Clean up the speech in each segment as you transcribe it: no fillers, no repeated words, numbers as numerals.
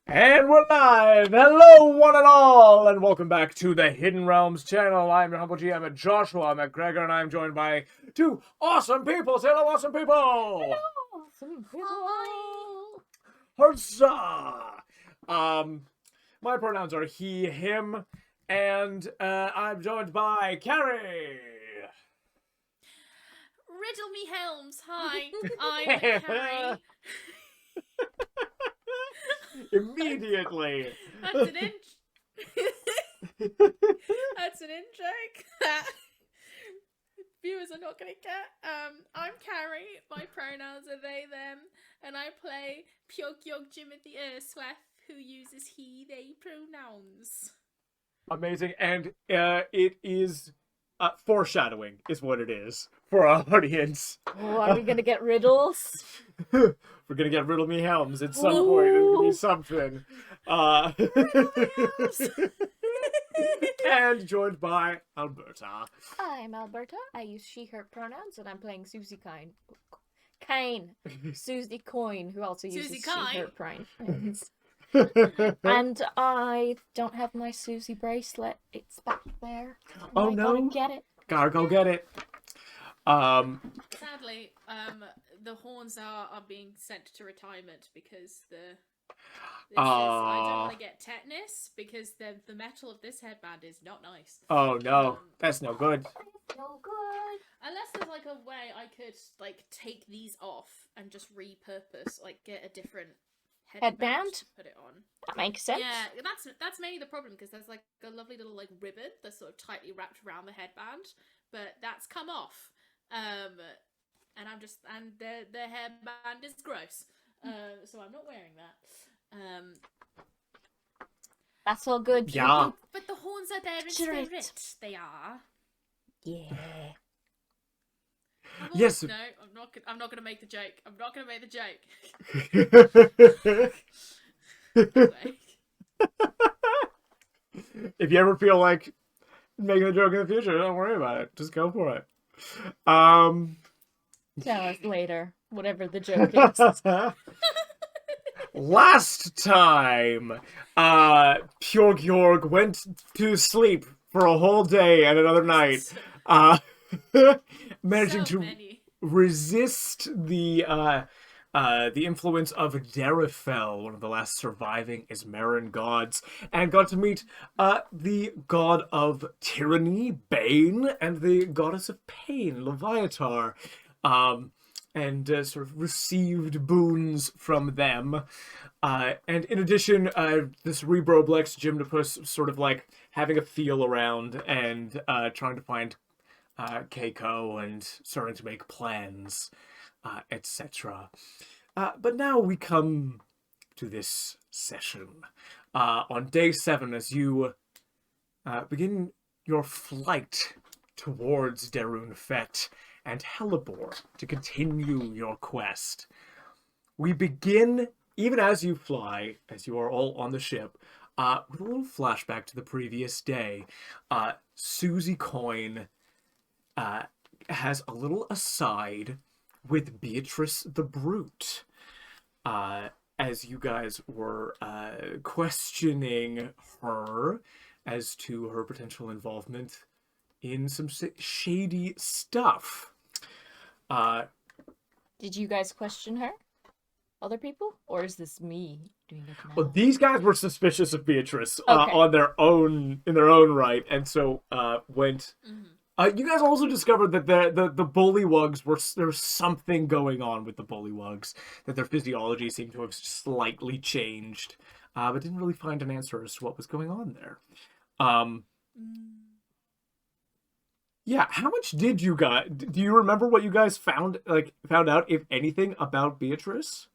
And we're live! Hello, one and all, and welcome back to the Hidden Realms channel. I'm your humble GM, Joshua McGregor, and I'm joined by two awesome people. Say hello, awesome people! Hello, awesome people! Huzzah! My pronouns are he, him, and I'm joined by Carrie. Riddle me Helms. Hi, I'm Carrie. Immediately. That's an That's an in joke that viewers are not going to get. I'm Carrie. My pronouns are they, them, and I play Piuwhgieawrg, who uses he, they pronouns. Amazing, and it is foreshadowing, is what it is for our audience. Oh, are we gonna get riddles? We're gonna get Riddle Me Helms at some point. It's gonna be something. And joined by Alberta. I'm Alberta. I use she, her pronouns, and I'm playing Suzie Kine. Suzie Coyne, who also uses Suzie she, Kine? her pronouns. And I don't have my Susie bracelet. It's back there. Oh, I no? gotta get it. Gotta go get it. Sadly, the horns are being sent to retirement because I don't want to get tetanus because the metal of this headband is not nice. Oh no, that's no good. No good. Unless there's like a way I could like take these off and just repurpose, like get a different headband to put it on. That makes sense. Yeah, that's mainly the problem because there's like a lovely little like ribbon that's sort of tightly wrapped around the headband, but that's come off. And the hairband is gross. So I'm not wearing that. That's all good. Yeah. But the horns are there in Picture it. spirit. They are. Yeah. Yes. No, I'm not gonna make the joke. I'm not gonna make the joke. Anyway. If you ever feel like making a joke in the future, don't worry about it. Just go for it. Tell us later, whatever the joke is. Last time, Piuwhgieawrg went to sleep for a whole day and another night, managing So to many. resist the influence of Derun, one of the last surviving Ismeran gods, and got to meet the god of tyranny, Bane, and the goddess of pain, Leviatar, and sort of received boons from them. And in addition, this Rebroblex Gymnopus sort of like having a feel around and trying to find Keiko and starting to make plans, etc. But now we come to this session. On day 7, as you begin your flight towards Derun Fette and Hellebore to continue your quest. We begin, even as you fly, as you are all on the ship, with a little flashback to the previous day. Suzie Coyne has a little aside with Beatrice the Brute, as you guys were questioning her as to her potential involvement in some shady stuff. Did you guys question her? Other people? Or is this me doing it now? Well, these guys were suspicious of Beatrice Okay. in their own right, and so went. Mm-hmm. You guys also discovered that the bullywugs there's something going on with the bullywugs, that their physiology seemed to have slightly changed, but didn't really find an answer as to what was going on there. Yeah, how much did you guys? Do you remember what you guys found out, if anything, about Beatrice?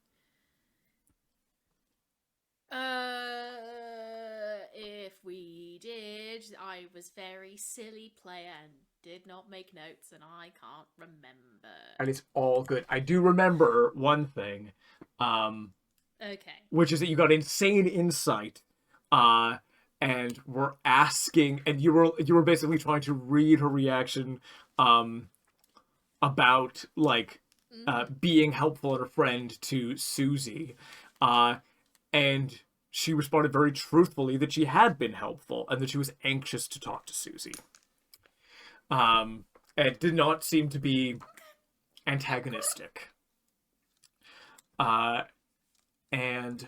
If we did, I was very silly player and did not make notes, and I can't remember. And it's all good. I do remember one thing, Okay. which is that you got insane insight, and were asking, and you were basically trying to read her reaction, about like being helpful and a friend to Suzie, and she responded very truthfully that she had been helpful and that she was anxious to talk to Suzie. It did not seem to be antagonistic. And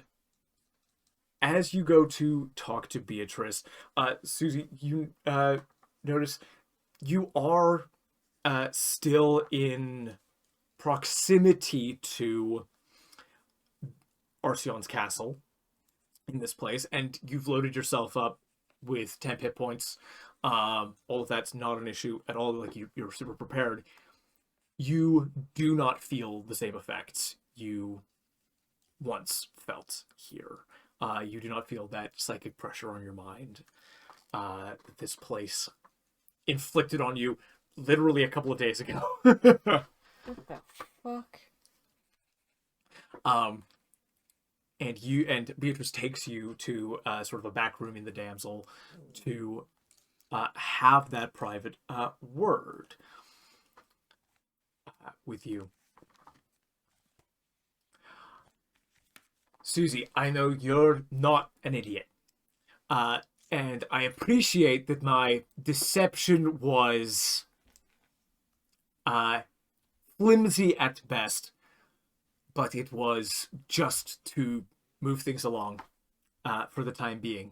as you go to talk to Beatrice, Suzie, you notice you are still in proximity to Arsion's castle in this place, and you've loaded yourself up with 10 hit points. All of that's not an issue at all. Like you're super prepared. You do not feel the same effects you once felt here. You do not feel that psychic pressure on your mind that this place inflicted on you literally a couple of days ago. What the fuck? And Beatrice takes you to sort of a back room in the damsel to have that private word with you. Suzie, I know you're not an idiot. And I appreciate that my deception was flimsy at best, but it was just to move things along for the time being.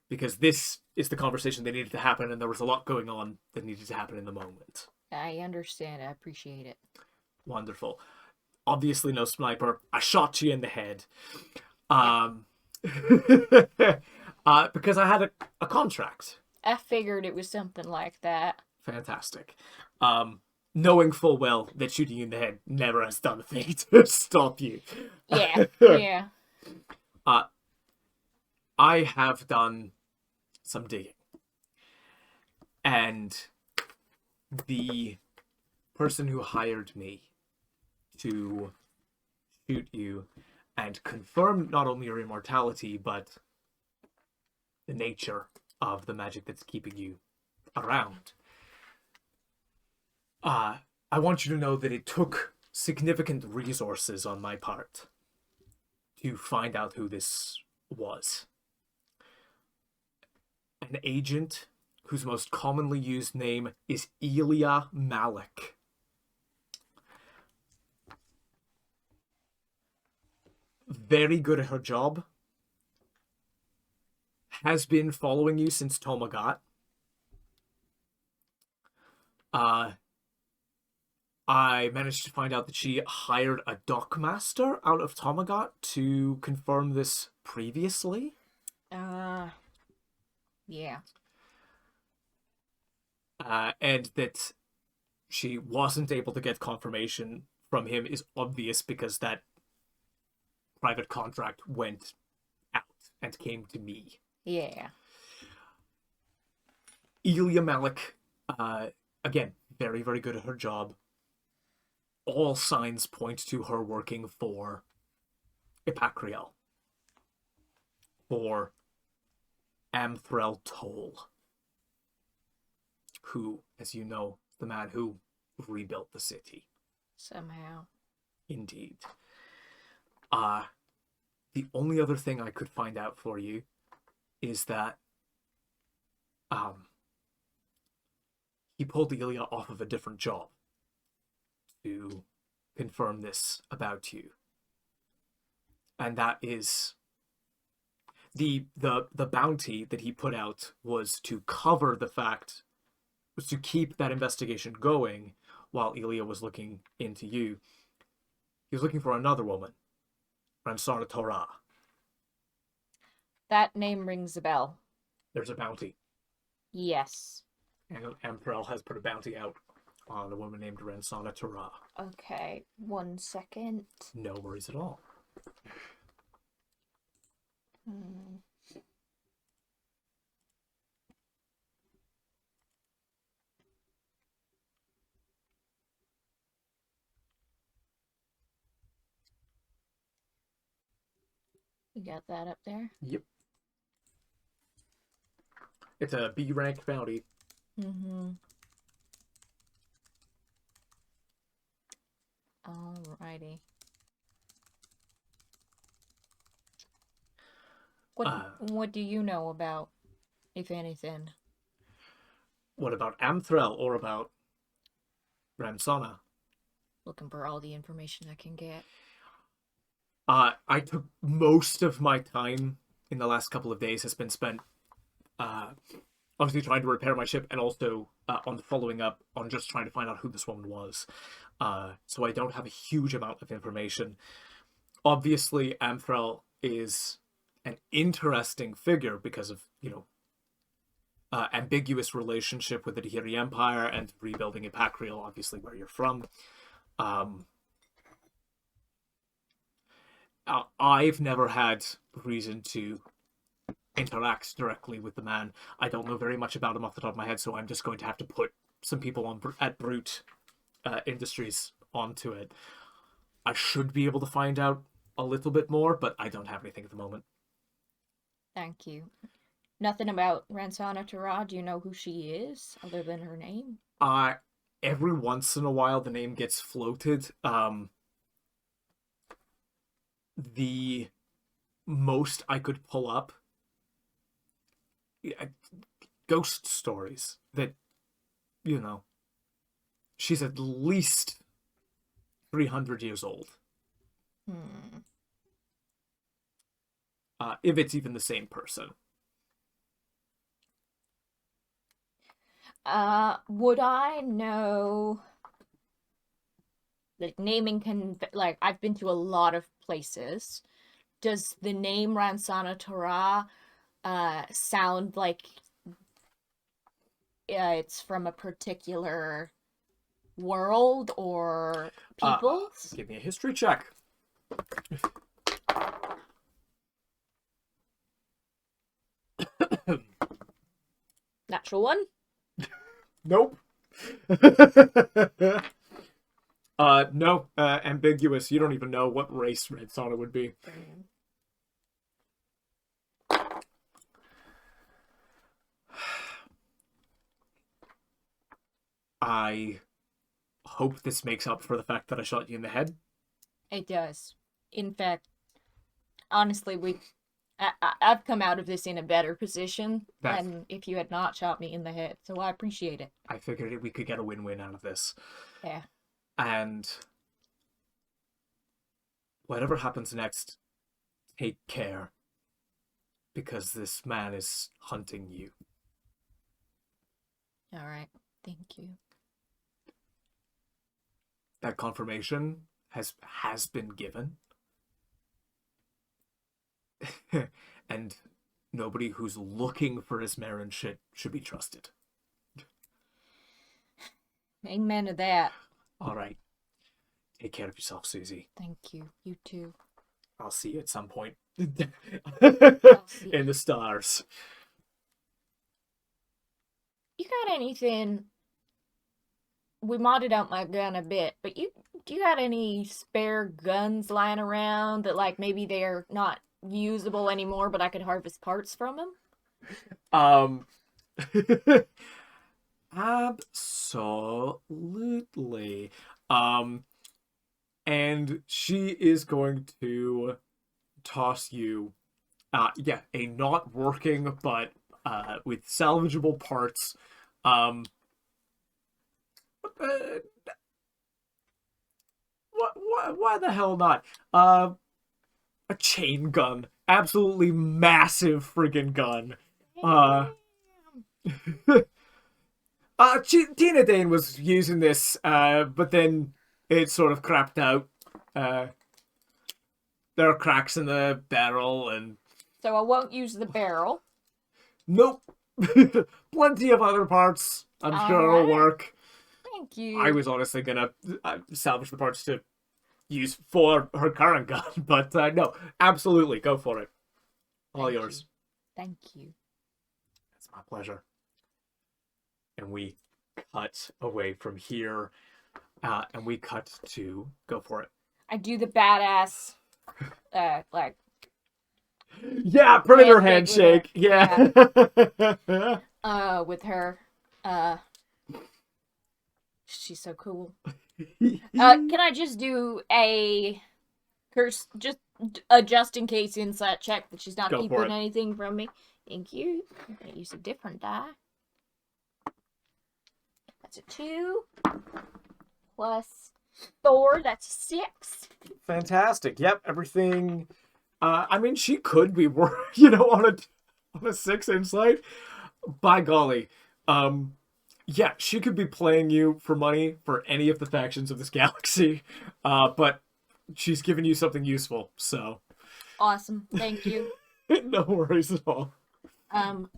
Because this is the conversation that needed to happen, and there was a lot going on that needed to happen in the moment. I understand. I appreciate it. Wonderful. Obviously no sniper. I shot you in the head. Because I had a contract. I figured it was something like that. Fantastic. Knowing full well that shooting you in the head never has done a thing to stop you. Yeah, yeah. I have done some digging. And the person who hired me to shoot you and confirm not only your immortality, but the nature of the magic that's keeping you around. I want you to know that it took significant resources on my part to find out who this was. An agent whose most commonly used name is Elia Malik. Very good at her job. Has been following you since Tomagot. I managed to find out that she hired a dockmaster out of Tomagot to confirm this previously. Yeah. And that she wasn't able to get confirmation from him is obvious because that private contract went out and came to me. Yeah. Elia Malik, again, very, very good at her job. All signs point to her working for Ipacriel. For Amthrel Toll. Who, as you know, the man who rebuilt the city. Somehow. Indeed. The only other thing I could find out for you is that he pulled Elia off of a different job to confirm this about you. And that is the bounty that he put out was to cover the fact, was to keep that investigation going while Elia was looking into you. He was looking for another woman, Ransara Torah. That name rings a bell. There's a bounty. Yes. And Amthrel has put a bounty out on a woman named Ransana Torah. Okay, 1 second. No worries at all. You got that up there? Yep. It's a B rank bounty. Mm-hmm. Alrighty. What do you know about, if anything? What about Amthrel or about Ramsana? Looking for all the information I can get. I took most of my time in the last couple of days has been spent obviously trying to repair my ship and also on following up on just trying to find out who this woman was. So I don't have a huge amount of information. Obviously, Amthrel is an interesting figure because of, ambiguous relationship with the Dahiri Empire and rebuilding Ipacreal, obviously where you're from. I've never had reason to interact directly with the man. I don't know very much about him off the top of my head, so I'm just going to have to put some people on at Brute Industries onto it. I should be able to find out a little bit more, but I don't have anything at the moment. Thank you. Nothing about Ransana Tara. Do you know who she is, other than her name? Every once in a while, the name gets floated. The most I could pull up, ghost stories that, she's at least 300 years old. If it's even the same person. Would I know, like, naming can, like, I've been to a lot of places. Does the name Ransana Tara sound like it's from a particular world or peoples? Give me a history check. Natural one? Nope. No, ambiguous. You don't even know what race Red Sauna would be. I hope this makes up for the fact that I shot you in the head. It does. In fact, honestly, I've come out of this in a better position than if you had not shot me in the head, so I appreciate it. I figured we could get a win-win out of this. Yeah. And whatever happens next, take care. Because this man is hunting you. Alright, thank you. That confirmation has been given. And nobody who's looking for his Marin shit should be trusted. Amen to that. Alright. Take care of yourself, Suzie. Thank you. You too. I'll see you at some point. In the stars. You got anything? We modded out my gun a bit, but do you got any spare guns lying around that, like, maybe they're not usable anymore, but I could harvest parts from them? Absolutely. And she is going to toss you, a not working, but with salvageable parts, why the hell not? A chain gun. Absolutely massive friggin' gun. Tina Dane was using this, but then it sort of crapped out. There are cracks in the barrel and... So I won't use the barrel. Nope. Plenty of other parts. I'm sure it'll work. Thank you. I was honestly gonna salvage the parts to use for her current gun, but no, absolutely, go for it. All yours. Thank you. It's my pleasure. And we cut away from here, and we cut to go for it. I do the badass, like... Yeah, Predator handshake. Yeah. With her. She's so cool. Can I just do a curse? Just a just in case insight check that she's not Go for keeping it. anything from me. Thank you. I'm gonna use a different die. That's a 2 plus 4. That's a 6. Fantastic. Yep, everything. I mean, she could be, on a 6 insight. By golly, yeah, she could be playing you for money for any of the factions of this galaxy. But she's giving you something useful, so Awesome. Thank you. no worries at all. And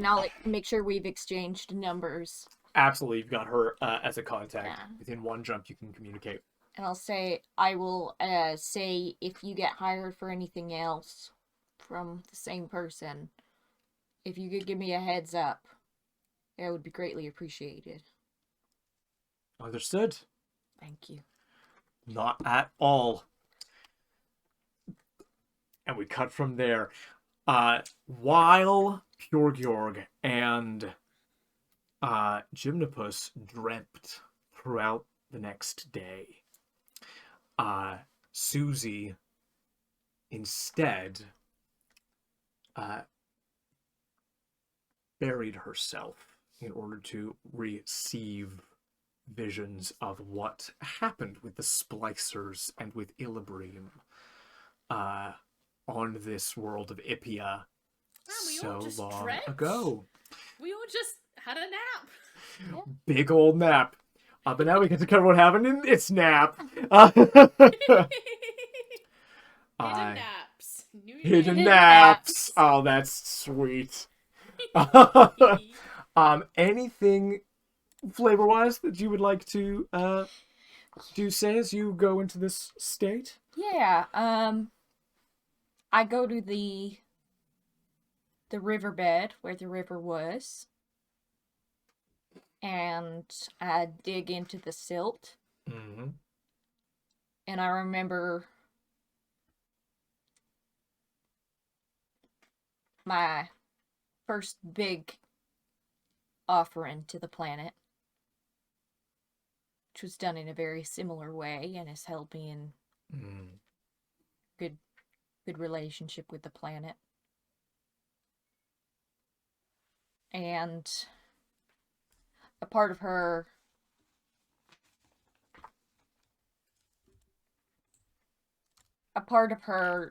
I'll make sure we've exchanged numbers. Absolutely, you've got her as a contact. Yeah. Within one jump, you can communicate. And I'll say, I will say if you get hired for anything else from the same person, if you could give me a heads up, it would be greatly appreciated. Understood. Thank you. Not at all. And we cut from there. While Piuwhgieawrg and Gymnopus dreamt throughout the next day, Suzie instead buried herself in order to receive visions of what happened with the splicers and with Hellebore on this world of Ippia so long ago. We all just had a nap. Big old nap. But now we get to cover what happened in its nap. Hidden naps. Hidden naps. Oh, that's sweet. Anything flavor-wise that you would like to do say as you go into this state? Yeah, I go to the riverbed where the river was, and I dig into the silt. Mm-hmm. And I remember my first big offering to the planet, which was done in a very similar way and has helped me in good relationship with the planet. And a part of her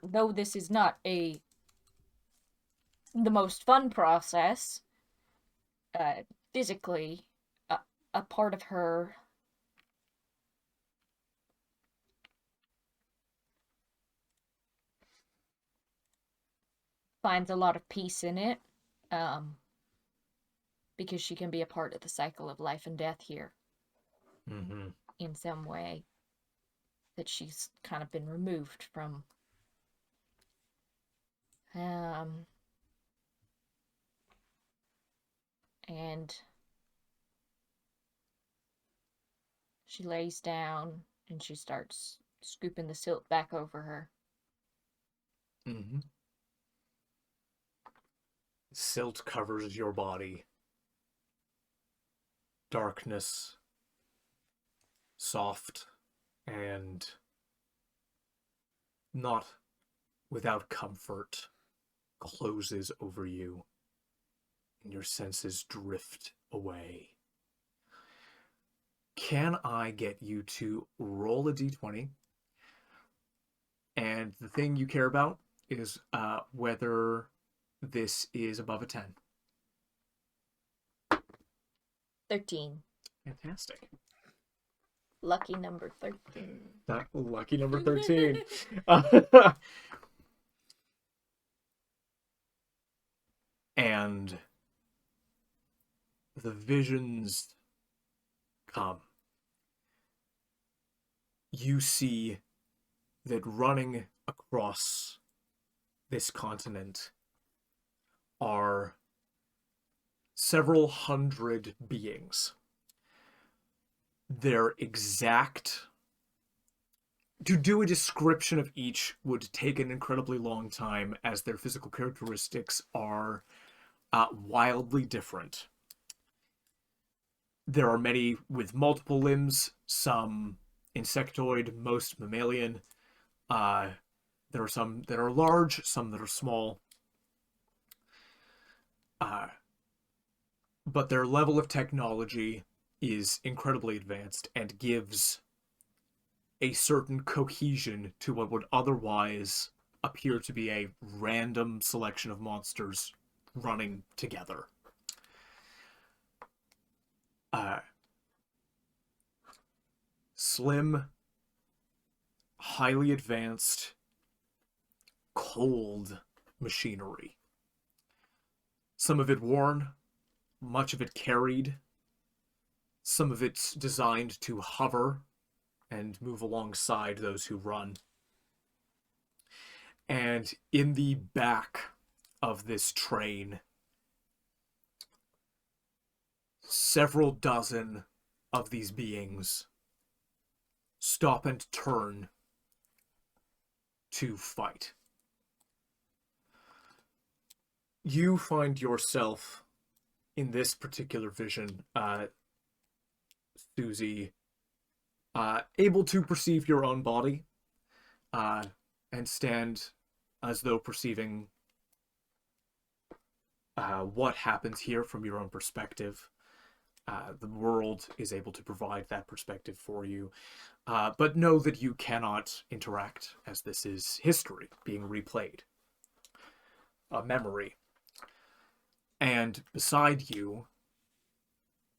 though this is not the most fun process physically, a part of her finds a lot of peace in it, because she can be a part of the cycle of life and death here in some way that she's kind of been removed from. And she lays down and she starts scooping the silt back over her. Silt covers your body. Darkness, soft, and not without comfort, closes over you, and your senses drift away. Can I get you to roll a d20? And the thing you care about is whether this is above a 10. 13. Fantastic. Lucky number 13. That lucky number 13. And the visions come. You see that running across this continent are several hundred beings. Their exact... To do a description of each would take an incredibly long time, as their physical characteristics are wildly different. There are many with multiple limbs, some insectoid, most mammalian. There are some that are large, some that are small. But their level of technology is incredibly advanced and gives a certain cohesion to what would otherwise appear to be a random selection of monsters running together. Slim, highly advanced, cold machinery. Some of it worn, much of it carried, some of it's designed to hover and move alongside those who run. And in the back of this train, several dozen of these beings stop and turn to fight. You find yourself in this particular vision, Suzie, able to perceive your own body, and stand as though perceiving what happens here from your own perspective. The world is able to provide that perspective for you, but know that you cannot interact, as this is history being replayed, a memory. And beside you,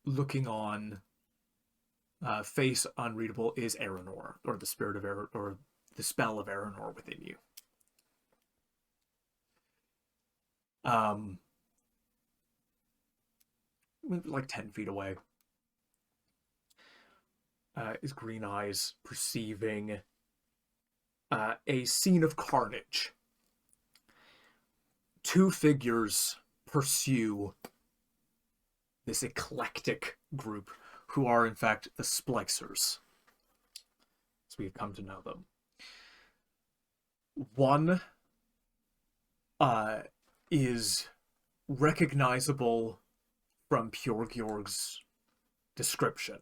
looking on, face unreadable, is Aranor, or the spirit of Aranor, or the spell of Aranor within you. Like 10 feet away. His green eyes perceiving a scene of carnage. Two figures pursue this eclectic group, who are in fact the Splicers, as we've come to know them. One is recognizable from Piuwhgieawrg's description.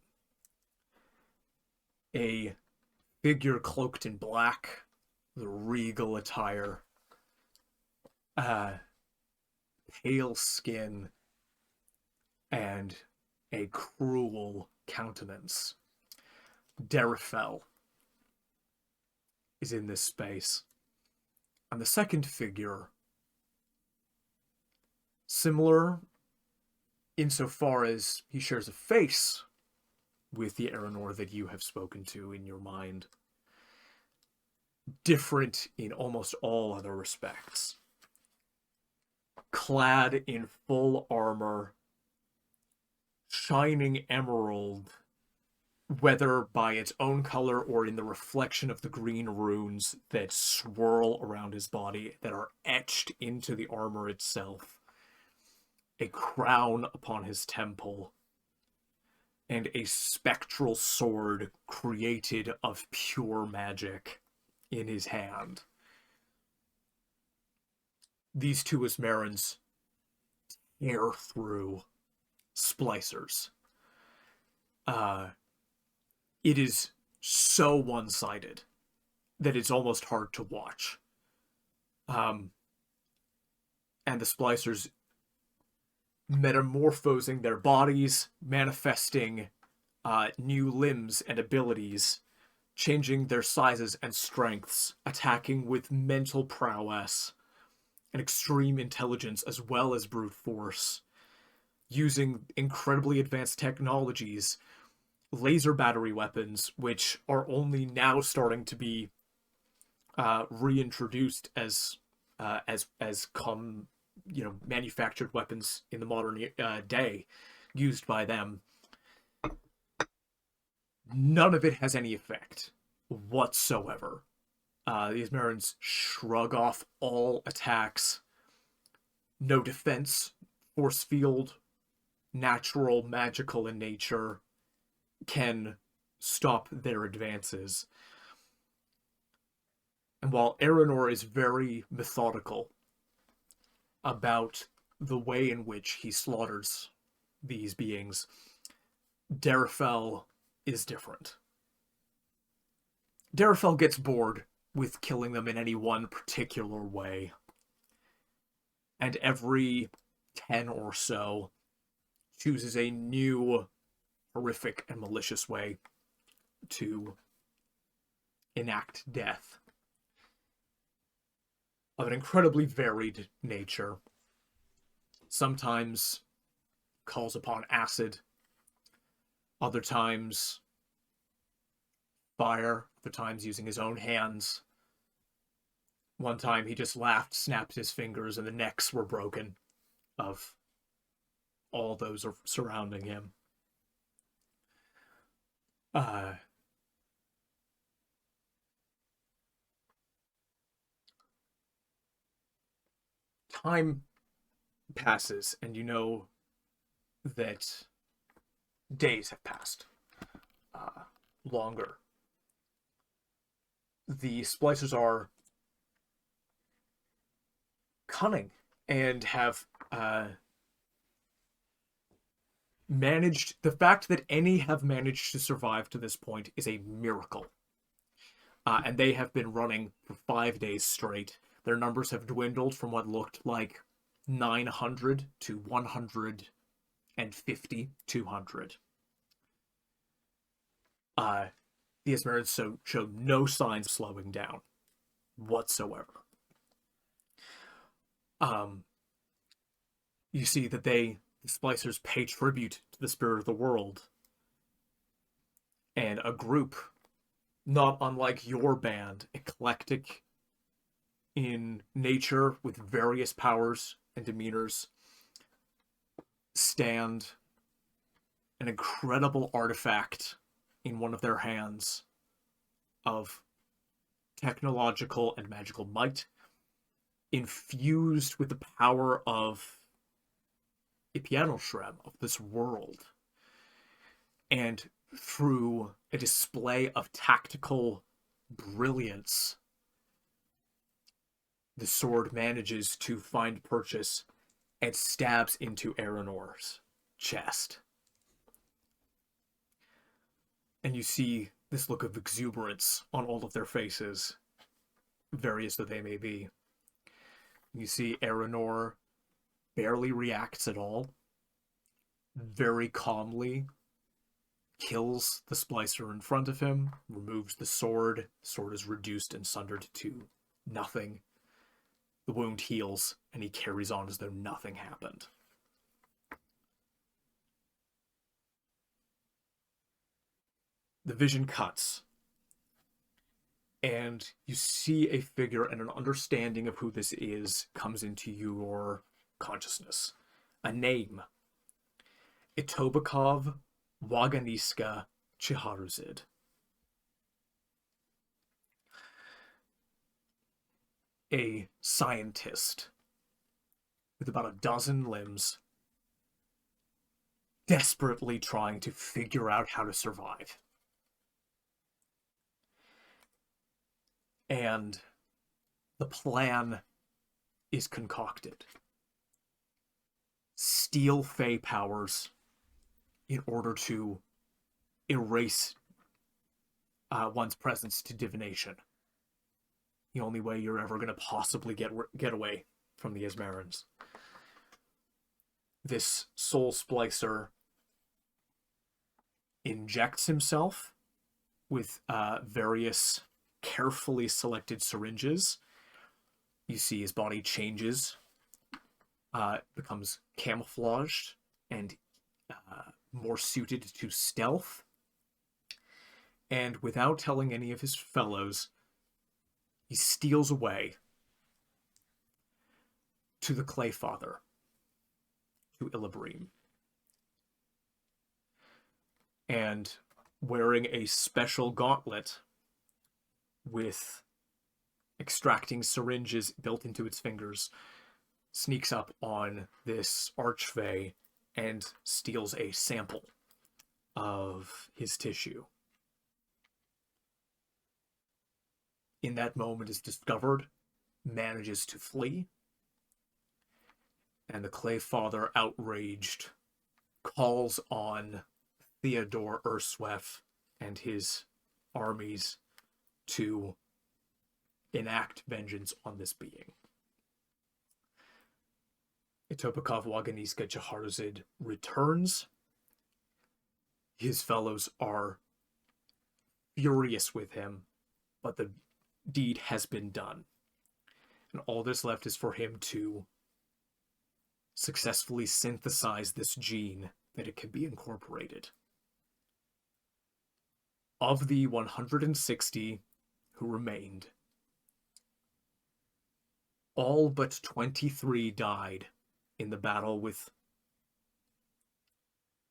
A figure cloaked in black, the regal attire, pale skin, and a cruel countenance. Derun is in this space. And the second figure, similar insofar as he shares a face with the Aranor that you have spoken to in your mind, different in almost all other respects. Clad in full armor, shining emerald, whether by its own color or in the reflection of the green runes that swirl around his body that are etched into the armor itself, a crown upon his temple, and a spectral sword created of pure magic in his hand. These two Ismerans tear through Splicers. It is so one-sided that it's almost hard to watch. And the Splicers metamorphosing their bodies, manifesting new limbs and abilities, changing their sizes and strengths, attacking with mental prowess and extreme intelligence as well as brute force, using incredibly advanced technologies, laser battery weapons, which are only now starting to be reintroduced as manufactured weapons in the modern day, used by them. None of it has any effect whatsoever. The Ismerans shrug off all attacks. No defense, force field, natural, magical in nature, can stop their advances. And while Aranor is very methodical about the way in which he slaughters these beings, Derun is different. Derun gets bored with killing them in any one particular way. And every 10 or so chooses a new horrific and malicious way to enact death of an incredibly varied nature. Sometimes calls upon acid, other times fire, other times using his own hands. One time he just laughed, snapped his fingers, and the necks were broken of all those surrounding him. Time passes, and you know that days have passed. Longer. The splicers are cunning and have managed. The fact that any have managed to survive to this point is a miracle. And they have been running for 5 days straight. Their numbers have dwindled from what looked like 900 to 150, 200. The Asmerians showed no signs of slowing down whatsoever. You see that the splicers pay tribute to the spirit of the world. And a group, not unlike your band, eclectic in nature with various powers and demeanors, stand an incredible artifact in one of their hands of technological and magical might, infused with the power of a piano shrem of this world. And through a display of tactical brilliance, the sword manages to find purchase and stabs into Aranor's chest. And you see this look of exuberance on all of their faces, various though they may be. You see Aranor barely reacts at all, very calmly kills the splicer in front of him, removes the sword. The sword is reduced and sundered to nothing. The wound heals, and he carries on as though nothing happened. The vision cuts, and you see a figure, and an understanding of who this is comes into your consciousness. A name. Itobakov Waganiska Chiharuzid. A scientist with about a dozen limbs, desperately trying to figure out how to survive. And the plan is concocted. Steal Fey powers in order to erase one's presence to divination. The only way you're ever going to possibly get away from the Asmerians. This soul splicer injects himself with various carefully selected syringes. You see his body changes, becomes camouflaged and more suited to stealth. And without telling any of his fellows, he steals away to the Clay Father, to Hellebore. And wearing a special gauntlet with extracting syringes built into its fingers, sneaks up on this archfey and steals a sample of his tissue. In that moment is discovered, manages to flee, and the Clay Father, outraged, calls on Theodore Urswef and his armies to enact vengeance on this being. Piuwhgieawrg returns. His fellows are furious with him, but the deed has been done. And all that's left is for him to successfully synthesize this gene that it can be incorporated. Of the 160 who remained, all but 23 died in the battle with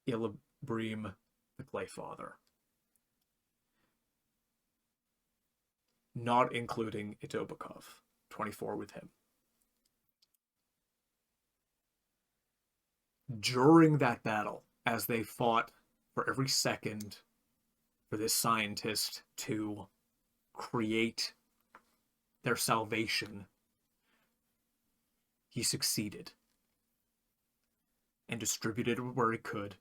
Hellebore, the Clay Father, not including Piuwhgieawrg, 24 with him. During that battle, as they fought for every second for this scientist to create their salvation, he succeeded and distributed it where he could.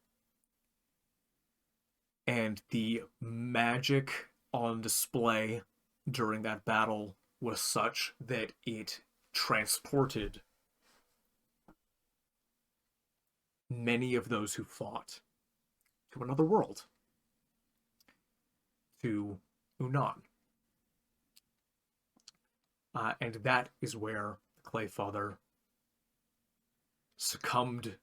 And the magic on display during that battle was such that it transported many of those who fought to another world, to Unan. And that is where the Clay Father succumbed,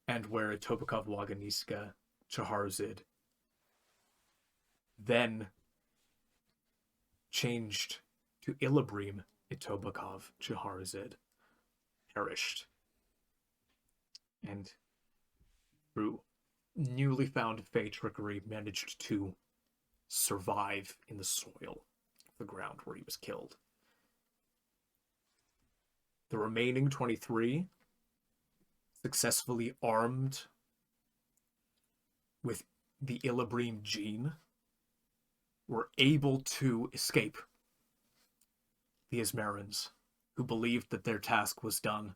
and where Piuwhgieawrg then changed to Hellebore Piuwhgieawrg perished. And through newly found fey trickery, managed to survive in the soil of the ground where he was killed. The remaining 23, successfully armed with the Hellebore gene, were able to escape the Ismerans, who believed that their task was done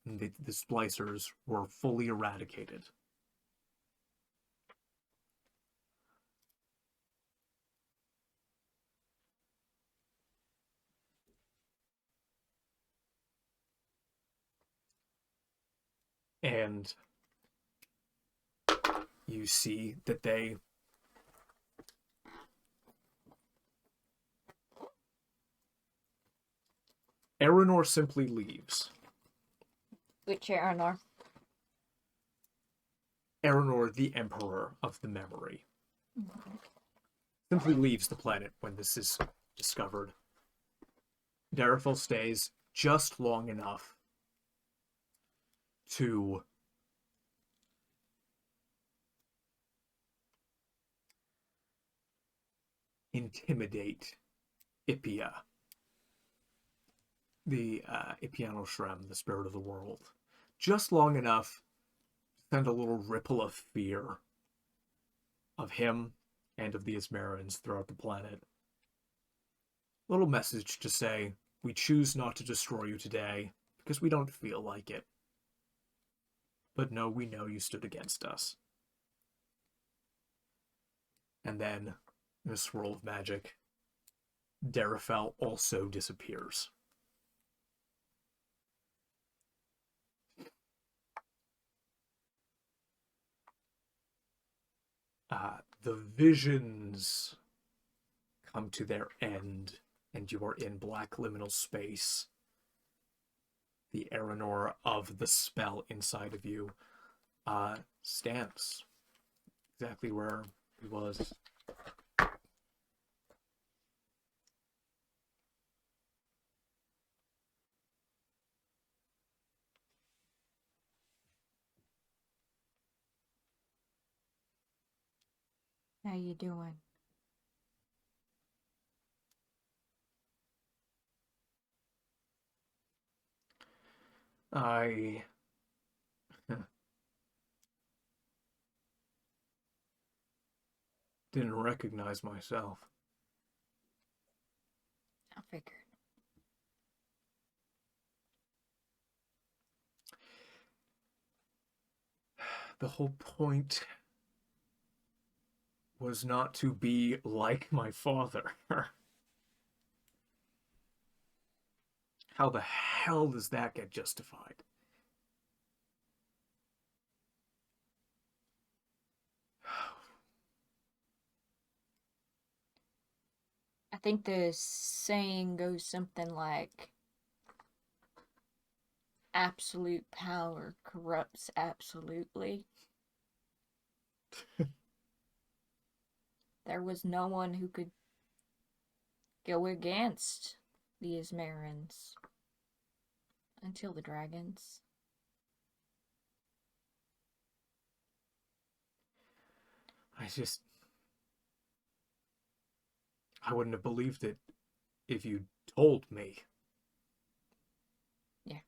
and the splicers were fully eradicated. And you see that Aranor simply leaves. Which Aranor? Aranor, the Emperor of the Memory, simply leaves the planet when this is discovered. Derun stays just long enough to intimidate Ippia, the Ipianoshrem, the spirit of the world, just long enough to send a little ripple of fear of him and of the Ismerans throughout the planet. Little message to say, we choose not to destroy you today because we don't feel like it. But no, we know you stood against us. And then, in a swirl of magic, Derun also disappears. The visions come to their end, and you are in black liminal space. The Aranor of the spell inside of you stands exactly where he was. How you doing? I didn't recognize myself. I figured. The whole point was not to be like my father. How the hell does that get justified? I think the saying goes something like, absolute power corrupts absolutely. There was no one who could go against the Ismarans until the dragons. I wouldn't have believed it if you told me. Yeah.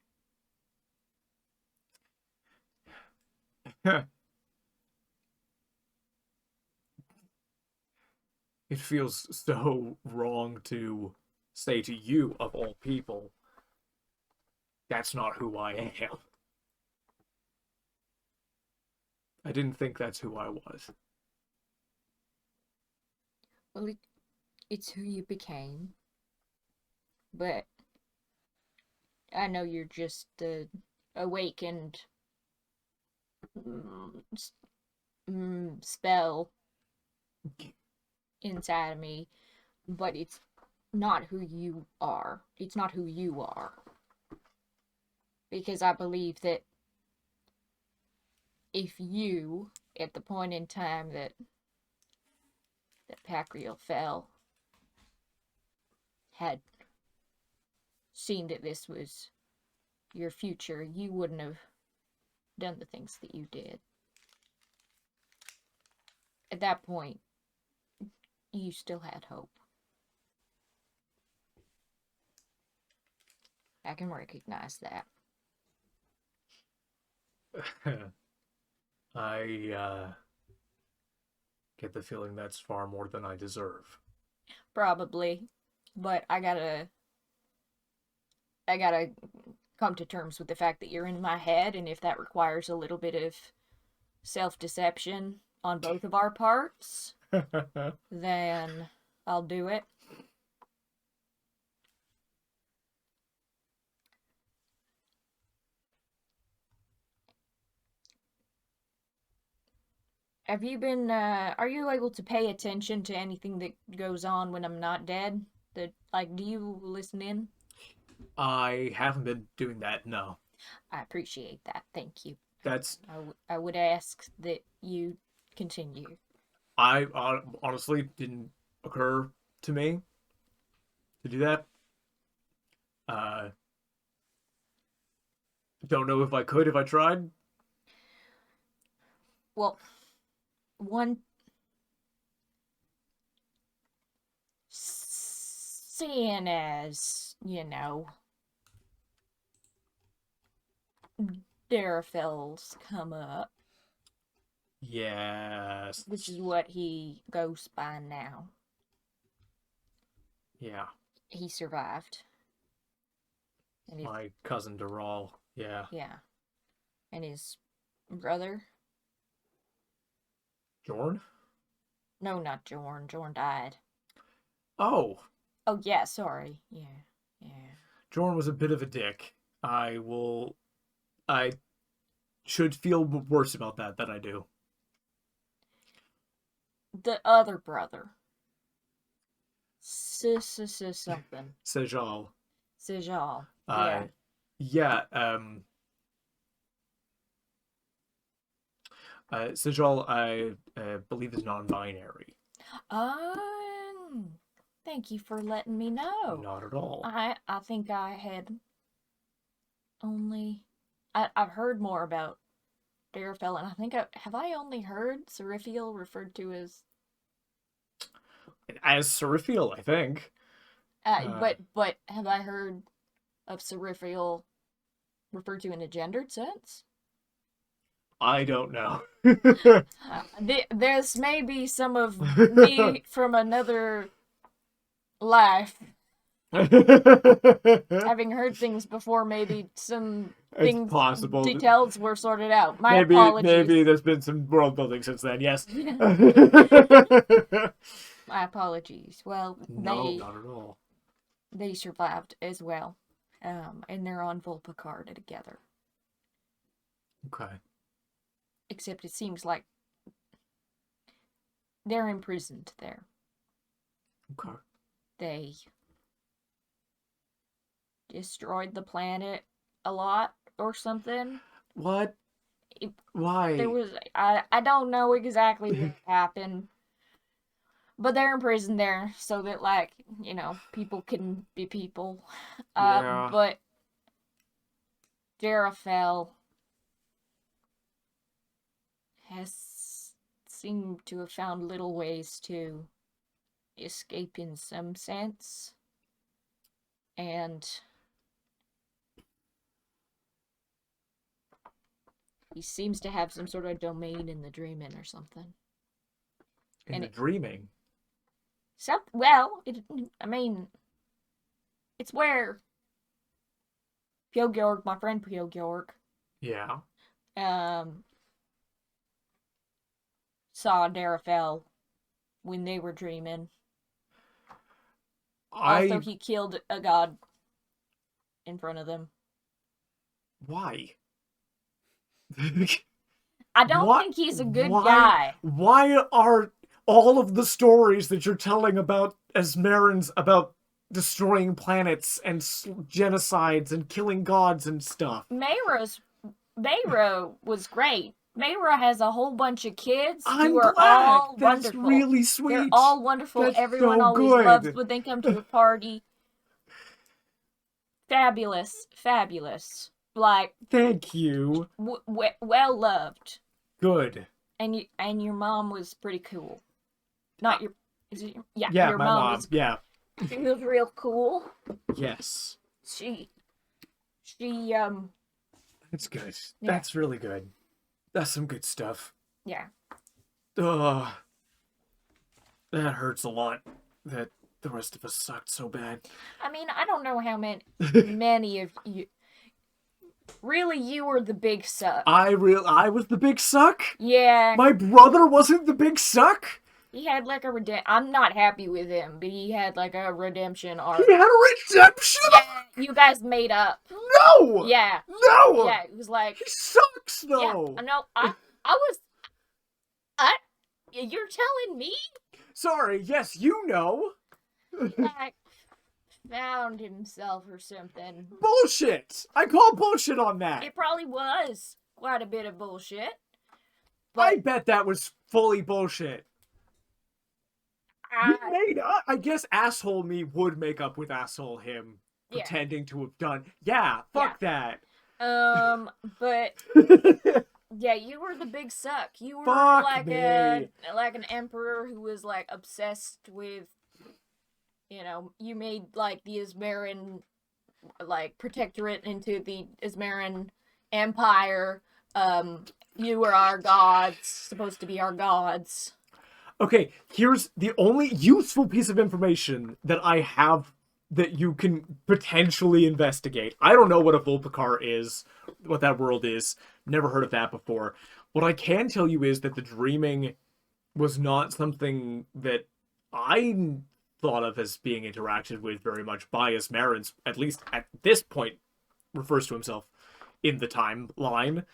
It feels so wrong to say to you, of all people, that's not who I am. I didn't think that's who I was. Well, it's who you became. But I know you're just the awakened spell inside of me, but it's not who you are. It's not who you are. Because I believe that if you, at the point in time that Piuwhgieawrg fell, had seen that this was your future, you wouldn't have done the things that you did. At that point, you still had hope. I can recognize that. I get the feeling that's far more than I deserve. Probably. But I gotta come to terms with the fact that you're in my head, and if that requires a little bit of self-deception on both of our parts, then I'll do it. Have you been, are you able to pay attention to anything that goes on when I'm not dead? Do you listen in? I haven't been doing that, no. I appreciate that. Thank you. That's... I would ask that you continue. I honestly didn't occur to me to do that. Don't know if I could if I tried. Well, seeing as, Derafell's come up, Yes. which is what he goes by now. Yeah. He survived. And My cousin Derul. Yeah. Yeah. And his brother? Jorn? No, not Jorn. Jorn died. Oh. Oh, yeah, sorry. Yeah. Jorn was a bit of a dick. I should feel worse about that than I do. The other brother. Something. Sejal. Sejal. Yeah. Sejal, I believe, is non-binary. Thank you for letting me know. Not at all. I think I had only... I've heard more about Derafell, and I think have I only heard Seriphiel referred to as... As Seriphiel, I think. But have I heard of Seriphiel referred to in a gendered sense? I don't know. There's maybe some of me from another life having heard things before. Maybe some things, possible. Details were sorted out. My apologies. Maybe there's been some world building since then. Yes. My apologies. Well, no, not at all. They survived as well. And they're on Volpakar together. Okay. Except it seems like they're imprisoned there. Okay. They destroyed the planet a lot or something. What? It, Why? There was I don't know exactly what happened. But they're in prison there so that, like, you know, people can be people. Yeah. But Derafel has seemed to have found little ways to escape in some sense. And he seems to have some sort of domain in the Dreamin' or something. In And the dreaming. I mean, it's where Piuwhgieawrg, my friend Piuwhgieawrg, Yeah. saw Derafel when they were dreaming. Also, he killed a god in front of them. Why? I don't think he's a good guy. Why are all of the stories that you're telling about Esmerans about destroying planets and genocides and killing gods and stuff? Mayra was great. Mayra has a whole bunch of kids I'm who are glad. all That's wonderful. really sweet. They're all wonderful. That's Everyone so always good. loves when they come to a party. Fabulous, fabulous. Like, thank you. Well loved. Good. And your mom was pretty cool. Not your, is it? Yeah, your my mom. Yeah. She was real cool. Yes. She That's good. Yeah. That's really good. That's some good stuff. Yeah. Ugh. That hurts a lot. That the rest of us sucked so bad. I mean, I don't know how many of you. Really, you were the big suck. I was the big suck? Yeah. My brother wasn't the big suck? He had like a I'm not happy with him, but he had like a redemption arc. He had a redemption? Yeah, you guys made up. No! Yeah. No! Yeah, it was like... He sucks, though! Yeah, no, you're telling me? Sorry, yes, you know. Like, found himself or something. Bullshit! I call bullshit on that. It probably was quite a bit of bullshit. I bet that was fully bullshit. I guess asshole me would make up with asshole him pretending to have done. Yeah, fuck that. But yeah, you were the big suck. You were Fuck like an emperor who was like obsessed with, you know, you made like the Ismaran like protectorate into the Ismaran Empire. You were our gods, supposed to be our gods. Okay, here's the only useful piece of information that I have that you can potentially investigate. I don't know what a Volpakar is, what that world is. Never heard of that before. What I can tell you is that the dreaming was not something that I thought of as being interacted with very much by Esmerans, at least at this point, refers to himself in the timeline.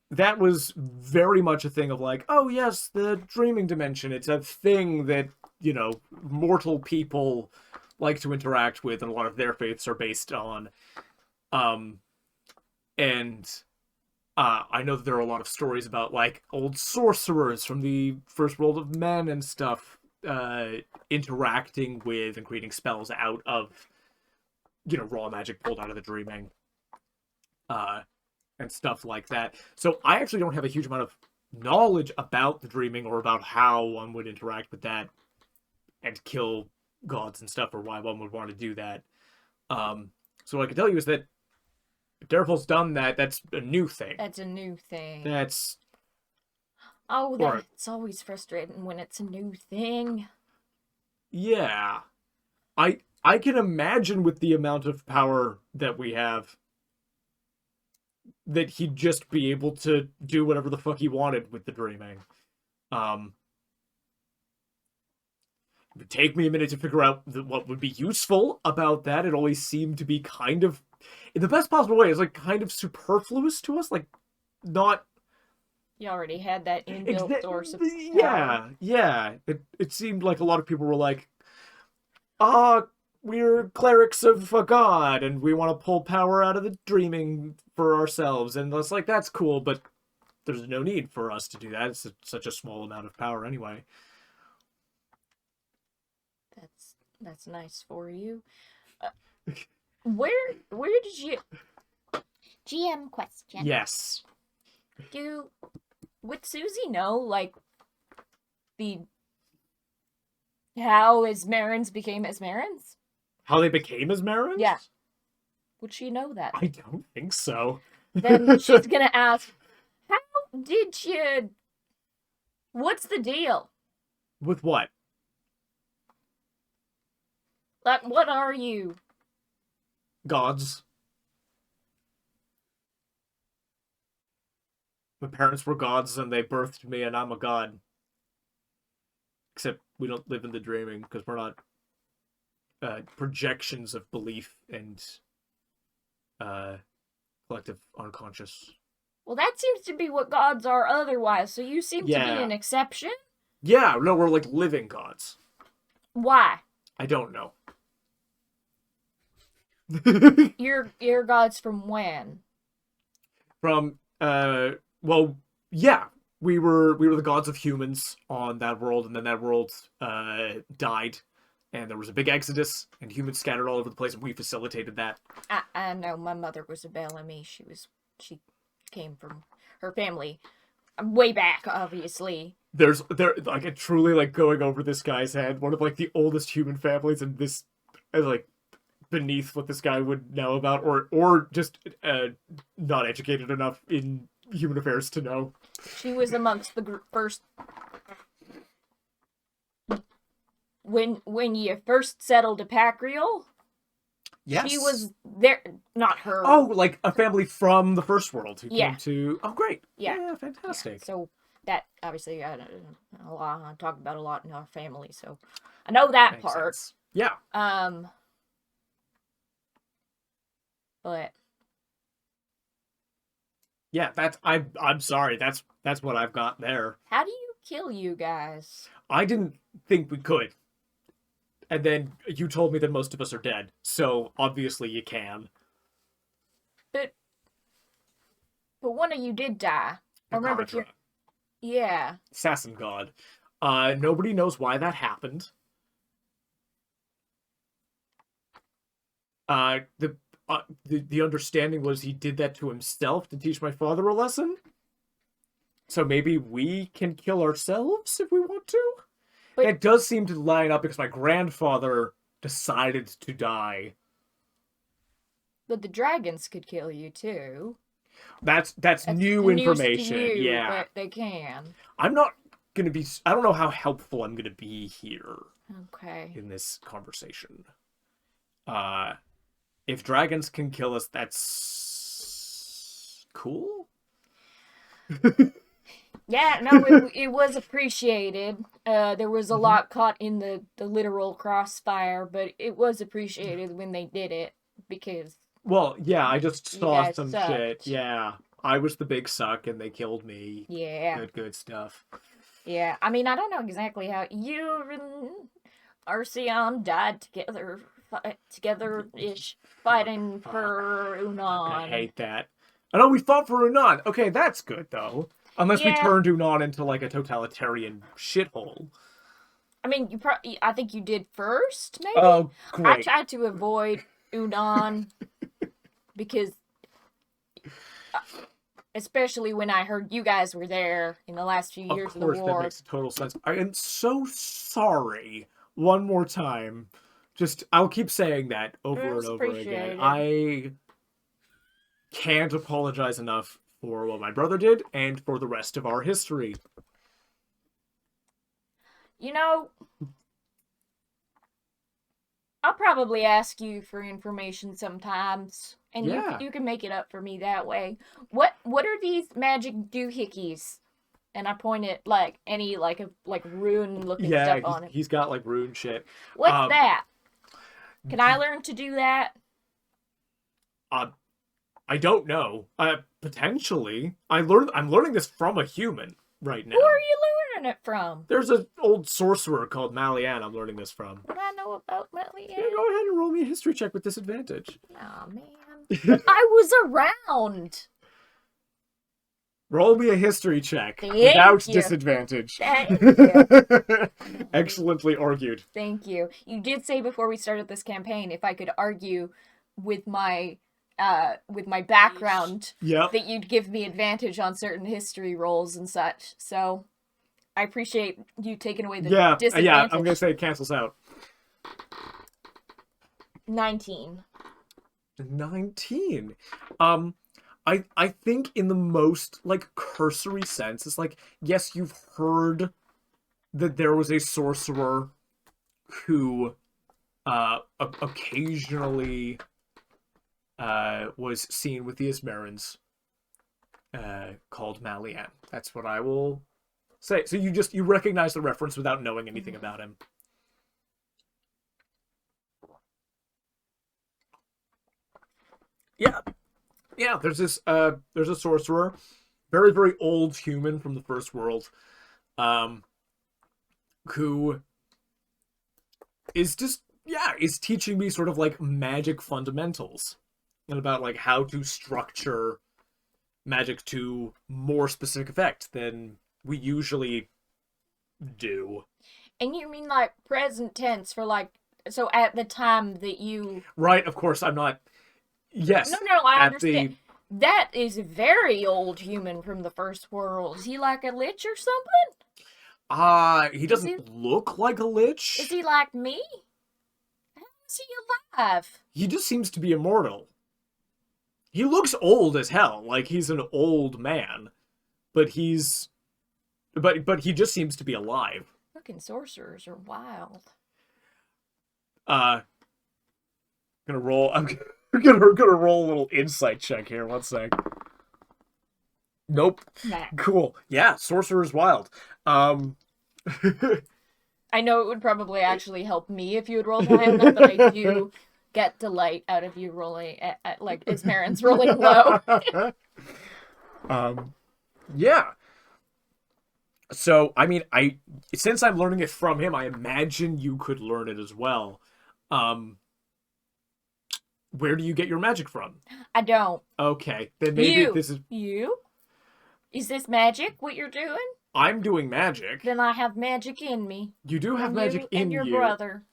That was very much a thing of like, oh yes, the dreaming dimension. It's a thing that, you know, mortal people like to interact with, and a lot of their faiths are based on. I know that there are a lot of stories about like old sorcerers from the first world of men and stuff, interacting with and creating spells out of, you know, raw magic pulled out of the dreaming. And stuff like that. So I actually don't have a huge amount of knowledge about the dreaming or about how one would interact with that and kill gods and stuff, or why one would want to do that. So what I can tell you is that if Darafel's done that, that's a new thing. That's a new thing. That's... Oh, that's always frustrating when it's a new thing. Yeah. I can imagine with the amount of power that we have that he'd just be able to do whatever the fuck he wanted with the dreaming. would take me a minute to figure out what would be useful about that. It always seemed to be kind of, in the best possible way, it's like kind of superfluous to us, like not. You already had that inbuilt source of Yeah, yeah. It seemed like a lot of people were like, we're clerics of a god, and we want to pull power out of the dreaming for ourselves, and it's like, that's cool, but there's no need for us to do that. It's such a small amount of power anyway. That's nice for you. Where did you... GM question. Yes. Would Suzie know, like, how Asmarans became Asmarans? How they became Asmarans? Yeah. Would she know that? I don't think so. Then she's gonna ask, how did you... What's the deal? With what? Like, what are you? Gods. My parents were gods and they birthed me and I'm a god. Except we don't live in the dreaming because we're not projections of belief and collective unconscious. Well, that seems to be what gods are otherwise, so you seem to Yeah. be an exception. Yeah, no, we're like living gods. Why? I don't know. You're gods from when? From well, yeah, we were the gods of humans on that world, and then that world died, and there was a big exodus, and humans scattered all over the place, and we facilitated that. I know my mother was a Bellamy. She came from her family way back, obviously. There like it truly like going over this guy's head, one of like the oldest human families, and this is like beneath what this guy would know about, or just not educated enough in human affairs to know. She was amongst the first. When you first settled Apacrial, Yes. she was there. Not her. Oh, like a family from the first world who Yeah. came to. Oh, great. Yeah. Yeah, fantastic. Yeah, so that obviously I talk about a lot in our family, so I know that Makes part. sense. Yeah. But Yeah, I'm sorry. That's what I've got there. how do you kill you guys? I didn't think we could. And then you told me that most of us are dead. So obviously you can. But one of you did die. I remember. Kadra, Yeah. assassin god. Nobody knows why that happened. The understanding was he did that to himself to teach my father a lesson. So maybe we can kill ourselves if we want to. But that does seem to line up because my grandfather decided to die. But the dragons could kill you too. That's new news to information. you, Yeah. but they can. I'm not gonna be. I don't know how helpful I'm gonna be here Okay. in this conversation. If dragons can kill us, that's cool. Yeah, no, it was appreciated. There was a lot caught in the literal crossfire, but it was appreciated when they did it because. Well, yeah, I just You saw guys some sucked. shit. Yeah, I was the big suck, and they killed me. Yeah. Good stuff. Yeah, I mean, I don't know exactly how you and Arceon died together-ish, fighting for Unan. I hate that. I know we fought for Unan. Okay, that's good though. Unless we Yeah. turned Unan into like a totalitarian shithole. I mean, I think you did first, maybe? Oh, I great. tried to avoid Unan because, especially when I heard you guys were there in the last few years of the That war. makes total sense. I am so sorry. One more time. Just, I'll keep saying that over It and was over again. appreciated. I can't apologize enough for what my brother did and for the rest of our history. You know, I'll probably ask you for information sometimes, and Yeah. you can make it up for me that way. What are these magic doohickeys? And I point at like any like rune looking Yeah, stuff on it. he's got like rune shit. What's that? Can I learn to do that? I don't know. Potentially. I'm learning this from a human right now. Who are you learning it from? There's an old sorcerer called Malian I'm learning this from. What do I know about Malian? Yeah, go ahead and roll me a history check with disadvantage. Oh man. But I was around. Roll me a history check Thank without you. disadvantage. Thank you. Excellently argued. Thank you. You did say before we started this campaign if I could argue with my background Yep. that you'd give me advantage on certain history rolls and such. So I appreciate you taking away the disadvantage. Yeah, I'm gonna say it cancels out. 19. 19. I think in the most like cursory sense, it's like, yes, you've heard that there was a sorcerer who occasionally was seen with the Ismerans, called Malian. That's what I will say. So you recognize the reference without knowing anything about him. Yeah, there's a sorcerer, very, very old human from the first world, who is is teaching me sort of like magic fundamentals and about like how to structure magic to more specific effect than we usually do. And you mean like present tense for like, so at the time that you... Right, of course, I'm not... Yes. No, I understand. That is a very old human from the first world. Is he like a lich or something? He doesn't look like a lich. Is he like me? How is he alive? He just seems to be immortal. He looks old as hell, like he's an old man. But he just seems to be alive. Fucking sorcerers are wild. I'm gonna roll a little insight check here. One sec. Nope. Nah. Cool. Yeah, sorcerer's wild. I know it would probably actually help me if you would roll high enough, but I do get delight out of you rolling at like Ismarin's rolling low. Yeah. So, I mean, since I'm learning it from him, I imagine you could learn it as well. Where do you get your magic from? I don't. Okay, then maybe this is... You? Is this magic, what you're doing? I'm doing magic. Then I have magic in me. You do have magic in you. And your brother.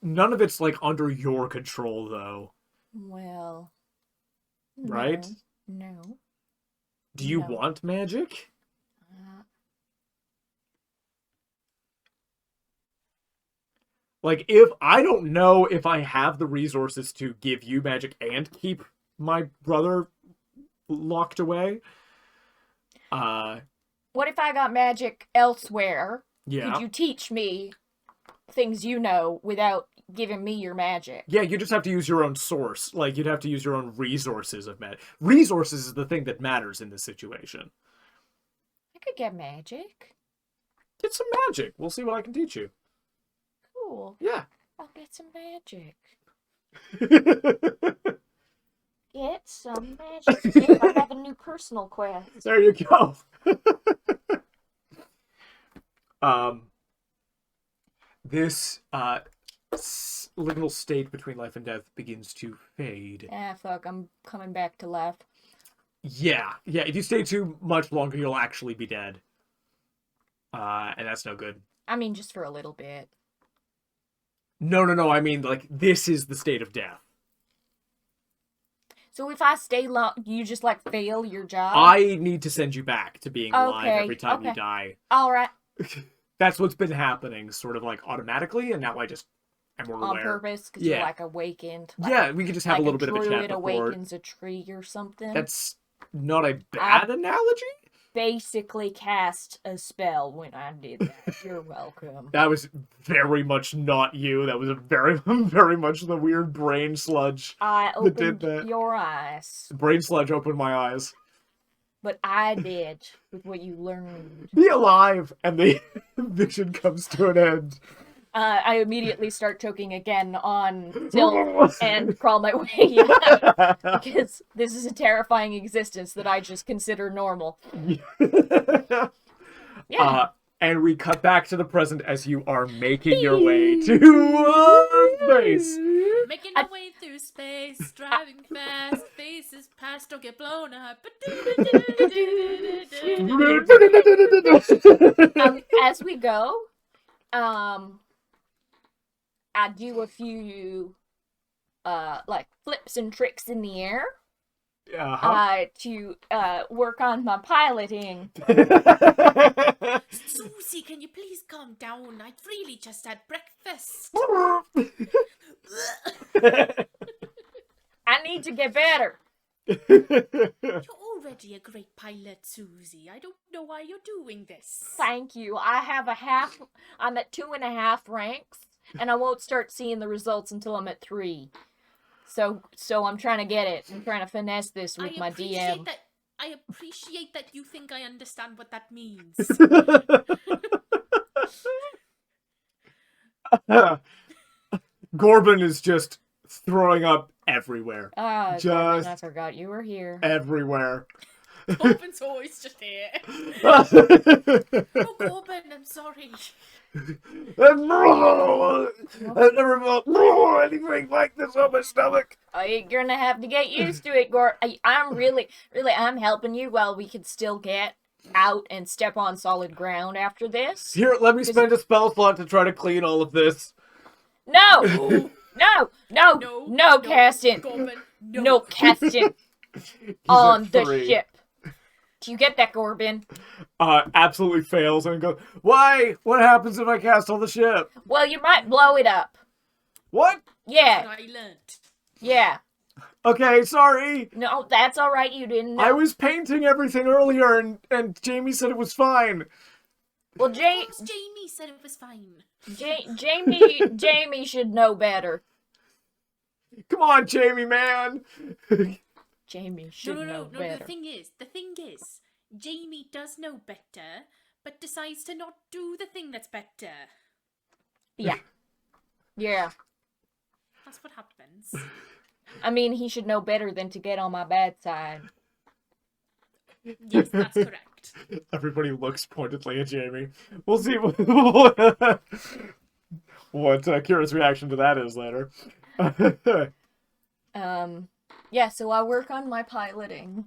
None of it's, like, under your control, though. Well... Right? No. Do you want magic? Like, if I don't know if I have the resources to give you magic and keep my brother locked away. What if I got magic elsewhere? Yeah. Could you teach me things you know without giving me your magic? Yeah, you just have to use your own source. Like, you'd have to use your own resources of magic. Resources is the thing that matters in this situation. I could get magic. Get some magic. We'll see what I can teach you. Cool. Yeah. I'll get some magic. Get some magic. Yeah, I have a new personal quest. There you go. This liminal state between life and death begins to fade. Ah, fuck, I'm coming back to life. Yeah, if you stay too much longer, you'll actually be dead. And that's no good. I mean, just for a little bit. No, I mean, like, this is the state of death. So if I stay long, you just, like, fail your job? I need to send you back to being alive every time you die. Alright. That's what's been happening, sort of, like, automatically, and now I just am more aware. On purpose? Because you're, like, awakened? Like, yeah, we could just have a little bit of a chat druid before. awakens a tree or something? That's not a bad analogy? Basically cast a spell when I did that. You're welcome. That was very much not you. That was a very, very much the weird brain sludge I that did opened that. your eyes. Brain sludge opened my eyes. but I did with what you learned. Be alive! And the vision comes to an end. I immediately start choking again on silk and crawl my way out. Because this is a terrifying existence that I just consider normal. Yeah. And we cut back to the present as you are making your way to space. Making our way through space, driving fast, faces past, don't get blown up. As we go, I do a few like flips and tricks in the air to work on my piloting. Suzie, can you please calm down? I'd really just had breakfast. I need to get better. You're already a great pilot, Suzie. I don't know why you're doing this. Thank you. I'm at 2.5 ranks, and I won't start seeing the results until I'm at 3. So I'm trying to get it. I'm trying to finesse this with my DM. I appreciate that you think I understand what that means. Gorbin is just throwing up everywhere. Just I forgot you were here. Everywhere. Corbin's always just here. Oh, Corbin, I'm sorry. I've never felt anything like this on my stomach. You're gonna have to get used to it, Gor. I'm really, I'm helping you while we can still get out and step on solid ground after this. Here, let me spend a spell slot to try to clean all of this. No! No, casting. Corbin, no casting on the ship. Do you get that, Gorbin? Absolutely fails and goes, why? What happens if I cast on the ship? Well, you might blow it up. What? Yeah. That's what I learned. Yeah. Okay, sorry. No, that's alright, you didn't know. I was painting everything earlier and Jamie said it was fine. Well, Jamie said it was fine. Jamie should know better. Come on, Jamie, man. Jamie should know better. The thing is, Jamie does know better, but decides to not do the thing that's better. Yeah. Yeah. That's what happens. I mean, he should know better than to get on my bad side. Yes, that's correct. Everybody looks pointedly at Jamie. We'll see what Kira's reaction to that is later. Yeah, so I work on my piloting.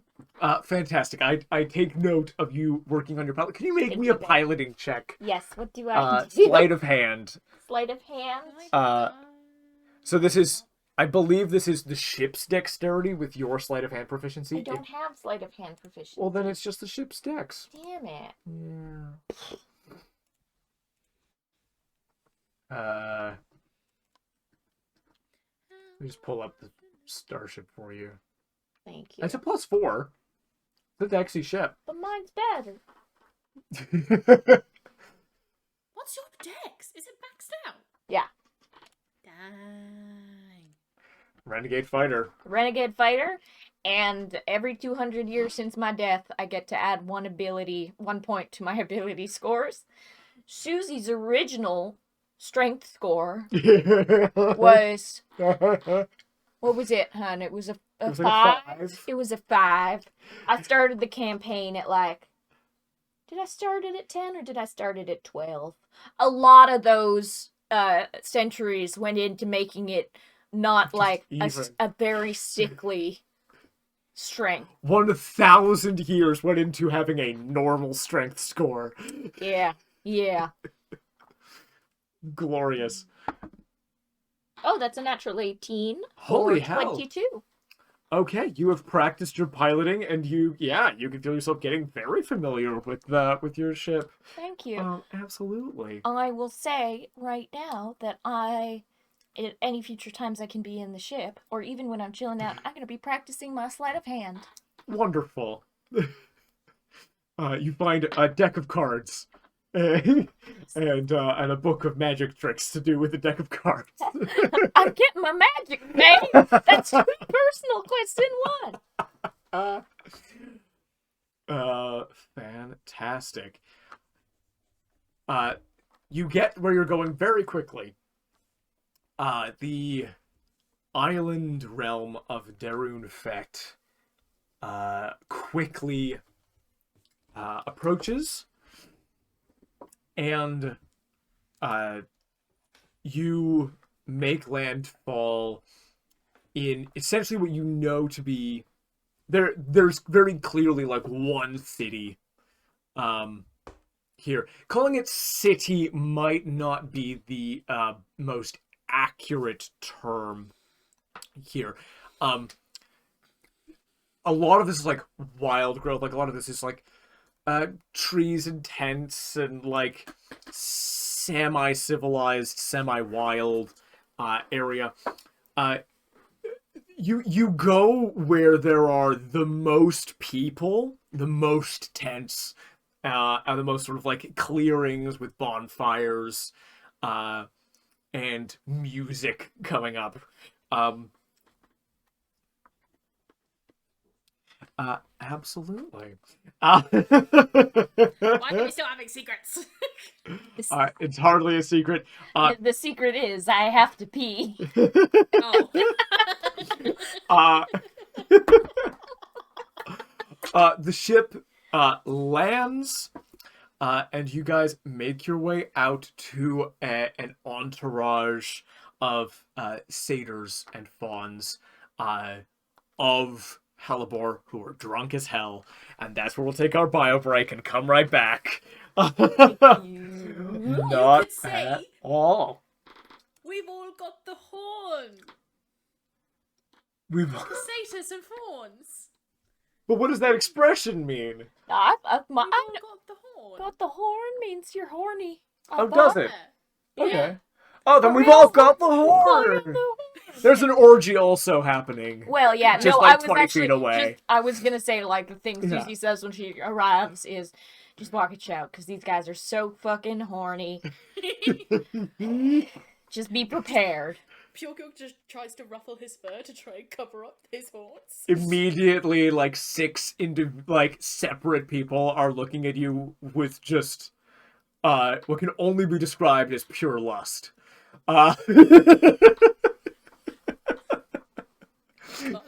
Fantastic. I take note of you working on your pilot. Can you make me a piloting check? Yes, what do I do? Sleight of hand. Sleight of hand? So this is, I believe this is the ship's dexterity with your sleight of hand proficiency. I don't have sleight of hand proficiency. Well, then it's just the ship's dex. Damn it. Yeah. Let me just pull up the starship for you. Thank you. It's a +4. It's a dexy ship. But mine's better. What's your dex? Is it maxed out? Yeah. Dang. Renegade fighter. Renegade fighter, and every 200 years since my death, I get to add 1 point to my ability scores. Suzie's original strength score was... What was it, hun? It was a 5? Like a 5. It was a 5. I started the campaign at did I start it at 10 or did I start it at 12? A lot of those centuries went into making it not like a very sickly strength. 1,000 years went into having a normal strength score. Yeah. Glorious. Oh, that's a natural 18. Holy or hell. 22. Okay, you have practiced your piloting, and you can feel yourself getting very familiar with your ship. Thank you. Absolutely. I will say right now that at any future times I can be in the ship, or even when I'm chilling out, I'm going to be practicing my sleight of hand. Wonderful. You find a deck of cards. and a book of magic tricks to do with a deck of cards. I'm getting my magic, man. That's 2 personal quests in 1. Fantastic. You get where you're going very quickly. The island realm of Derun Fette quickly approaches, and you make landfall in essentially what you know to be there's very clearly like one city here. Calling it city might not be the most accurate term here. A lot of this is like wild growth. Like a lot of this is like trees and tents and like semi-civilized, semi-wild area. You go where there are the most people, the most tents, and the most sort of like clearings with bonfires, and music coming up. Absolutely. Why are we still having secrets? It's hardly a secret. The secret is I have to pee. Oh. The ship lands, and you guys make your way out to an entourage of satyrs and fawns of Hellebore who are drunk as hell, and that's where we'll take our bio break and come right back. Not at all. We've all got the horn. We've. Satyrs and fawns. But what does that expression mean? We've all got the horn. Got the horn means you're horny. Oh, does it? Yeah. Okay. Oh, then we've all got the horn. There's an orgy also happening. Well, yeah, Just no, like I was 20 actually feet away. I was gonna say like the thing Yeah. Suzie says when she arrives is just walk and shout because these guys are so fucking horny. Just be prepared. Piuwhgieawrg just tries to ruffle his fur to try and cover up his horns. Immediately, like six separate people are looking at you with just what can only be described as pure lust. Can't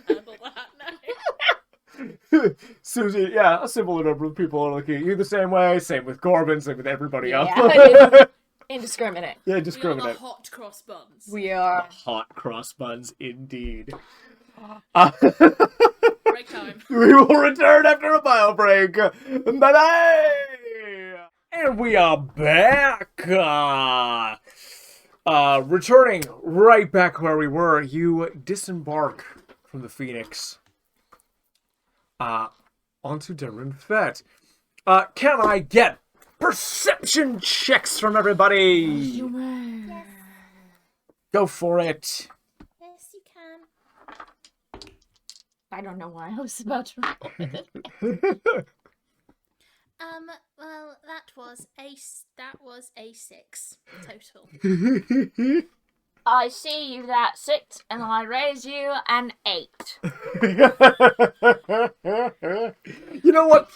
handle that now. Suzie, yeah, a similar number of people are looking at you the same way. Same with Corbin, same with everybody else. Yeah. Indiscriminate. Yeah, We are discriminate. the hot cross buns. We are. Hot cross buns, indeed. Break time. We will return after a bio break. Bye-bye! And we are back! Returning right back where we were, you disembark from the Phoenix onto Derun Fette. Can I get perception checks from everybody? Yes. Go for it. Yes, you can. I don't know why I was about to roll with it. Well, that was a 6 total. I see you that 6 and I raise you an 8. You know what?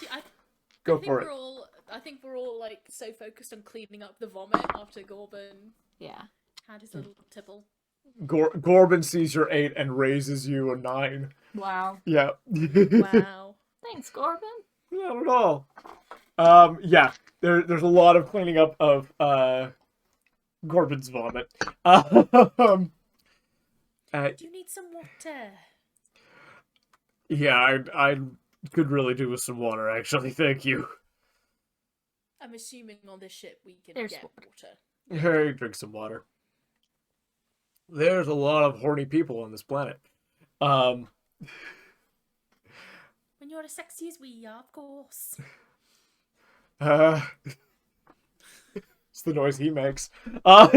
Go I think for it. I think we're all like so focused on cleaning up the vomit after Gorbin Yeah. had his little tipple. Gorbin sees your 8 and raises you a 9. Wow. Yeah. Wow. Thanks, Corbin. Not at all. Yeah. There's a lot of cleaning up of Gorbin's vomit. Do you need some water? Yeah, I could really do with some water, actually. Thank you. I'm assuming on this ship we can There's get water. water. Hey, drink some water. There's a lot of horny people on this planet. When you're as sexy as we are, of course. It's the noise he makes. All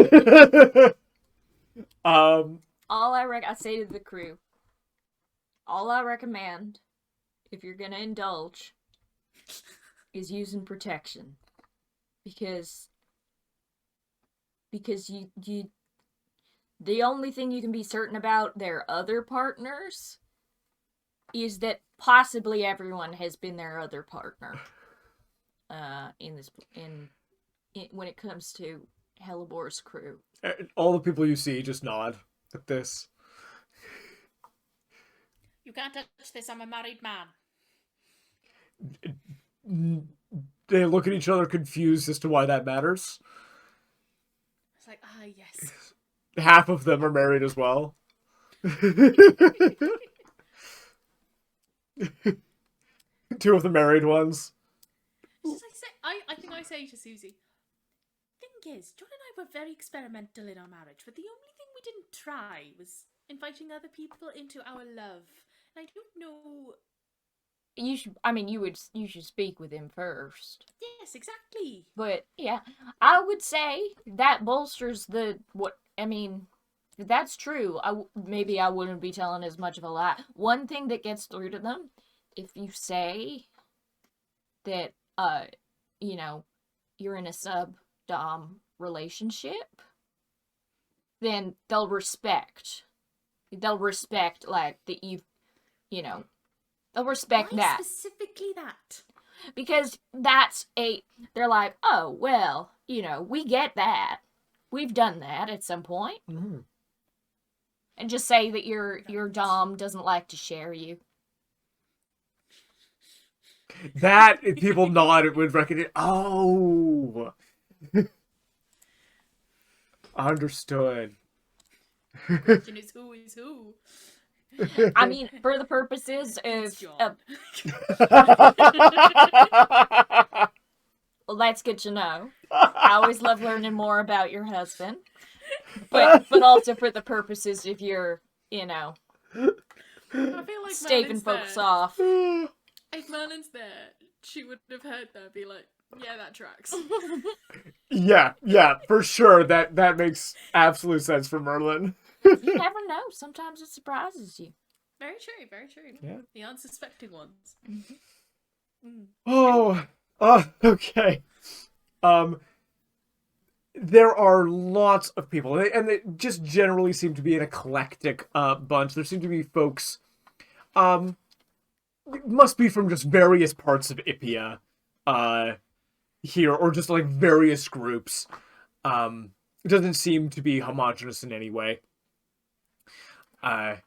I say to the crew, all I recommend, if you're gonna indulge, is using protection, because you the only thing you can be certain about their other partners is that possibly everyone has been their other partner. When it comes to Hellebore's crew. All the people you see just nod at this. You can't touch this, I'm a married man. They look at each other confused as to why that matters. It's like, yes. Half of them are married as well. Two of the married ones. Just like I think I say to Suzie, thing is, John and I were very experimental in our marriage, but the only thing we didn't try was inviting other people into our love. And I don't know. You should speak with him first. Yes, exactly. But yeah, I would say that bolsters if that's true, maybe I wouldn't be telling as much of a lie. One thing that gets through to them, if you say that, you're in a sub-dom relationship, then they'll respect, like, that they'll respect Why that. Specifically that? Because they're like, oh, well, we get that. We've done that at some point. Mm-hmm. And just say that your dom doesn't like to share you. That, if people nod, it would recognize. Oh! Understood. Question is who? I mean, for the purposes It's of... John. Well, that's good to know. I always love learning more about your husband. But also for the purposes if you're, I feel like staving Merlin's folks there. off. If Merlin's there, she would have heard that, be like, yeah, that tracks. Yeah, for sure. That makes absolute sense for Merlin. You never know. Sometimes it surprises you. Very true. Yeah. The unsuspecting ones. Oh, okay. There are lots of people, and they just generally seem to be an eclectic bunch. There seem to be folks, must be from just various parts of Ipia, here, or just like various groups. It doesn't seem to be homogenous in any way. But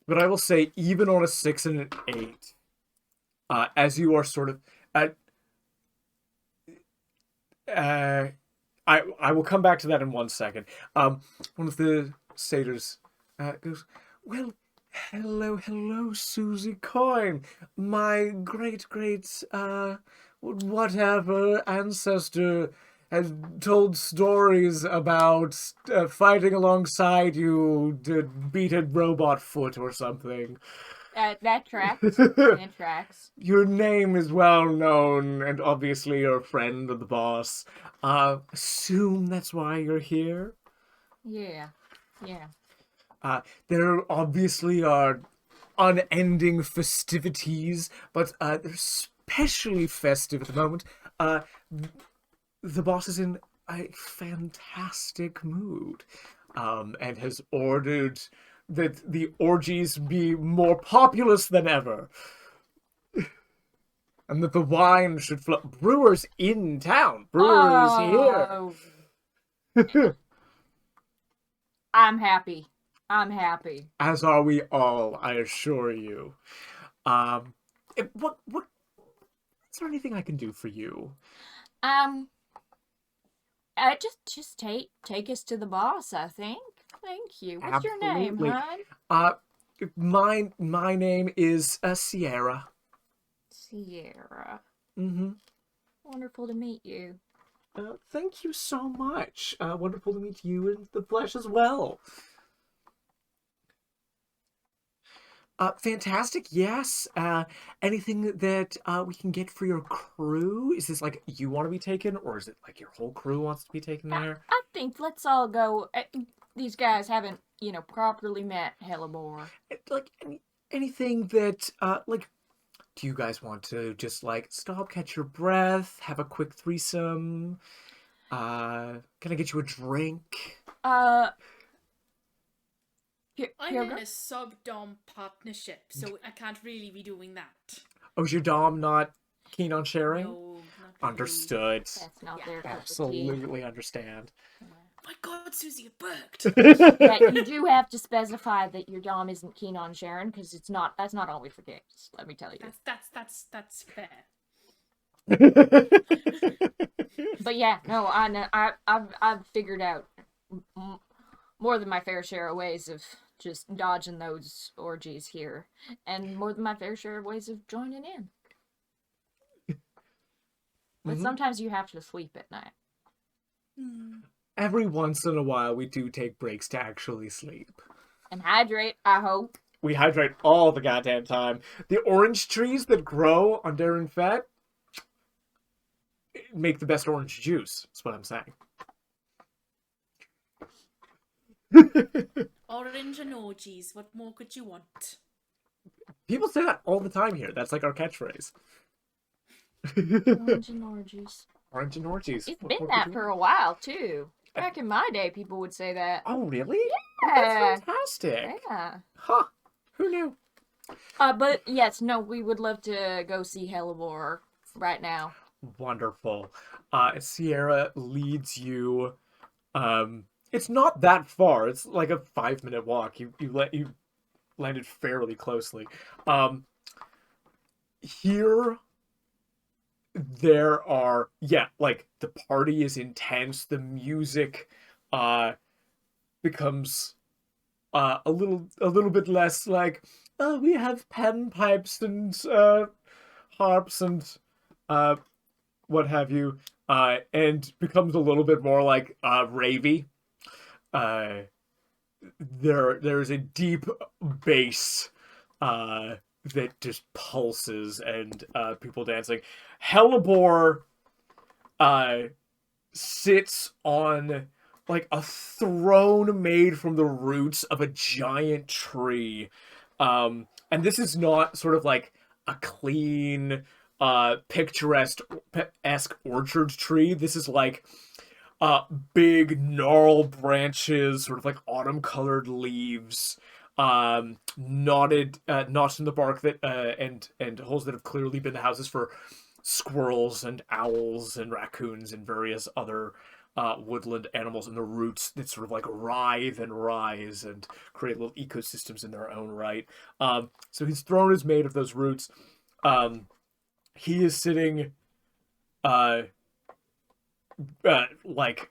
I will say, even on a 6 and an 8, as you are sort of I will come back to that in 1 second. One of the satyrs goes, well, hello, Suzie Coin, my great, whatever ancestor has told stories about fighting alongside you, beaten robot foot or something. That tracks. That tracks. Your name is well known, and obviously you're a friend of the boss. Assume that's why you're here? Yeah. There obviously are unending festivities, but they're especially festive at the moment. The boss is in a fantastic mood, and has ordered that the orgies be more populous than ever. And that the wine should flow. Brewers in town. Brewers here. I'm happy. As are we all, I assure you. Is there anything I can do for you? Just take us to the boss, I think. Thank you. What's Absolutely. your name, hon? My name is Sierra. Sierra. Mm-hmm. Wonderful to meet you. Thank you so much. Wonderful to meet you in the flesh as well. Fantastic, yes. Anything that we can get for your crew? Is this like you want to be taken, or is it like your whole crew wants to be taken there? I think let's all go. These guys haven't, properly met Hellebore. Like anything that, do you guys want to just stop, catch your breath, have a quick threesome? Can I get you a drink? I'm in Piuwhgieawrg? a sub-dom partnership, so I can't really be doing that. Oh, is your dom not keen on sharing? No, not really. Understood. That's not Yeah. their cup of tea. Absolutely understand. My God, Suzie, it worked. Yeah, you do have to specify that your dom isn't keen on sharing, because that's not always the case. Let me tell you. That's fair. But yeah, no, I know, I've figured out more than my fair share of ways of just dodging those orgies here, and more than my fair share of ways of joining in. But Mhm. sometimes you have to sleep at night. Every once in a while, we do take breaks to actually sleep. And hydrate, I hope. We hydrate all the goddamn time. The orange trees that grow on Derun Fette make the best orange juice. That's what I'm saying. Orange and orgies. What more could you want? People say that all the time here. That's like our catchphrase. Orange and orgies. Orange and orgies. It's What been more that could you for want? a while, too. Back in my day, people would say that. Oh, really? Oh, Yeah. that's fantastic. Yeah. Huh. Who knew? But yes, no, we would love to go see Hellebore right now. Wonderful. Sierra leads you. It's not that far. It's like a 5-minute walk. You landed fairly closely. Here there are, yeah, like the party is intense. The music becomes a little bit less like, oh, we have panpipes and harps and what have you, and becomes a little bit more like ravey. Uh, there's a deep bass that just pulses and people dancing. Hellebore sits on like a throne made from the roots of a giant tree. And this is not sort of like a clean, picturesque orchard tree. This is like big gnarled branches, sort of like autumn colored leaves, knots in the bark that and holes that have clearly been the houses for squirrels and owls and raccoons and various other woodland animals, and the roots that sort of like writhe and rise and create little ecosystems in their own right. So his throne is made of those roots. He is sitting like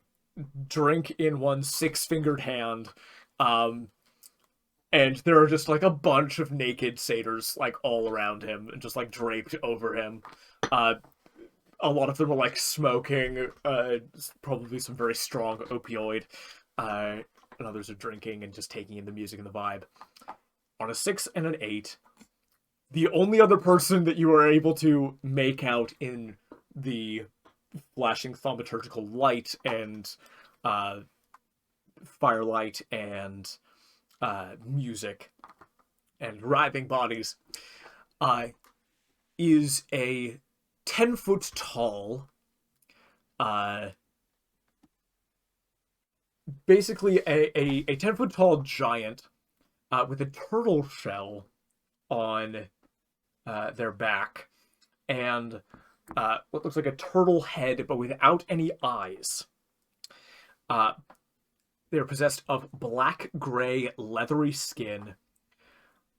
drink in one 6-fingered hand, and there are just like a bunch of naked satyrs like all around him and just like draped over him. A lot of them are like smoking, probably some very strong opioid, and others are drinking and just taking in the music and the vibe. On a 6 and an 8, the only other person that you are able to make out in the flashing thaumaturgical light and firelight and music and writhing bodies is a 10-foot tall, basically a 10-foot tall giant with a turtle shell on their back and what looks like a turtle head but without any eyes. They're possessed of black-gray leathery skin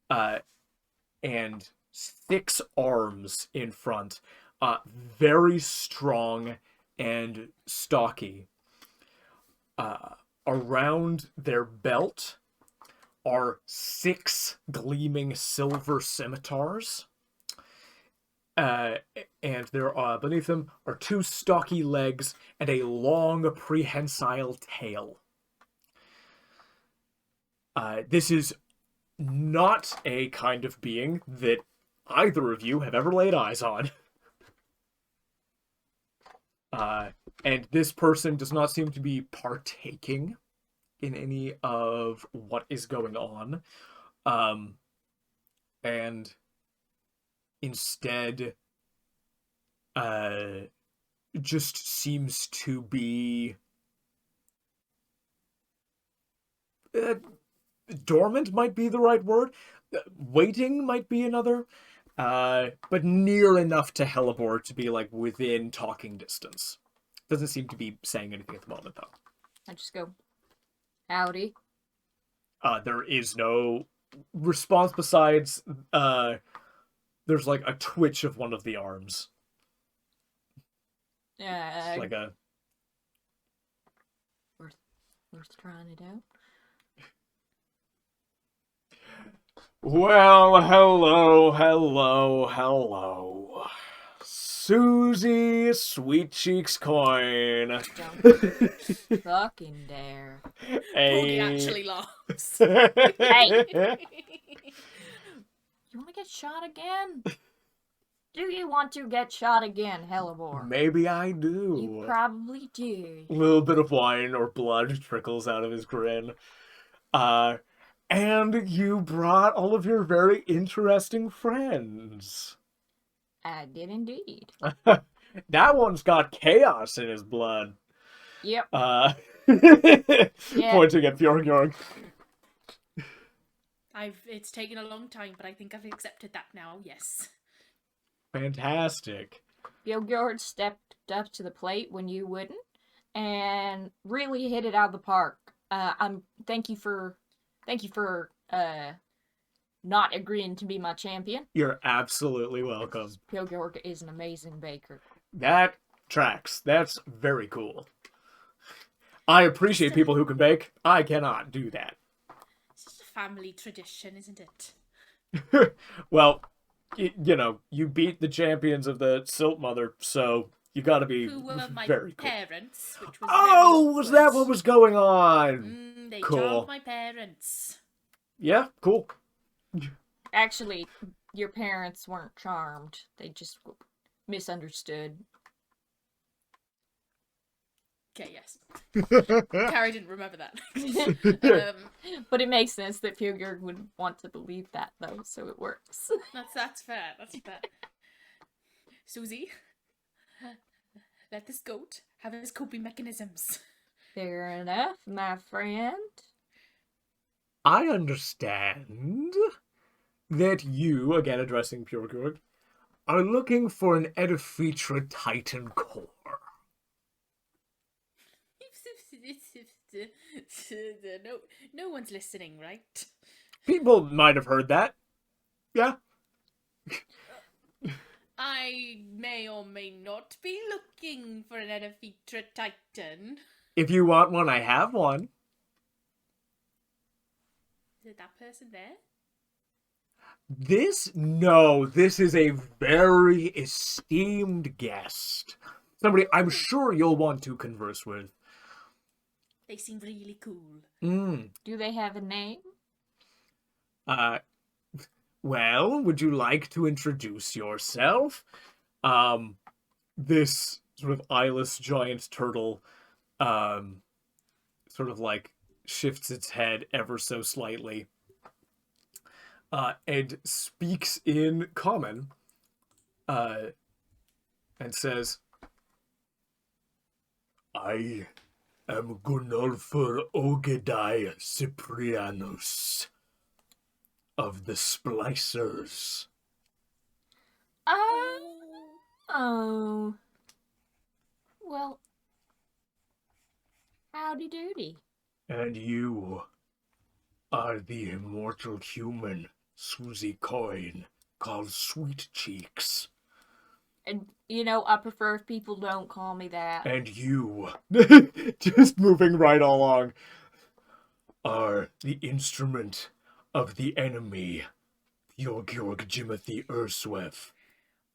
and 6 arms in front, very strong and stocky. Around their belt are 6 gleaming silver scimitars. And there are beneath them are 2 stocky legs and a long prehensile tail. This is not a kind of being that either of you have ever laid eyes on. And this person does not seem to be partaking in any of what is going on. And instead, just seems to be dormant might be the right word. Waiting might be another. But near enough to Hellebore to be, like, within talking distance. Doesn't seem to be saying anything at the moment, though. I just go, howdy. There is no response besides, there's, like, a twitch of one of the arms. It's like a... Worth trying it out. Well, hello. Suzie, Sweet Cheeks Coin. Don't fucking dare. Brody actually laughs. Hey! You want to get shot again? Do you want to get shot again, Hellebore? Maybe I do. You probably do. A little bit of wine or blood trickles out of his grin. And you brought all of your very interesting friends. I did indeed. That one's got chaos in his blood. Yep. Yeah. Yeah. Pointing at Piuwhgieawrg. It's taken a long time, but I think I've accepted that now, yes. Fantastic. Piuwhgieawrg stepped up to the plate when you wouldn't, and really hit it out of the park. Thank you for not agreeing to be my champion. You're absolutely welcome. Piuwhgieawrg is an amazing baker. That tracks. That's very cool. I appreciate people who can bake. I cannot do that. It's just a family tradition, isn't it? Well, you know, you beat the champions of the Silt Mother, so you gotta be Who were my very cool. parents, which was Oh, was that what was going on? They Cool. jarred my parents. Yeah, cool. Actually, your parents weren't charmed. They just misunderstood. Okay, yes. Carrie didn't remember that. But it makes sense that Piuwhgieawrg would want to believe that, though, so it works. That's fair. That's fair. Suzie, let this goat have his coping mechanisms. Fair enough, my friend. I understand that you, again addressing Piuwhgieawrg, are looking for an Edifitra Titan core. No one's listening, right? People might have heard that. Yeah. I may or may not be looking for an Edifitra Titan. If you want one, I have one. Is that person there? No, this is a very esteemed guest. Somebody I'm sure you'll want to converse with. They seem really cool. Do they have a name? Well, would you like to introduce yourself? This sort of eyeless giant turtle, sort of like shifts its head ever so slightly, and speaks in common, and says, I am Gunulfur Ogedai Cyprianus of the Splicers. Oh. Well, howdy doody. And you are the immortal human Suzie Coin called Sweet Cheeks. And, you know, I prefer if people don't call me that. And you, just moving right along, are the instrument of the enemy, Piuwhgieawrg Jimothy Urswef.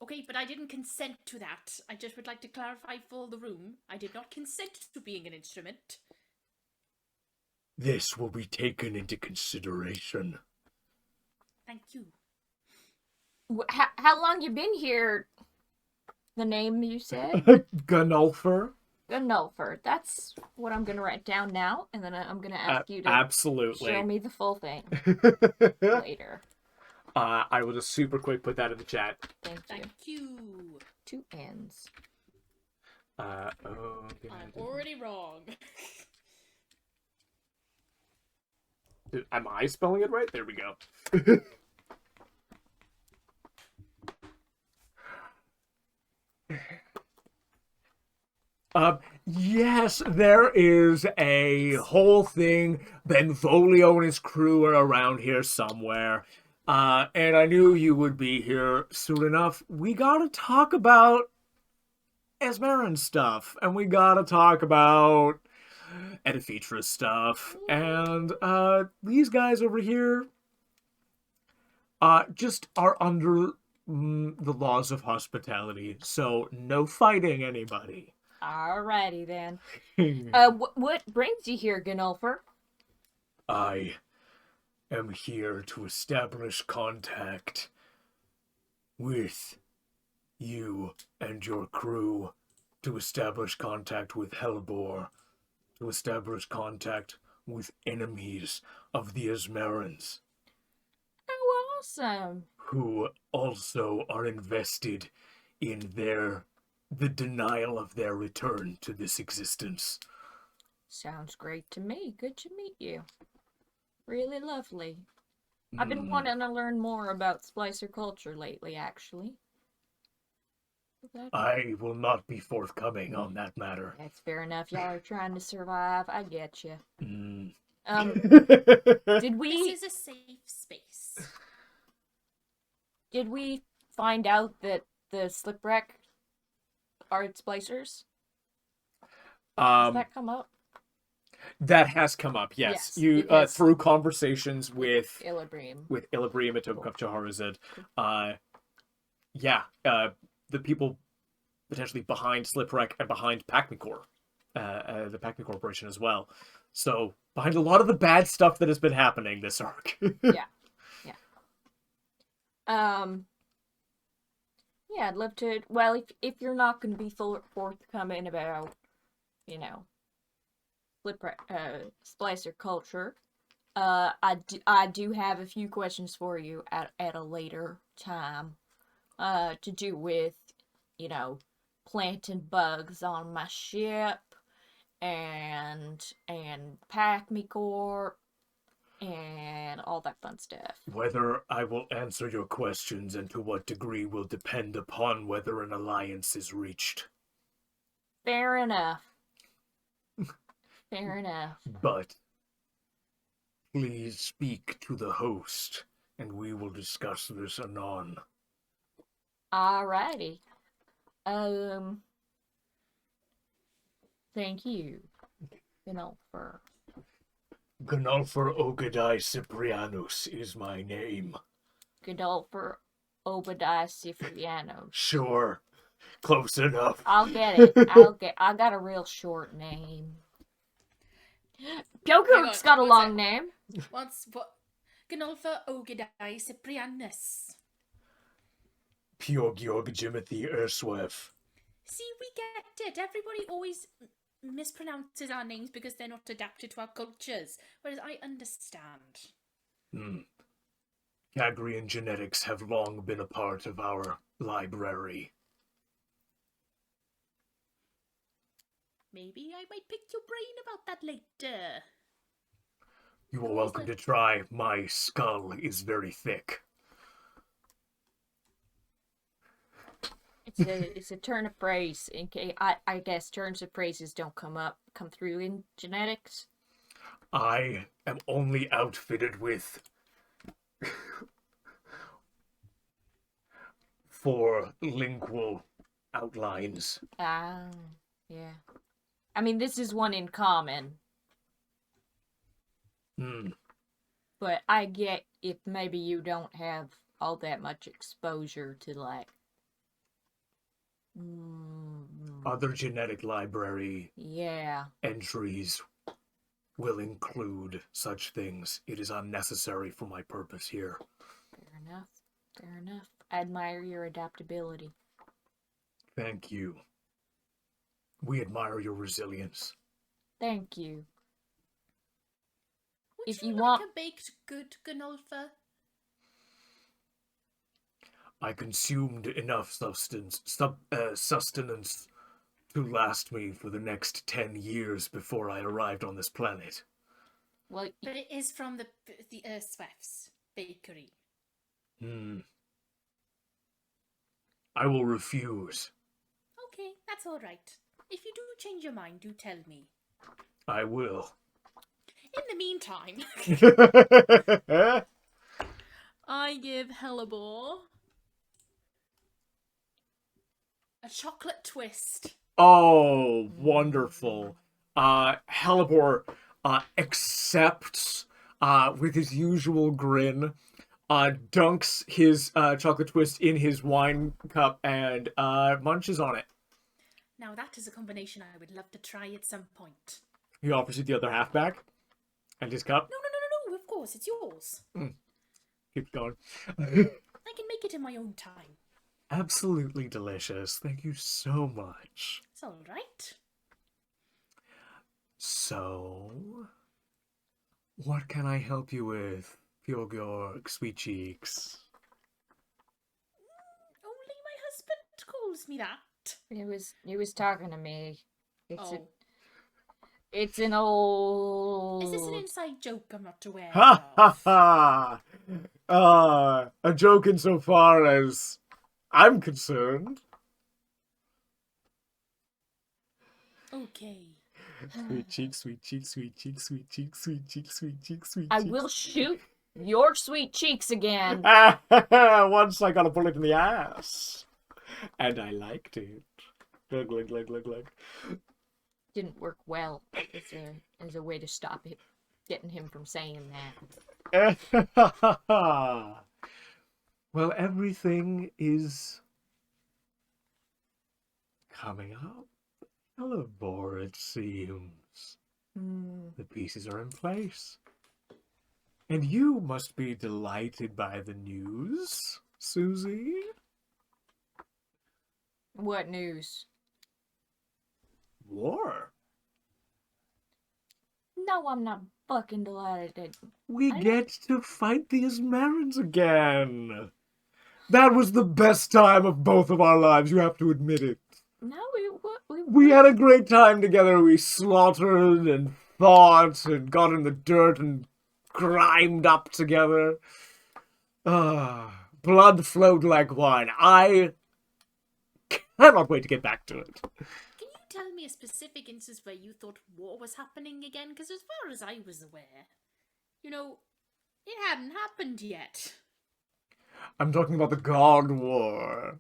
Okay, but I didn't consent to that. I just would like to clarify for the room. I did not consent to being an instrument. This will be taken into consideration. Thank you. How long you been here? The name you said? Gunulfur? Gunulfur. That's what I'm going to write down now, and then I'm going to ask you to absolutely show me the full thing later. I will just super quick put that in the chat. Thank you. 2 N's. I'm already wrong. Am I spelling it right? There we go. Yes, there is a whole thing. Benvolio and his crew are around here somewhere. And I knew you would be here soon enough. We gotta talk about Esmerin stuff, and we gotta talk about Edifitra stuff, and these guys over here just are under the laws of hospitality, so no fighting anybody. Alrighty then. What brings you here, Gnolfer? I am here to establish contact with you and your crew, to establish contact with Hellebore, to establish contact with enemies of the Esmerans, Oh, awesome. who also are invested in the denial of their return to this existence. Sounds great to me. Good to meet you. Really lovely. I've been wanting to learn more about splicer culture lately, actually. I will not be forthcoming on that matter. That's fair enough. Y'all are trying to survive. I get you. Did This we is a safe space. did we find out that the Slipwreck are splicers? Does that come up? That has come up, yes. Yes, You because- through conversations with Illibream. Illibrium and Tobacco Chaharazad. The people potentially behind Slipwreck and behind Pacmicor, the Pacmi Corporation as well. So behind a lot of the bad stuff that has been happening this arc. Yeah, I'd love to. Well, if you're not going to be forthcoming about, you know, splicer culture, I do have a few questions for you at a later time, to do with, you know, planting bugs on my ship, and Pack-Me Corp, and all that fun stuff. Whether I will answer your questions and to what degree will depend upon whether an alliance is reached. Fair enough. Fair enough. But please speak to the host, and we will discuss this anon. Alrighty. Thank you, for Gnolfer Ogadai Cyprianus is my name. Godolpher Obadiah Cipriano. Sure. Close enough. I'll get it. I got a real short name. Piuwhgieawrg's got a long name. What? Gnolfer Ogadai Cyprianus. Piuwhgieawrg Jimothy Urswef. See, we get it. Everybody always mispronounces our names because they're not adapted to our cultures, whereas I understand. Cagrian genetics have long been a part of our library. Maybe I might pick your brain about that later. You are welcome to try. My skull is very thick. It's a turn of phrase. In case I guess turns of phrases don't come through in genetics. I am only outfitted with 4 lingual outlines. Ah, yeah. I mean, this is one in common. But I get if maybe you don't have all that much exposure to, like, Other genetic library yeah. entries will include such things. It is unnecessary for my purpose here. Fair enough. I admire your adaptability. Thank you. We admire your resilience. Thank you. Would If you you like want- a baked good, Gnolfer? I consumed enough sustenance to last me for the next 10 years before I arrived on this planet. Well, But it is from the Swift's bakery. I will refuse. Okay, that's all right. If you do change your mind, do tell me. I will. In the meantime, I give Hellebore a chocolate twist. Oh, wonderful. Hellebore accepts with his usual grin, dunks his chocolate twist in his wine cup and munches on it. Now that is a combination I would love to try at some point. He offers you the other half back and his cup. No, of course, it's yours. Keep going. I can make it in my own time. Absolutely delicious. Thank you so much. It's all right. So, what can I help you with, Piuwhgieawrg, sweet cheeks? Only my husband calls me that. he was talking to me. It's an Is old... this an inside joke I'm not aware Ha of? ha ha! A joke insofar as I'm concerned. Okay. Sweet cheeks, sweet cheeks, sweet cheeks, sweet cheeks, sweet cheeks, sweet cheeks, sweet cheeks. I will shoot your sweet cheeks again. Once I got a bullet in the ass. And I liked it. Glug, glug, glug, glug, glug. Didn't work well as a way to stop it, getting him from saying that. Well, everything is coming up. Hellebore, it seems. The pieces are in place. And you must be delighted by the news, Suzie? What news? War. No, I'm not fucking delighted. We get to fight the Ismarans again. That was the best time of both of our lives, you have to admit it. No, We had a great time together. We slaughtered and fought and got in the dirt and grimed up together. Blood flowed like wine. I cannot wait to get back to it. Can you tell me a specific instance where you thought war was happening again? Because as far as I was aware, it hadn't happened yet. I'm talking about the God War.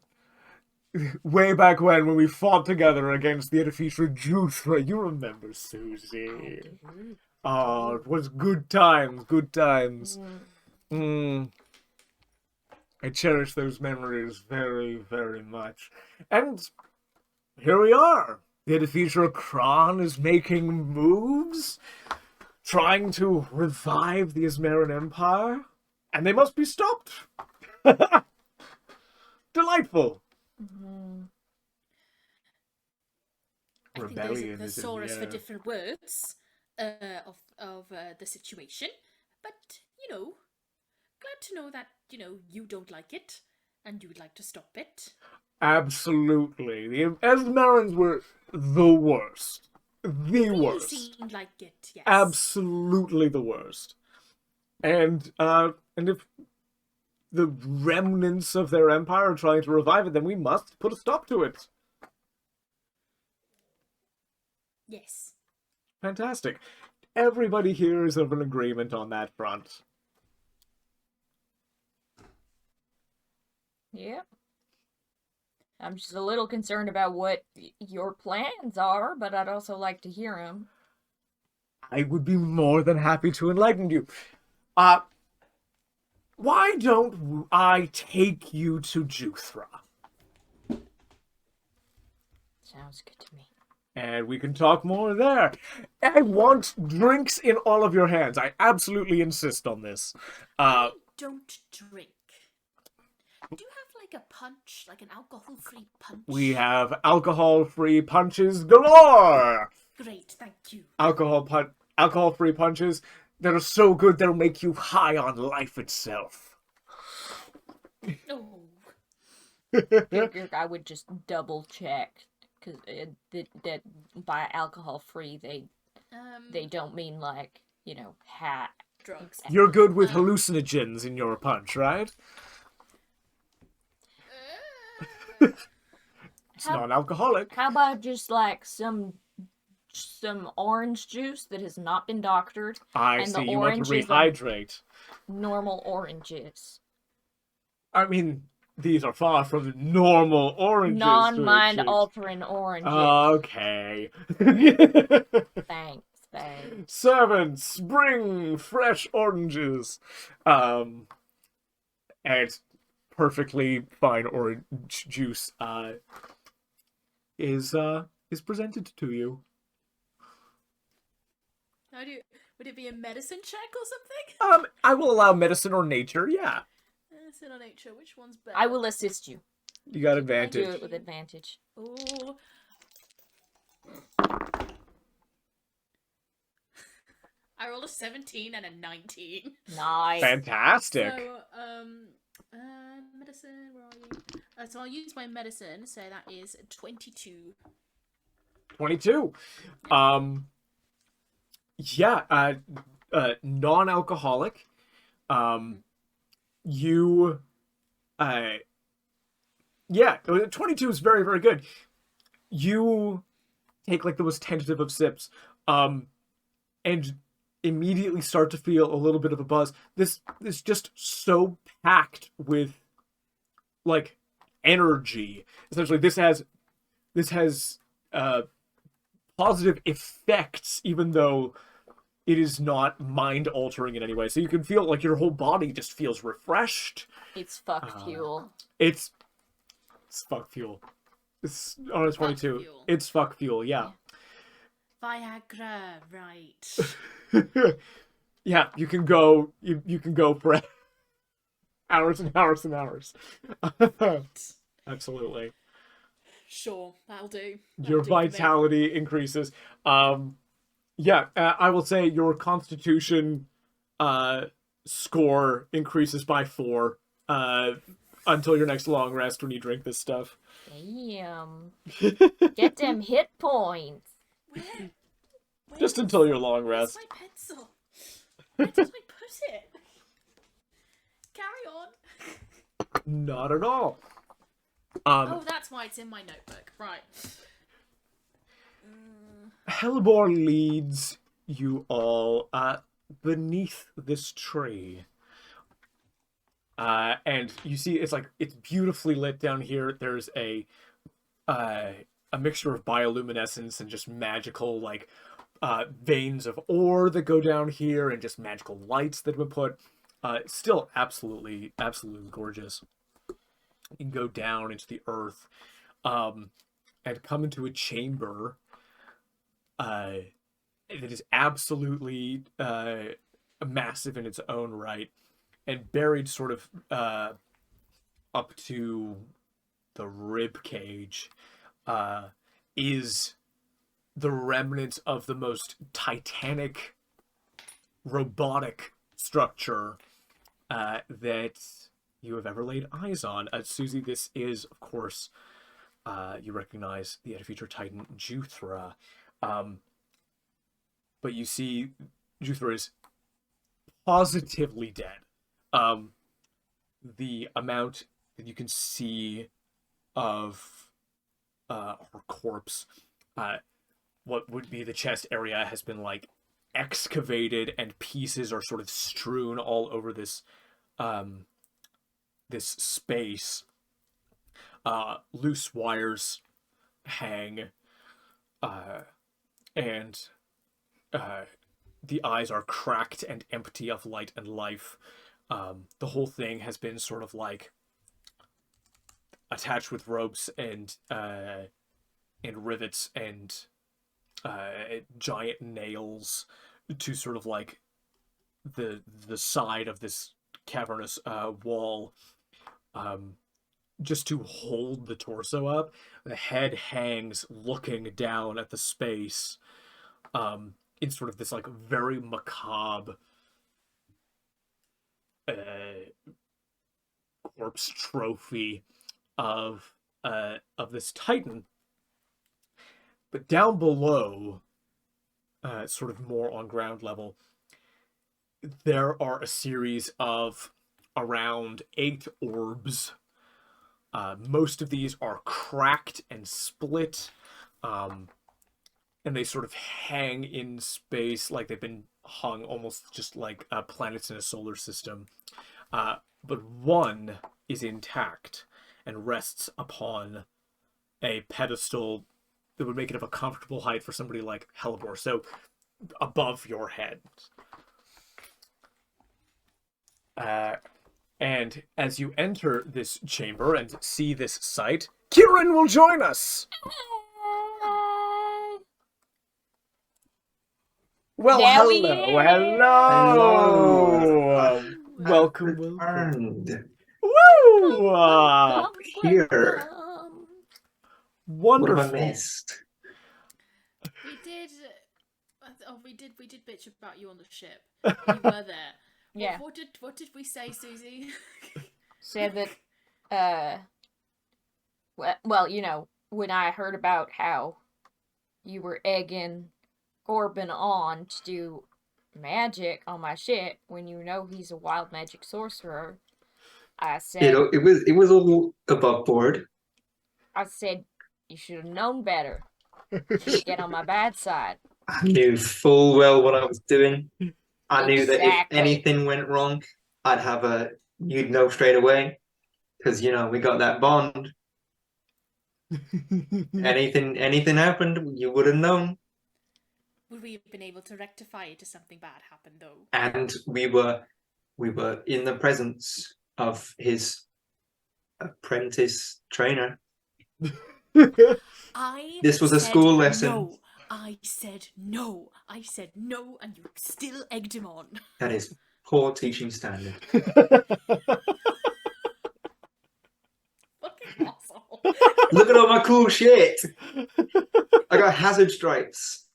Way back when we fought together against the artificial Juthra. You remember, Suzie. Oh, it was good times, good times. I cherish those memories very, very much. And here we are. The artificial Kron is making moves, trying to revive the Ismaran Empire, and they must be stopped. Delightful. I think Rebellion there's is in thesaurus the for air. different words of the situation, but glad to know that you don't like it and you would like to stop it. Absolutely. The Esmerans were the worst. The Really worst. seemed like it, yes. Absolutely the worst. And if the remnants of their empire are trying to revive it, then we must put a stop to it. Yes. Fantastic. Everybody here is of an agreement on that front. Yep. I'm just a little concerned about what your plans are, but I'd also like to hear them. I would be more than happy to enlighten you. Why don't I take you to Juthra? Sounds good to me. And we can talk more there. I want drinks in all of your hands. I absolutely insist on this. I don't drink. Do you have like a punch, like an alcohol-free punch? We have alcohol-free punches galore! Great, thank you. Alcohol-free punches that are so good they'll make you high on life itself. Oh. I would just double check, because that by alcohol free they don't mean like hat. Drugs. You're good with hallucinogens in your punch, right? It's non-alcoholic. How about just like some orange juice that has not been doctored? I and see. the You want to oranges rehydrate. Normal oranges. I mean, these are far from normal oranges. Non-mind altering oranges. Okay. Thanks, babe. Servants, bring fresh oranges. And perfectly fine orange juice is presented to you. Would it be a medicine check or something? I will allow medicine or nature. Yeah. Medicine or nature, which one's better? I will assist you. You got Do advantage. it with advantage. Ooh. I rolled a 17 and a 19. Nice. Fantastic. So, medicine, where are you? So I'll use my medicine, so that is 22. 22. Yeah, non-alcoholic. Yeah, 22 is very, very good. You take like the most tentative of sips, and immediately start to feel a little bit of a buzz. This is just so packed with like energy. Essentially, this has positive effects, even though it is not mind altering in any way. So you can feel like your whole body just feels refreshed. It's fuck fuel. It's fuck fuel. It's on a 22. Fuel. It's fuck fuel, yeah. Viagra, right. Yeah, you can go for hours and hours and hours. Absolutely. Sure, that'll do. Your vitality increases. Yeah, I will say your constitution score increases by 4 until your next long rest when you drink this stuff. Damn. Get them hit points. Where Just until your long where's rest. my pencil? Where did I put it? Carry on. Not at all. Oh, that's why it's in my notebook. Right. Hellebore leads you all beneath this tree. And you see it's beautifully lit down here. There's a mixture of bioluminescence and just magical like veins of ore that go down here and just magical lights that have been put. Still absolutely gorgeous. You can go down into the earth and come into a chamber that is absolutely massive in its own right, and buried sort of up to the rib cage is the remnants of the most titanic robotic structure that you have ever laid eyes on. Suzie, this is, of course, you recognize the future Titan Juthra. But you see Juthra is positively dead. The amount that you can see of her corpse, what would be the chest area, has been like excavated, and pieces are sort of strewn all over this this space. Loose wires hang, and the eyes are cracked and empty of light and life. The whole thing has been sort of like attached with ropes and rivets and giant nails to sort of like the side of this cavernous wall, just to hold the torso up. The head hangs looking down at the space in sort of this like very macabre corpse trophy of this Titan. But down below, sort of more on ground level, there are a series of around 8 orbs. Most of these are cracked and split, and they sort of hang in space like they've been hung almost just like planets in a solar system. But one is intact and rests upon a pedestal that would make it of a comfortable height for somebody like Hellebore, so above your head. And as you enter this chamber and see this sight, Kieran will join us. Well, There we hello, is. hello. Welcome, welcome. Returned. Woo! Welcome, here. welcome. What have I Wonderful. missed? We did. We did bitch about you on the ship. You were there. Yeah. What did we say, Suzie? Said that, well, when I heard about how you were egging Corbin on to do magic on my ship, when you know he's a wild magic sorcerer, I said, It was all above board. you should have known better. Get on my bad side. I knew full well what I was doing. I knew that if Exactly. anything went wrong, you'd know straight away. Because, we got that bond. Anything happened, you would have known. Would we have been able to rectify it if something bad happened, though? And we were in the presence of his apprentice trainer. This was a school lesson. No. I said no. I said no, and you still egged him on. That is poor teaching standard. Fucking asshole. Look at all my cool shit. I got hazard stripes.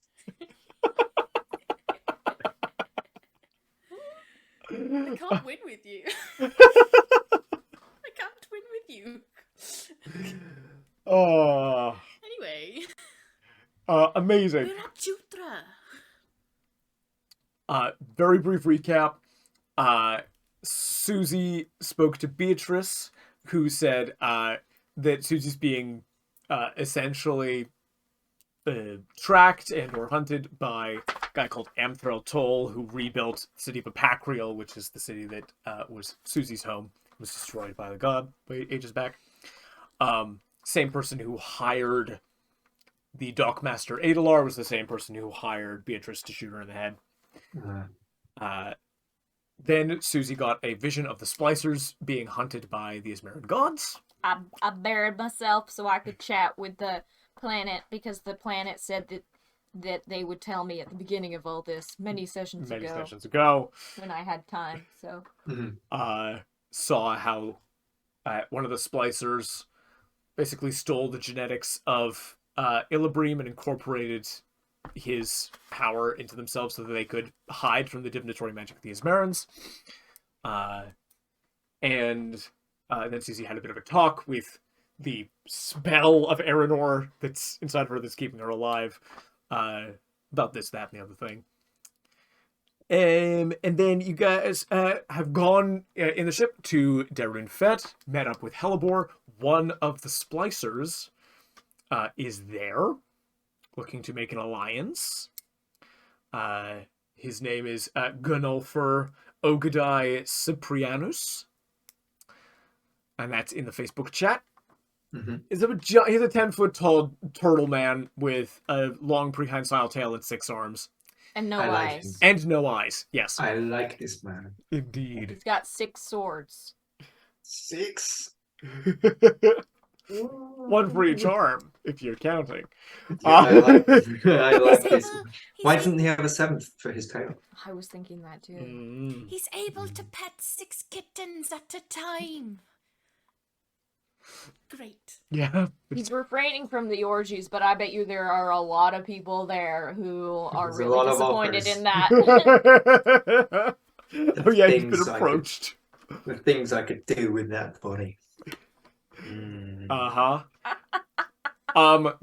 I can't win with you. I can't win with you. Oh, Anyway. amazing. We're at Jutra. Very brief recap. Suzie spoke to Beatrice, who said that Susie's being essentially tracked and or hunted by a guy called Amthrel Toll, who rebuilt the city of Apacreal, which is the city that was Susie's home. It was destroyed by the god ages back. Same person who hired the Dockmaster Adelar was the same person who hired Beatrice to shoot her in the head. Then Suzie got a vision of the Splicers being hunted by the Ismeran gods. I buried myself so I could chat with the planet, because the planet said that they would tell me at the beginning of all this many sessions ago when I had time. So saw how one of the Splicers basically stole the genetics of Illibream and incorporated his power into themselves so that they could hide from the divinatory magic of the Ismerans. And then Suzie had a bit of a talk with the spell of Aranor that's inside of her that's keeping her alive, about this, that, and the other thing. And then you guys have gone in the ship to Derun Fette, met up with Hellebore. One of the Splicers is there, looking to make an alliance. His name is Gunulfer Ogadai Cyprianus. And that's in the Facebook chat. Mm-hmm. He's a 10-foot tall turtle man with a long prehensile tail and 6 arms. and no I like eyes. And no eyes, yes. I like this man. Indeed. He's got 6 swords. 6. 1 for each arm, if you're counting. I like this. Why doesn't he have a 7th for his tail? I was thinking that too. He's able to pet 6 kittens at a time. Great. Yeah. He's refraining from the orgies, but I bet you there are a lot of people there who are There's a really lot of disappointed offers. in that. Oh yeah, he's been Things I could- approached. The things I could do with that body. Uh-huh.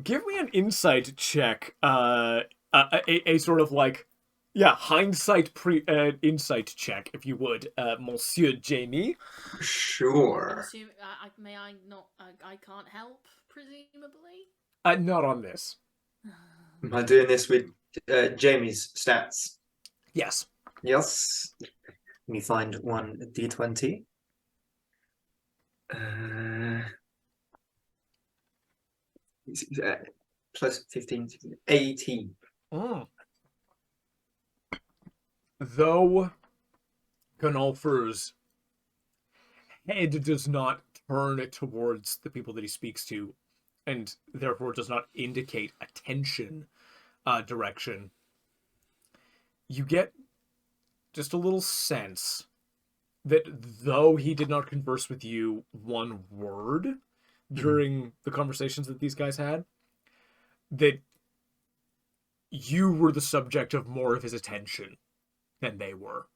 Give me an insight check. A sort of like, Yeah, hindsight insight check, if you would, Monsieur Jamie. I'm Sure. assuming. May I not? I can't help, presumably. Not on this. Am I doing this with Jamie's stats? Yes. Yes. Let me find one d20. Plus 15, 16, 18. Mm. Though Ganolfer's head does not turn towards the people that he speaks to, and therefore does not indicate attention direction, you get just a little sense that though he did not converse with you one word during the conversations that these guys had, that you were the subject of more of his attention than they were.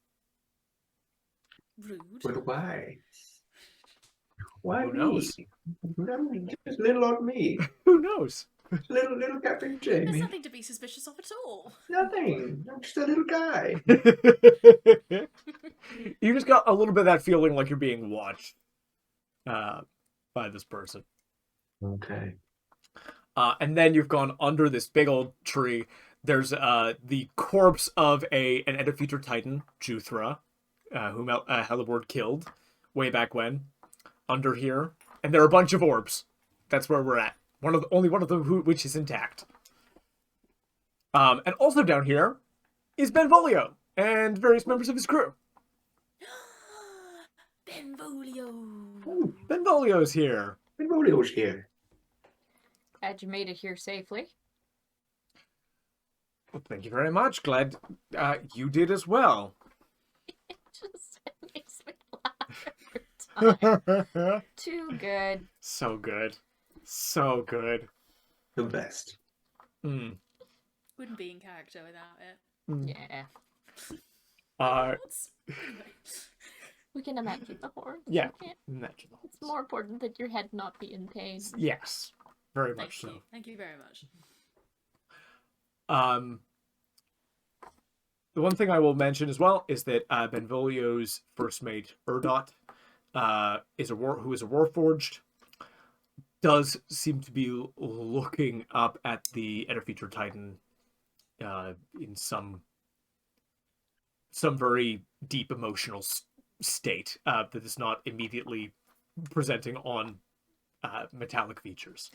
Rude. But why? Why Who me? knows? Just little old me. Who knows? Little Captain There's Jamie. nothing to be suspicious of at all. Nothing. I'm just a little guy. You just got a little bit of that feeling like you're being watched by this person. Okay. And then you've gone under this big old tree. There's the corpse of an end of future titan, Juthra, whom Hellebore killed way back when. Under here, and there are a bunch of orbs. That's where we're at. Only one of them which is intact. And also down here is Benvolio and various members of his crew. Benvolio. Oh, Benvolio's here. Benvolio's here. Glad you made it here safely. Well, thank you very much. Glad you did as well. It just makes me laugh every time. Too good. So good. So good. The best. Mm. Wouldn't be in character without it. Mm. Yeah. Anyway. We can imagine the horror. Yeah. Okay. Natural. It's more important that your head not be in pain. Yes. Very Thank much you. so. Thank you very much. The one thing I will mention as well is that Benvolio's first mate, Erdot, who is a Warforged, does seem to be looking up at the Eder Feature Titan in some very deep emotional state that is not immediately presenting on metallic features.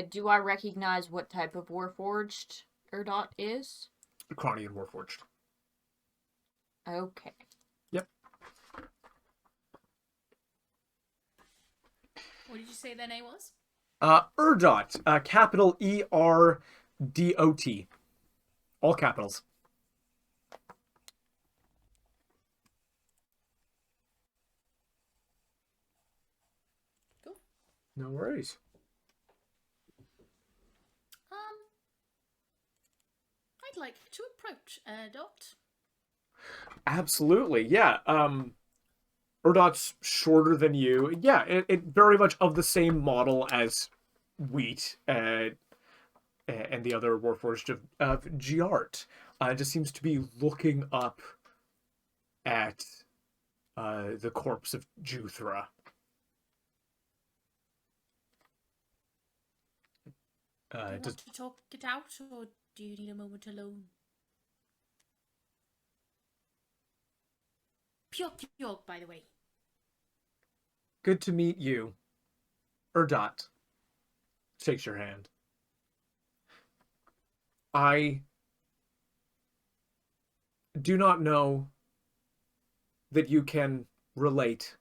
Do I recognize what type of Warforged Erdot is? Cronian Warforged. Okay. Yep. What did you say their name was? Erdot, capital ERDOT. All capitals. Cool. No worries. I'd like to approach Dot. Absolutely, yeah. Erdot's shorter than you. Yeah, it very much of the same model as Wheat and the other Warforged of Giart. Just seems to be looking up at the corpse of Juthra. Do you want to talk it out, or do you need a moment alone? Piuwhgieawrg, by the way. Good to meet you. Erdot shakes your hand. I do not know that you can relate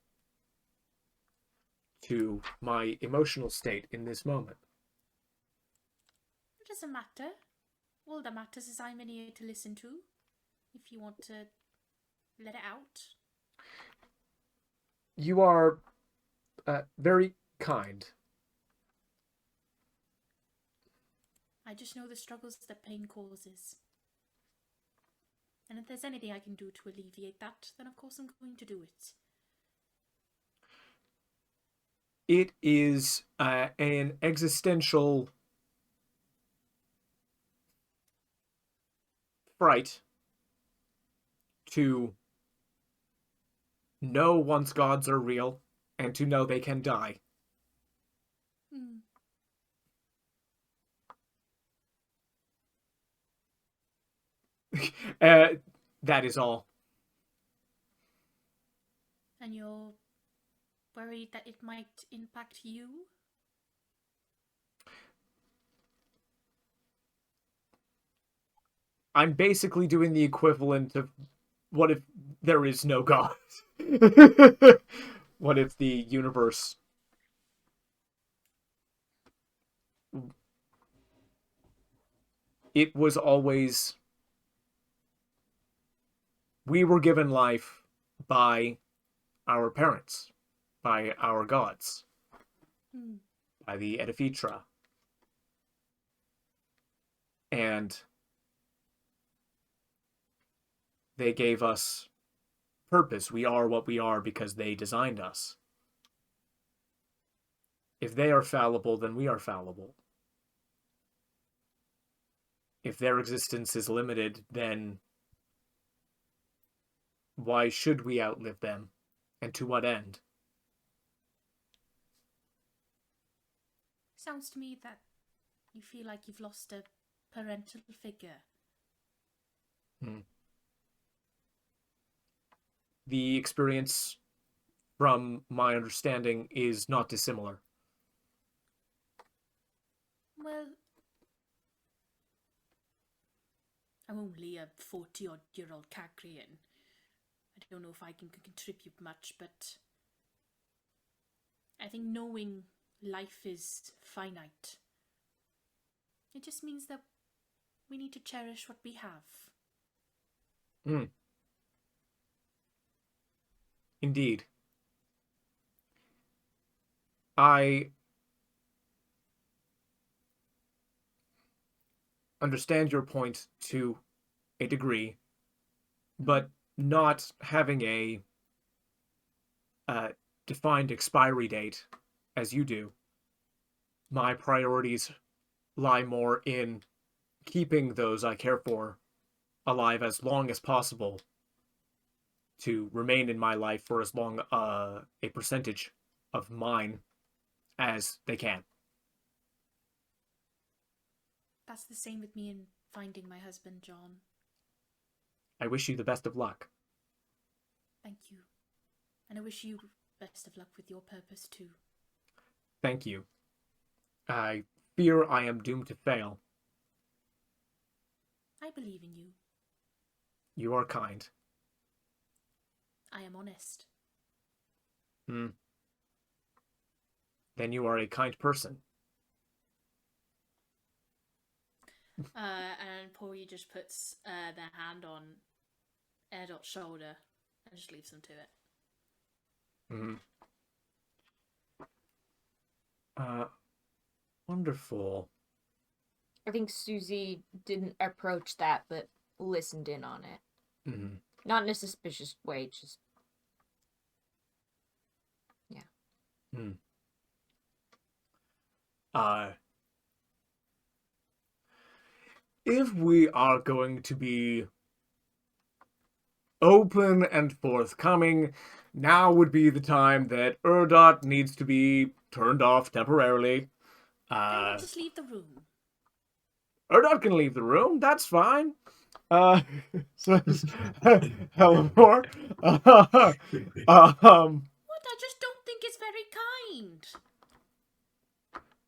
to my emotional state in this moment. It doesn't matter. All that matters is I'm in here to listen to. If you want to let it out. You are very kind. I just know the struggles that pain causes. And if there's anything I can do to alleviate that, then of course I'm going to do it. It is an existential fright to know once gods are real and to know they can die. Hmm. That is all. And you're worried that it might impact you? I'm basically doing the equivalent of what if there is no God? What if the universe it was always we were given life by our parents, by our gods, Hmm. by the Edifitra. And they gave us purpose. We are what we are because they designed us. If they are fallible, then we are fallible. If their existence is limited, then why should we outlive them? And to what end? Sounds to me that you feel like you've lost a parental figure. The experience, from my understanding, is not dissimilar. Well, I'm only a 40-odd-year-old Carrian. I don't know if I can contribute much, but I think knowing life is finite, it just means that we need to cherish what we have. Indeed. I understand your point to a degree, but not having a defined expiry date as you do. My priorities lie more in keeping those I care for alive as long as possible to remain in my life for as long a percentage of mine as they can. That's the same with me in finding my husband, John. I wish you the best of luck. Thank you. And I wish you best of luck with your purpose too. Thank you. I fear I am doomed to fail. I believe in you. You are kind. I am honest. Then you are a kind person. And Pori just puts their hand on Erdot's shoulder and just leaves them to it. Wonderful. I think Suzie didn't approach that, but listened in on it. Not in a suspicious way, just... yeah. If we are going to be open and forthcoming, now would be the time that Erdot needs to be turned off temporarily. Then just leave the room. Erdot can leave the room, that's fine. Says Hellebore. What? I just don't think it's very kind.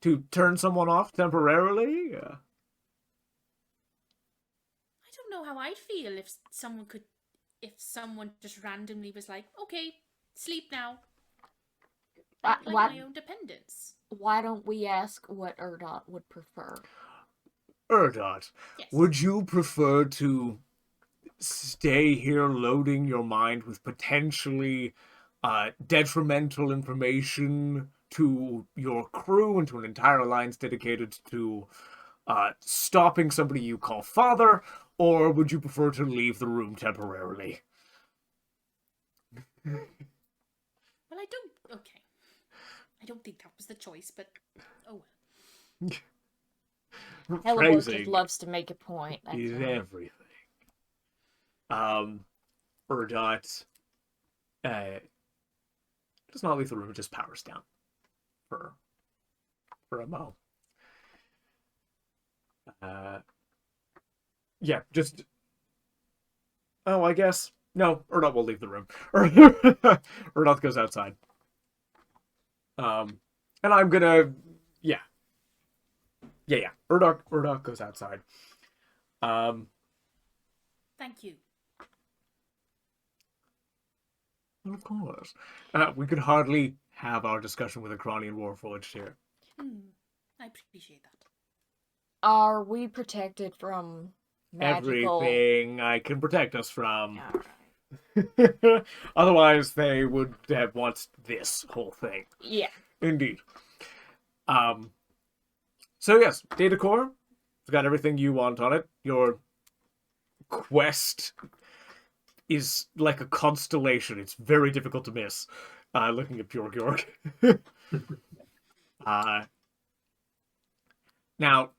To turn someone off temporarily? I don't know how I'd feel if someone just randomly was like, okay, sleep now. Like my own dependence. Why don't we ask what Erdot would prefer? Erdot, Yes. would you prefer to stay here loading your mind with potentially detrimental information to your crew and to an entire alliance dedicated to stopping somebody you call father, or would you prefer to leave the room temporarily? Well, okay. I don't think that was the choice, but oh well. Hellebore just loves to make a point. Is That's all. everything. Urdot does not leave the room, just powers down for a mo. Yeah, just. Oh, I guess no. Urdot will leave the room. Urdot goes outside. And I'm gonna, yeah. Urdot goes outside. Thank you. Of course. We could hardly have our discussion with a Cronian Warforged here. I appreciate that. Are we protected from magical... Everything I can protect us from. Alright. Otherwise, they would have watched this whole thing. Yeah. Indeed. So yes, data core. It's got everything you want on it. Your quest is like a constellation. It's very difficult to miss. Looking at Piuwhgieawrg. Now,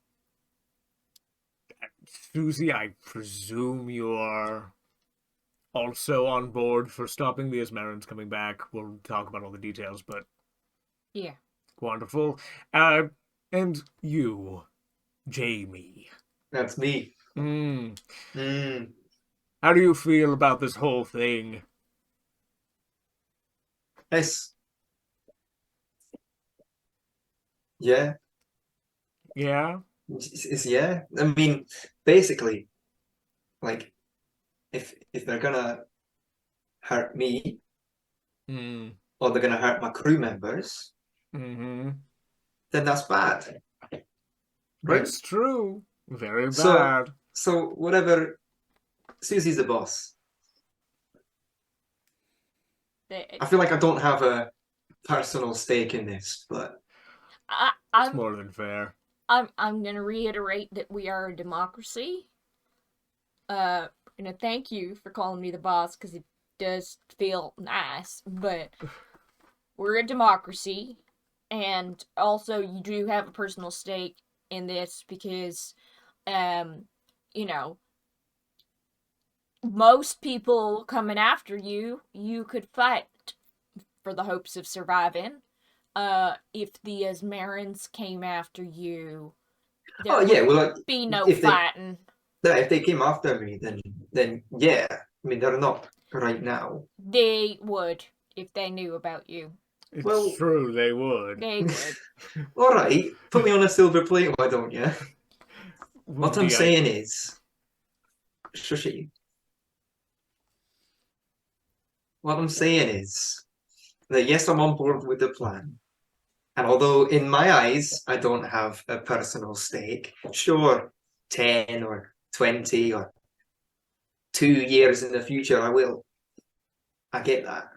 Suzie, I presume you are also on board for stopping the Asmerans coming back. We'll talk about all the details, but Yeah. wonderful. And you, Jamie. That's me. How Mm. do you feel about this whole thing? It's yeah. Yeah? Yeah. I mean, basically, like, if they're gonna hurt me or they're gonna hurt my crew members, Mm-hmm. then that's bad, right? It's true. Very So- bad. So whatever. Susie's the boss. I feel like I don't have a personal stake in this, but It's I'm more than fair. gonna reiterate that we are a democracy. Thank you for calling me the boss, because it does feel nice, but we're a democracy, and also you do have a personal stake in this because, most people coming after you, you could fight for the hopes of surviving. If the Asmerans came after you, there would be no fighting. If they came after me, then yeah. I mean, they're not right now. They would if they knew about you. It's true, they would. They would. All right, put me on a silver plate, why don't you? What I'm saying is, Shushi. What I'm saying is that yes, I'm on board with the plan. And although in my eyes, I don't have a personal stake, sure, 10 or 20 or 2 years in the future, I will. I get that.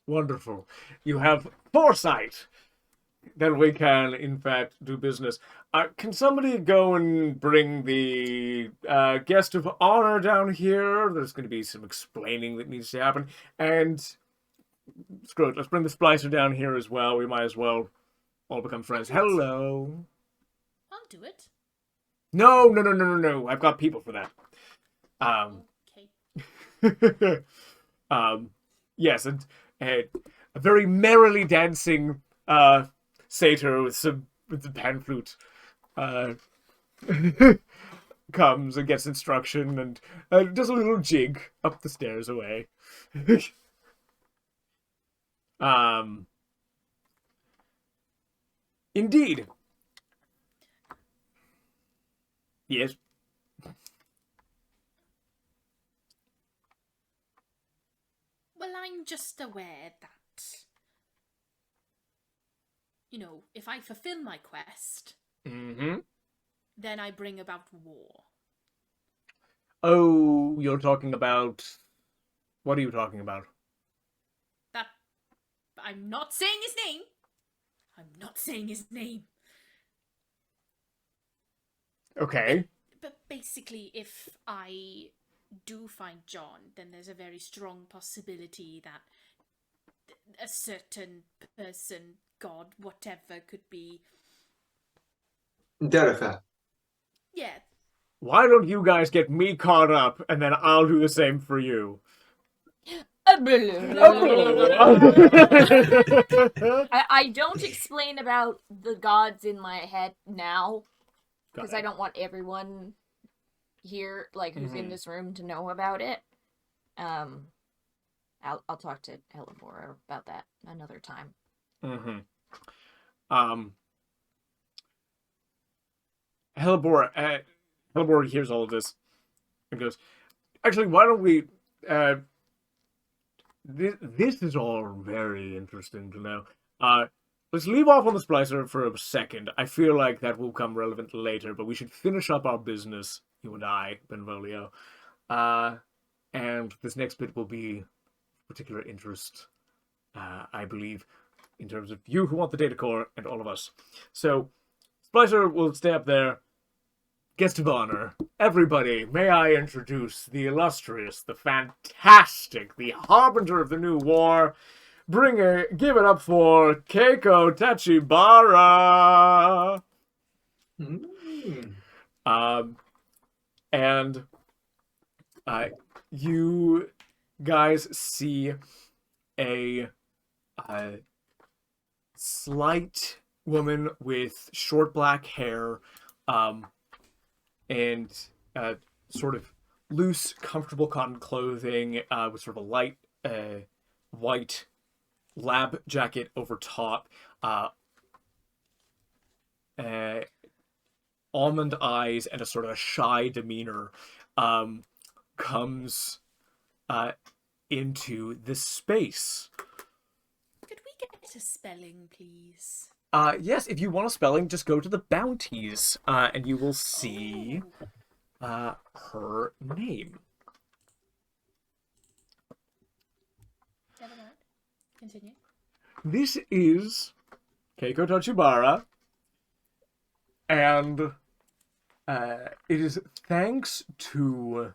Wonderful. You have foresight that we can, in fact, do business. Can somebody go and bring the guest of honor down here? There's going to be some explaining that needs to happen. And screw it, let's bring the splicer down here as well. We might as well all become friends. Hello. I'll do it. No. I've got people for that. Okay. Yes, and a very merrily dancing satyr with the pan flute comes and gets instruction and does a little jig up the stairs away. Indeed. Yes. Well, I'm just aware that, if I fulfill my quest, then I bring about war. Oh, you're talking about... What are you talking about? That... I'm not saying his name. I'm not saying his name. Okay. But basically, if I do find John, then there's a very strong possibility that a certain person, god, whatever, could be... Derun Fette. Yeah, why don't you guys get me caught up, and then I'll do the same for you. I don't explain about the gods in my head now, because I don't want everyone here, like, who's in this room to know about it. I'll talk to Hellebore about that another time. Hellebore hears all of this and goes, actually, why don't we, this is all very interesting to know. Let's leave off on the splicer for a second. I feel like that will come relevant later, but we should finish up our business, you and I, Benvolio. And this next bit will be of particular interest, I believe, in terms of you who want the data core and all of us. So, splicer will stay up there. Guest of honor, everybody, may I introduce the illustrious, the fantastic, the harbinger of the new war. Give it up for Keiko Tachibara. And you guys see a slight woman with short black hair, and sort of loose, comfortable cotton clothing, with sort of a light white lab jacket over top, almond eyes, and a sort of a shy demeanor, comes into this space. Could we get a spelling, please? Yes, if you want a spelling, just go to the bounties, and you will see her name. Never mind. Continue. This is Keiko Tachibara, and it is thanks to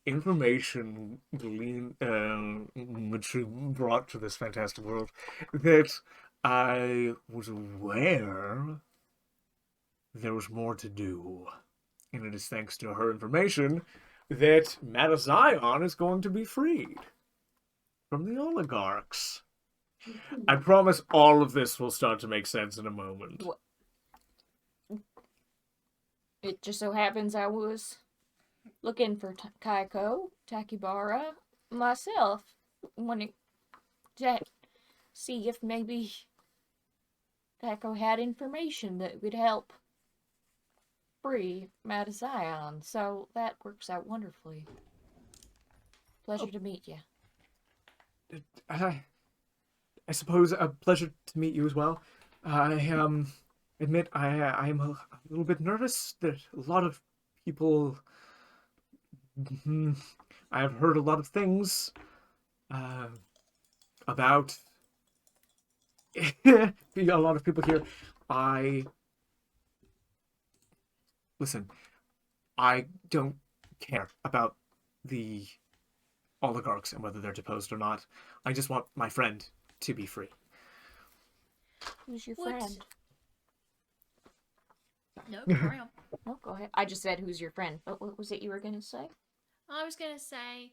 information which she brought to this fantastic world that I was aware there was more to do. And it is thanks to her information that Madazion is going to be freed from the oligarchs. I promise all of this will start to make sense in a moment. It just so happens I was looking for Keiko Tachibara myself, wanting to see if maybe Keiko had information that would help free Madazion, so that works out wonderfully. Pleasure to meet you. I suppose a pleasure to meet you as well. I admit I am a little bit nervous. There's a lot of people. I have heard a lot of things about a lot of people here. Listen, I don't care about the oligarchs and whether they're deposed or not. I just want my friend to be free. Who's your friend? No, carry on. No, go ahead. I just said, who's your friend? But what was it you were going to say? I was going to say,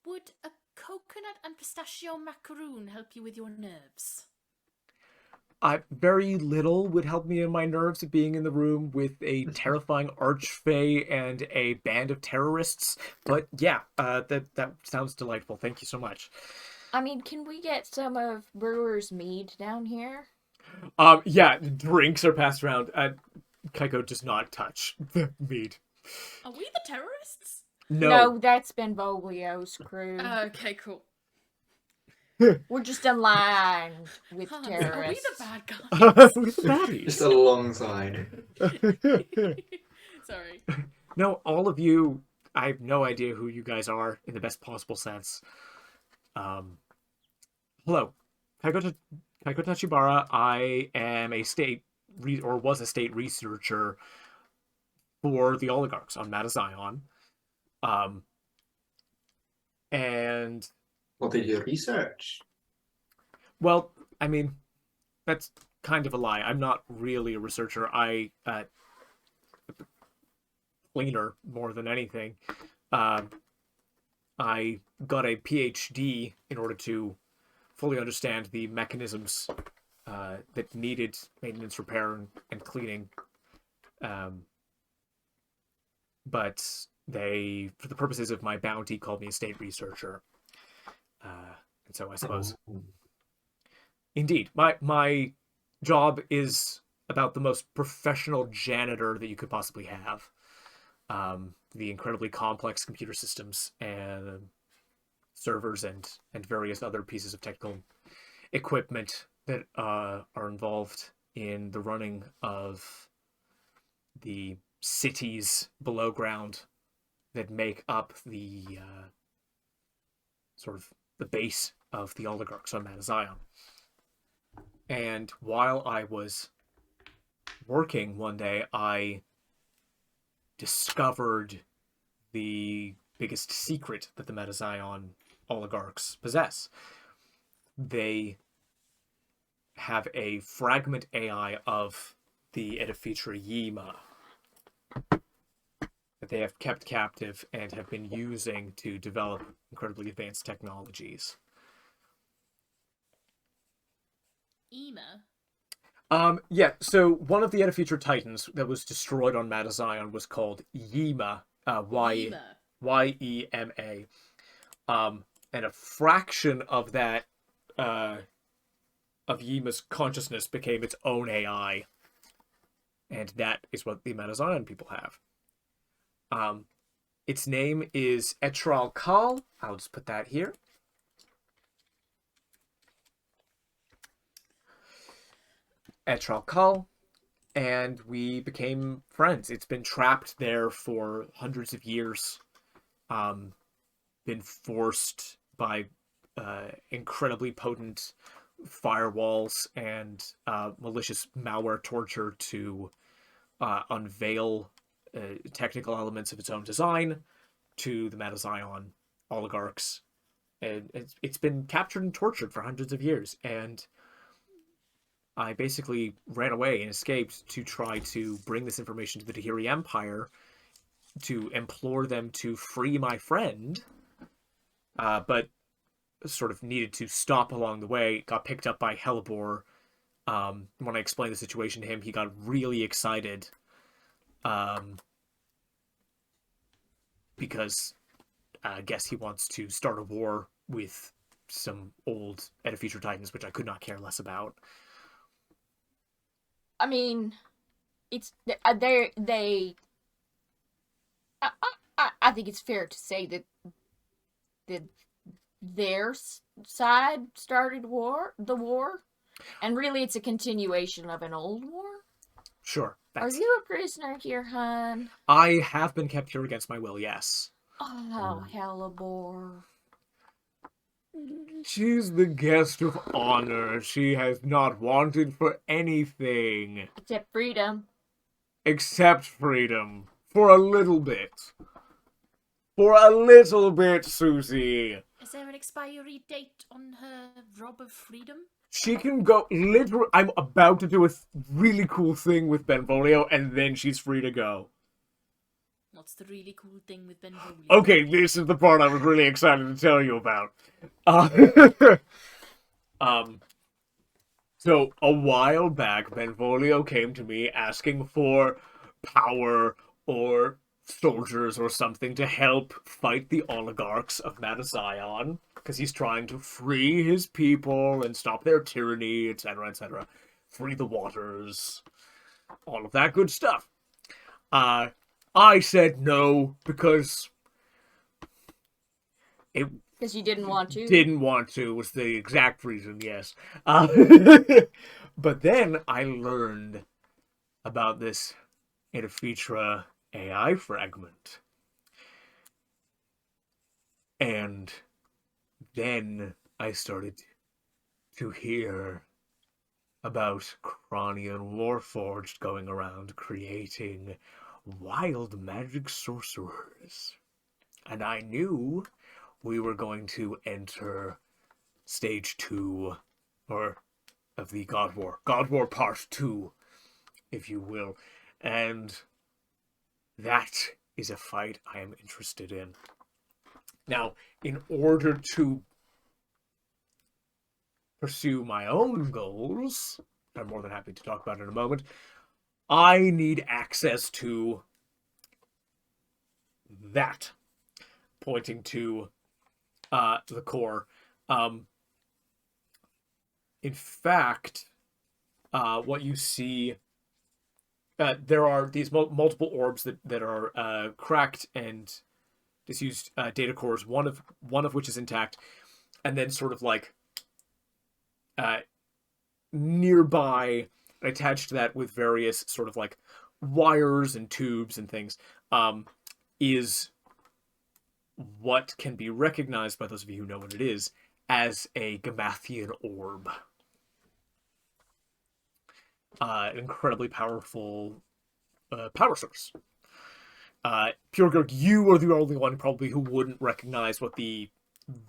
would a coconut and pistachio macaroon help you with your nerves? Very little would help me in my nerves of being in the room with a terrifying archfey and a band of terrorists. But yeah, that sounds delightful. Thank you so much. I mean, can we get some of Brewer's mead down here? Yeah, drinks are passed around. Keiko does not touch the mead. Are we the terrorists? No, that's Benvolio's crew. Okay, cool. We're just aligned with terrorists. Are we the bad guys? We're the baddies. Just alongside. Sorry. No, all of you, I have no idea who you guys are in the best possible sense. Hello. Keiko Tachibara. I am a was a state researcher for the oligarchs on Madazion. And What did you research? well, I mean, that's kind of a lie. I'm not really a researcher. cleaner more than anything. I got a PhD in order to fully understand the mechanisms that needed maintenance, repair, and cleaning. But they, for the purposes of my bounty, called me a state researcher. And so I suppose... Oh. Indeed, my job is about the most professional janitor that you could possibly have. The incredibly complex computer systems and servers and various other pieces of technical equipment that are involved in the running of the cities below ground that make up the sort of the base of the oligarchs on Matazion. And while I was working one day, I discovered the biggest secret that the Matazion oligarchs possess. They have a fragment AI of the Edifitra Yima that they have kept captive and have been using to develop incredibly advanced technologies. Ema? Yeah, so one of the Edifitra Titans that was destroyed on Matazion was called Yima, Ema. Yema. And a fraction of that, of Yima's consciousness became its own AI. And that is what the Matazion people have. Its name is Etral Kal. I'll just put that here. Etral Kal, and we became friends. It's been trapped there for hundreds of years. Been forced by incredibly potent firewalls and malicious malware torture to unveil technical elements of its own design to the Matazion oligarchs. And it's been captured and tortured for hundreds of years, and I basically ran away and escaped to try to bring this information to the Tahiri Empire to implore them to free my friend, but sort of needed to stop along the way. Got picked up by Hellebore. When I explained the situation to him, he got really excited because I guess he wants to start a war with some old Edifitra Titans, which I could not care less about. I mean, it's they. I think it's fair to say that their side started the war, and really it's a continuation of an old war. Sure. Are you a prisoner here, hon? I have been kept here against my will, yes. Oh, Hellebore. She's the guest of honor. She has not wanted for anything. Except freedom. Except freedom. For a little bit. For a little bit, Suzie. Is there an expiry date on her rob of freedom? She can go literally... I'm about to do a really cool thing with Benvolio, and then she's free to go. What's the really cool thing with Benvolio? Okay, this is the part I was really excited to tell you about. So a while back, Benvolio came to me asking for power or soldiers or something to help fight the oligarchs of Matazion, because he's trying to free his people and stop their tyranny, etc., etc. Free the waters, all of that good stuff. I said no because Because you didn't want to? Didn't want to was the exact reason, yes. But then I learned about this Edifitra AI fragment. And then I started to hear about Cronian Warforged going around creating wild magic sorcerers. And I knew we were going to enter stage 2, or of the God War Part 2, if you will. And that is a fight I am interested in. Now, in order to pursue my own goals, I'm more than happy to talk about in a moment, I need access to that, pointing to the core. In fact, what you see, there are these multiple orbs that are cracked and disused data cores, one of which is intact, and then sort of like nearby, attached to that with various sort of like wires and tubes and things, is what can be recognized by those of you who know what it is as a Gamathian orb. An incredibly powerful power source. Piuwhgieawrg, you are the only one probably who wouldn't recognize what the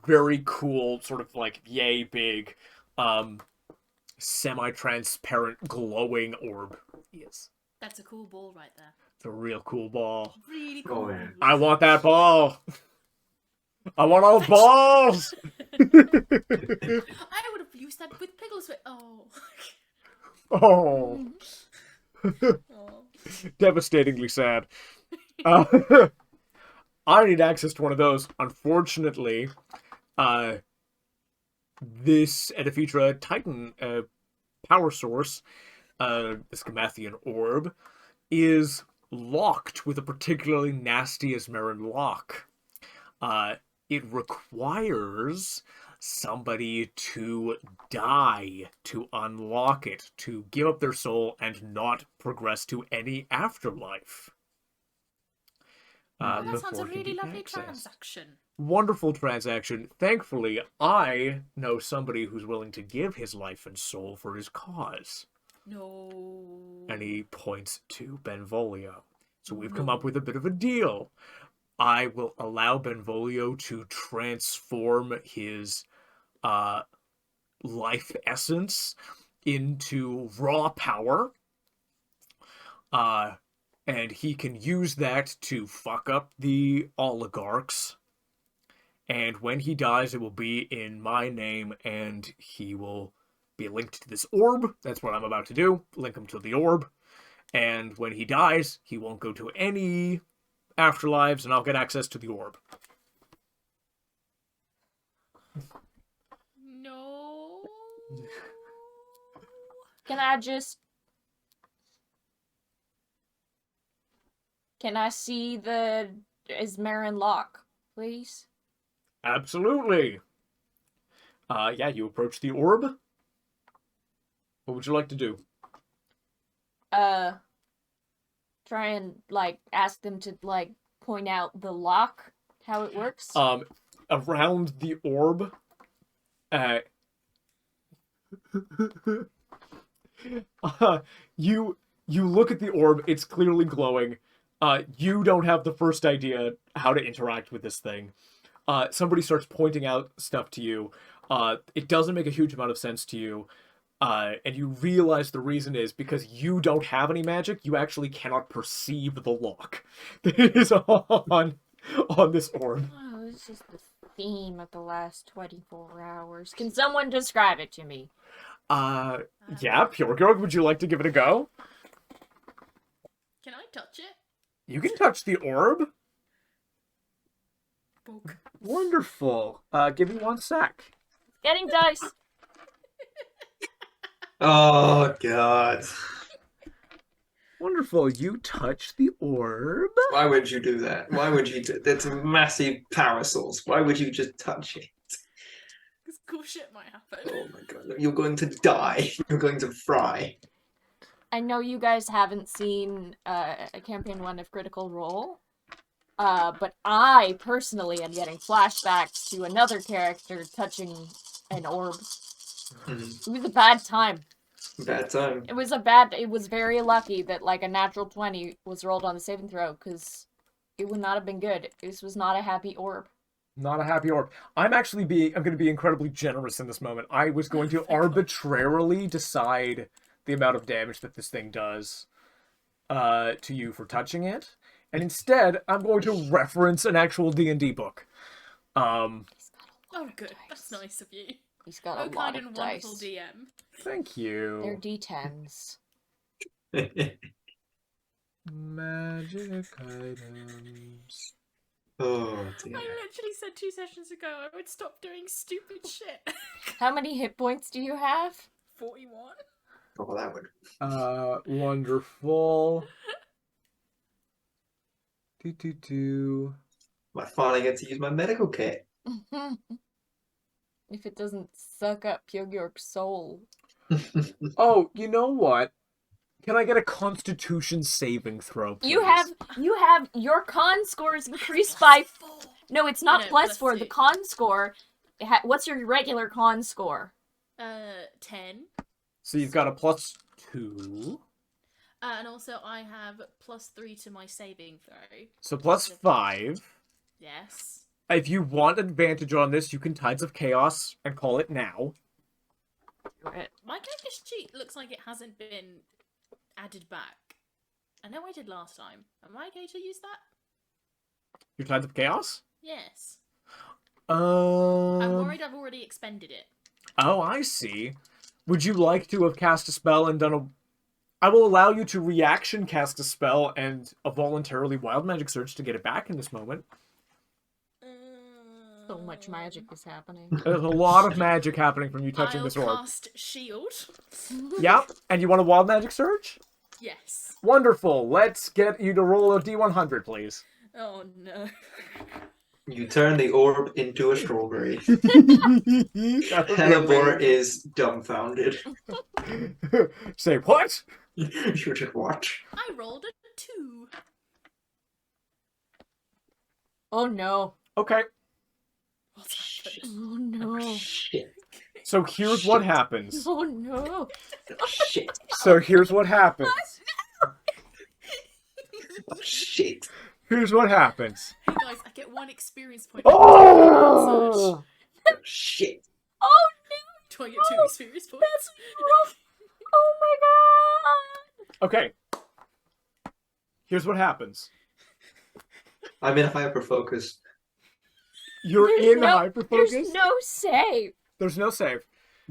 very cool, sort of like yay big, semi-transparent glowing orb is. That's a cool ball right there. It's a real cool ball. Really cool. Oh, yeah. I want that ball. I want all the balls. I would have used that with Piggleswitch. Oh. Oh, Oh. devastatingly sad. I need access to one of those. Unfortunately, this Ediphetra Titan power source, this Gamathian orb, is locked with a particularly nasty Esmeran lock. It requires somebody to die to unlock it, to give up their soul and not progress to any afterlife. Well, that sounds before a it can really be lovely accessed. transaction. Wonderful transaction. Thankfully, I know somebody who's willing to give his life and soul for his cause. No. And he points to Benvolio. So we've come up with a bit of a deal. I will allow Benvolio to transform his life essence into raw power. And he can use that to fuck up the oligarchs. And when he dies, it will be in my name, and he will be linked to this orb. That's what I'm about to do. Link him to the orb. And when he dies, he won't go to any afterlives, and I'll get access to the orb. No. Can I see the Esmeran lock, please? Absolutely. Yeah, you approach the orb. What would you like to do? Try and, like, ask them to, like, point out the lock, how it works. Around the orb, you look at the orb, it's clearly glowing. You don't have the first idea how to interact with this thing. Somebody starts pointing out stuff to you. It doesn't make a huge amount of sense to you. And you realize the reason is because you don't have any magic, you actually cannot perceive the lock that is on this orb. Oh, this is the theme of the last 24 hours. Can someone describe it to me? Yeah, Piuwhgieawrg, would you like to give it a go? Can I touch it? You can touch the orb. Bonk. Wonderful. Give me 1 sec. Getting dice. Oh, God. Wonderful. You touch the orb. Why would you do that? Why would you do that's a massive power source. Why would you just touch it? Because cool shit might happen. Oh my God. You're going to die. You're going to fry. I know you guys haven't seen campaign 1 of Critical Role, but I personally am getting flashbacks to another character touching an orb. It was a bad time. Bad time. It was very lucky that, like, a natural 20 was rolled on the saving throw, because it would not have been good. This was not a happy orb. Not a happy orb. I'm going to be incredibly generous in this moment. I was going to arbitrarily decide the amount of damage that this thing does to you for touching it. and instead I'm going to reference an actual D&D book. Oh, good. That's nice of you. He's got a Oh, lot kind of and wonderful dice. DM. Thank They're you. D10s. Magic items. Oh dear. I literally said 2 sessions ago I would stop doing stupid shit. How many hit points do you have? 41. Oh, that would. Wonderful. Do. I finally get to use my medical kit. If it doesn't suck up Piuwhgieawrg's soul. Oh, you know what? Can I get a Constitution saving throw, please? You have your con score is increased by. No, it's not No, plus 4. +2. The con score. What's your regular con score? 10. So you've got a +2. And also I have +3 to my saving throw. So +5. Yes. If you want advantage on this, you can Tides of Chaos and call it now. My character sheet looks like it hasn't been added back. I know I did last time. Am I okay to use that? Your Tides of Chaos? Yes. I'm Um. worried I've already expended it. Oh, I see. Would you like to have cast a spell and done a... I will allow you to reaction cast a spell and a voluntarily wild magic search to get it back in this moment. So much magic is happening. There's a lot of magic happening from you touching this orb. I'll cast shield. Yep. And you want a wild magic search? Yes. Wonderful. Let's get you to roll a d100, please. Oh no. You turn the orb into a strawberry. That would be Hellebore amazing. is dumbfounded. Say what? You should watch. I rolled a 2. Oh no. Okay. What's happened? Oh no. Shit. So here's what happens. Oh no. Shit. So here's what happens. Shit. Here's what happens. Hey guys, I get 1 experience point. Oh! Shit. Oh Do I get 2 experience points? That's oh my god. Okay. Here's what happens. I'm in hyper focus. You're There's in no- hyperfocus. There's no save. There's no save.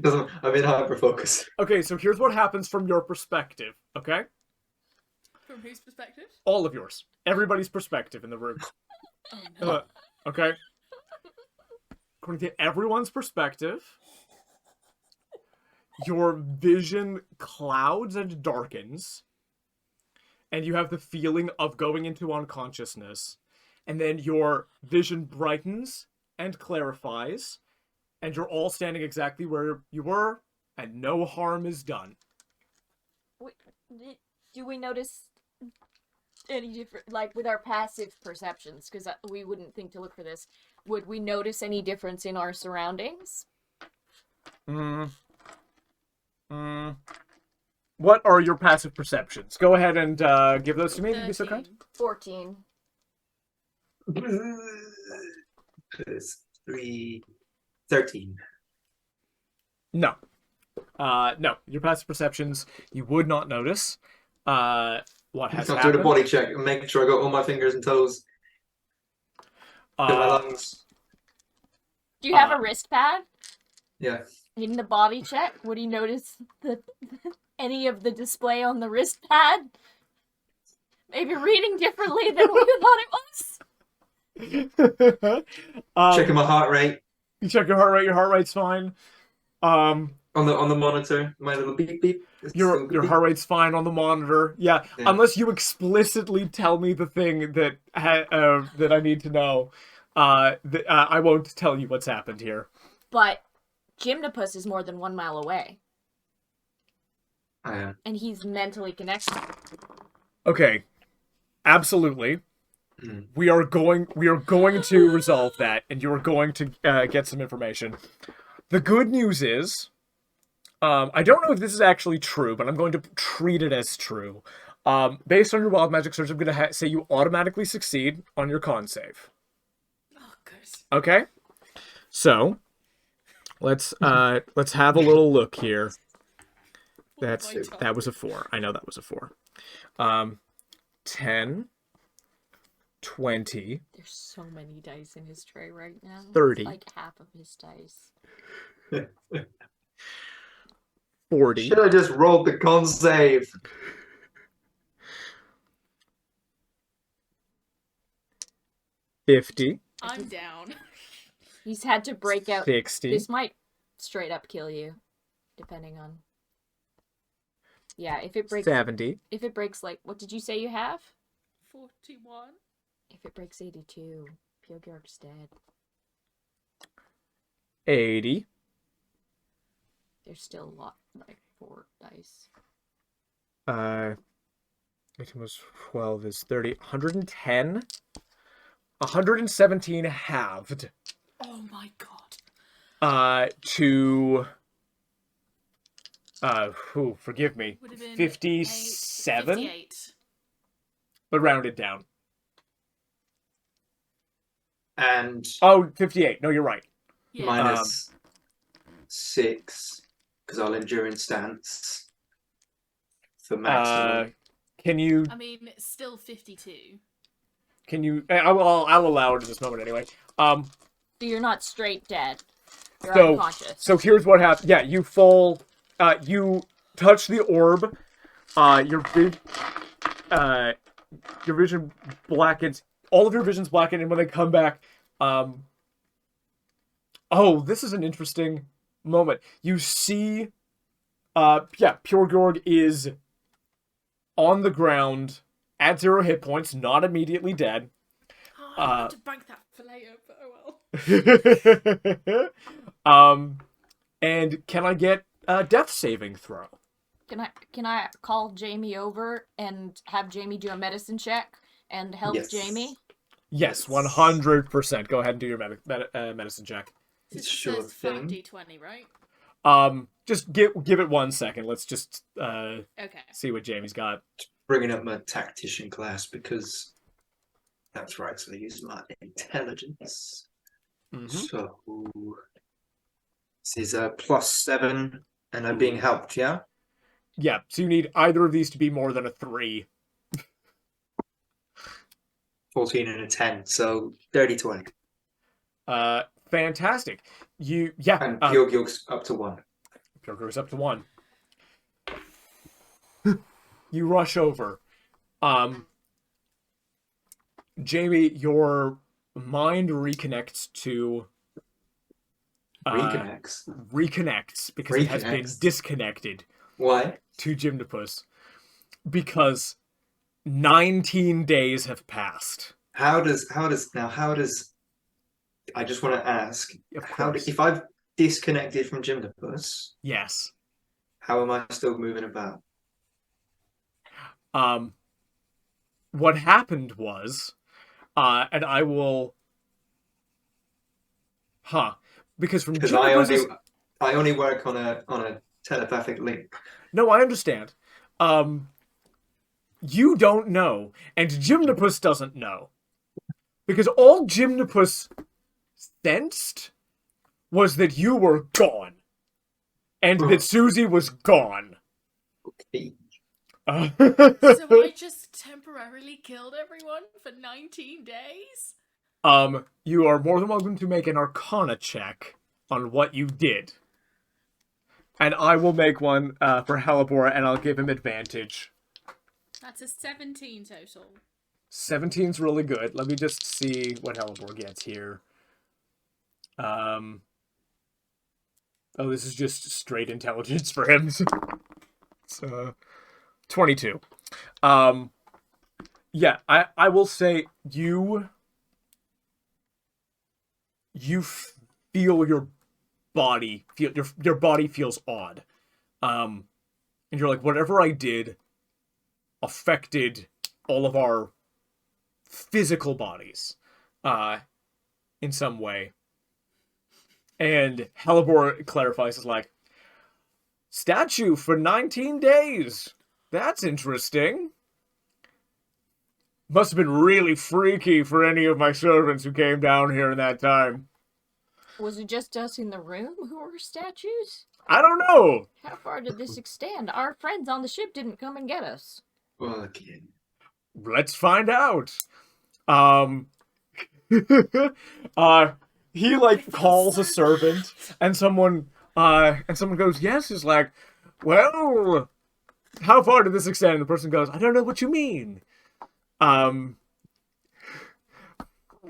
I'm in hyper focus. Okay, so here's what happens from your perspective, okay? From whose perspective? All of yours. Everybody's perspective in the room. Oh no. Okay? According to everyone's perspective, your vision clouds and darkens, and you have the feeling of going into unconsciousness, and then your vision brightens and clarifies, and you're all standing exactly where you were, and no harm is done. Do we notice any different, like with our passive perceptions? Because we wouldn't think to look for this. Would we notice any difference in our surroundings? What are your passive perceptions? Go ahead and give those to me, if you'd be so kind. 13. 14. Plus 3. 13. No. No. Your passive perceptions, you would not notice. What has I'll do the happened. body check and make sure I got all my fingers and toes. Feel my lungs. Do you have a wrist pad? Yeah. In the body check, would he notice any of the display on the wrist pad? Maybe reading differently than we thought it was? Checking my heart rate You check your heart rate. Your heart rate's fine. on the monitor. My little beep beep. It's Your still beep. heart rate's fine on the monitor. Yeah, Yeah. unless you explicitly tell me the thing that that I need to know. I won't tell you what's happened here. But Gymnopus is more than 1 mile away, Yeah. and he's mentally connected. Okay, absolutely. Mm. We are going to resolve that, and you are going to get some information. The good news is, I don't know if this is actually true, but I'm going to treat it as true. Based on your wild magic search, I'm going to say you automatically succeed on your con save. Oh, good. Okay, so let's have a little look here. That was a 4. I know that was a 4. 10, 20, There's so many dice in his tray right now. 30. It's like half of his dice. 40, Should have just rolled the con save. 50, I'm down. He's had to break out. 60, This might straight up kill you, depending on. Yeah, if it breaks. 70, If it breaks, like, what did you say you have? 41. If it breaks 82, Piuwhgieawrg's dead. 80, There's still a lot, like 4 dice. 18 was 12 is 30, 110, 117 halved. Oh my god. To forgive me, Would have been 57, 58. but rounded down. And 58. No, you're right. Yeah. minus 6, because I'll endurance stance for maximum. Can you? I mean, it's still 52. Can you? I'll allow it at this moment anyway. So you're not straight dead. You're So- unconscious. So here's what happens. Yeah, you fall. You touch the orb. Your vision blackens. All of your vision's blackened, and when they come back, this is an interesting moment. You see, Piuwhgieawrg is on the ground at 0 hit points, not immediately dead. Oh, I have to bank that for later, but oh well. And can I get a death saving throw? Can I call Jamie over and have Jamie do a medicine check and help Yes. Jamie? Yes, 100%. Go ahead and do your medicine check. This Sure says thing. 5d20, right? Just give it 1 second. Let's just Okay. see what Jamie's got. Bringing up my tactician class because that's right. So I use my intelligence. Mhm. So this is a +7, and I'm being helped. Yeah. Yeah, so you need either of these to be more than a 3. 14 and a 10, so 30-20. Fantastic. And Piuwhgieawrg's up to 1. Piuwhgieawrg's up to 1. You rush over. Jamie, your mind reconnects to... reconnects because it has been Reconnects. disconnected Why? to Gymnopus because 19 days have passed. How does I just want to ask, Of how course. if I've disconnected from Gymnopus, Yes. how am I still moving about? What happened was, and I will, because from Because Gymnopus's... I only work on a telepathic link. No, I understand. You don't know, and Gymnopus doesn't know. Because all Gymnopus sensed was that you were gone. And that Suzie was gone. Okay. So I just temporarily killed everyone for 19 days? You are more than welcome to make an Arcana check on what you did. And I will make one for Hellebore, and I'll give him advantage. That's a 17 total. 17's really good. Let me just see what Hellebore gets here. Oh, this is just straight intelligence for him. So, 22. Yeah, I will say you feel your body your body feels odd. And you're like, whatever I did affected all of our physical bodies in some way. And Hellebore clarifies, is like, statue for 19 days. That's interesting. Must have been really freaky for any of my servants who came down here in that time. Was it just us in the room who were statues? I don't know. How far did this extend? Our friends on the ship didn't come and get us. Well, again. Let's find out. Um, uh, he like calls a servant, and someone goes, yes. He's like, well, how far did this extend? And the person goes, I don't know what you mean.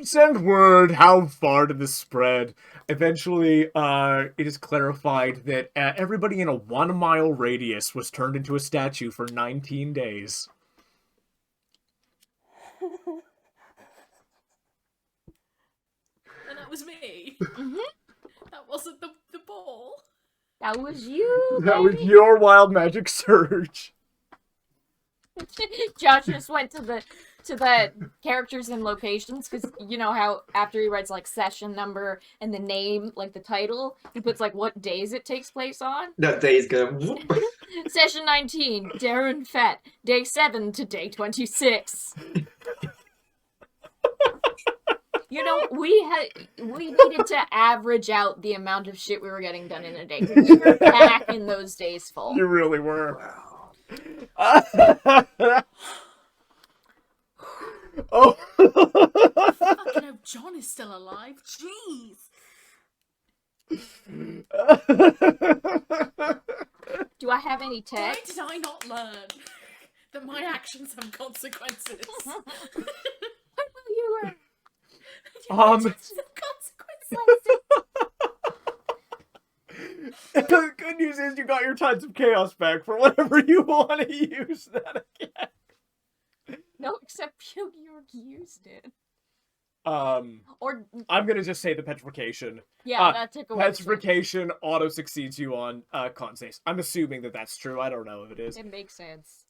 Send word. How far did this spread? Eventually, it is clarified that everybody in a 1 mile radius was turned into a statue for 19 days. And that was me. Mhm. That wasn't the ball. That was you, That was baby. your wild magic surge. Josh just went to the characters and locations, because you know how after he writes like session number and the name, like the title, he puts like what days it takes place on. That day's gonna. Session 19, Derun Fette, day 7 to day 26. You know, we needed to average out the amount of shit we were getting done in a day. We were packing those days full. You really were. Wow. Oh. Fucking hope John is still alive. Jeez. Do I have any Why text? did I not learn that my actions have consequences? I know you were. Um. Consequences. The good news is you got your Tides of Chaos back for whatever you want to use that again. No, except Piuwhgieawrg used it. Or I'm gonna just say the petrification. Yeah, that took away. Petrification auto succeeds you on con saves. I'm assuming that that's true. I don't know if it is. It makes sense.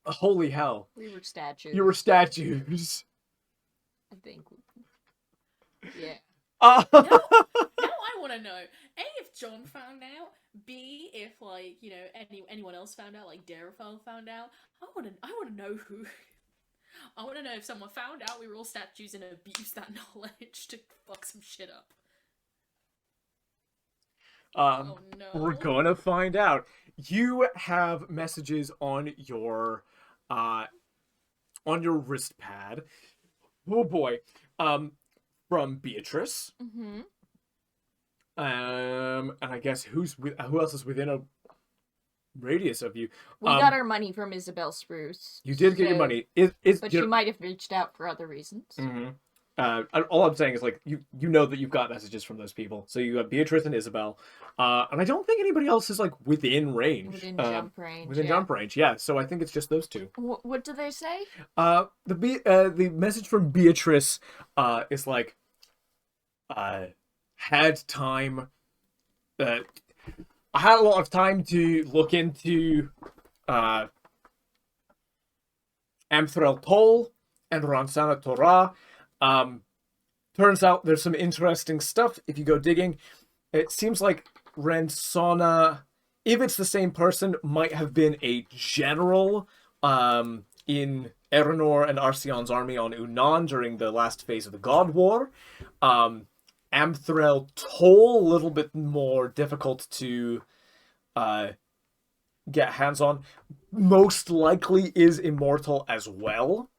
Holy hell! We were statues. You were statues. I think. Yeah. Now I want to know: A, if John found out; B, if like anyone else found out, like Derun found out. I want to know who. I want to know if someone found out we were all statues and abused that knowledge to fuck some shit up. Oh no. We're gonna find out. You have messages on your wrist pad. Oh boy. From Beatrice. Mm-hmm. And I guess who else is within a radius of you? We got our money from Isabel Spruce. You did get your money. But she might have reached out for other reasons. Mm-hmm. All I'm saying is like you know that you've got messages from those people. So you have Beatrice and Isabel, and I don't think anybody else is like within range. Within jump range. Within jump range, yeah. So I think it's just those two. What do they say? The message from Beatrice is like, had time. I had a lot of time to look into Amthrel Toll and Ransana Torah. Turns out there's some interesting stuff if you go digging. It seems like Ransana, if it's the same person, might have been a general in Erenor and Arsion's army on Unan during the last phase of the God War. Amthrel Toll, a little bit more difficult to get hands on. Most likely is immortal as well.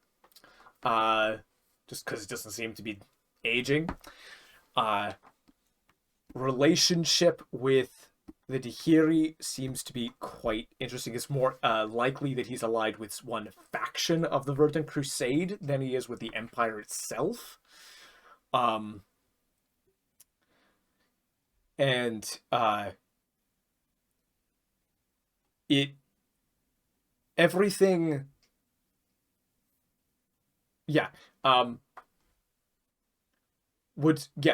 Just because it doesn't seem to be aging. Relationship with the Dihiri seems to be quite interesting. It's more likely that he's allied with one faction of the Verdant Crusade than he is with the Empire itself. Everything. Yeah.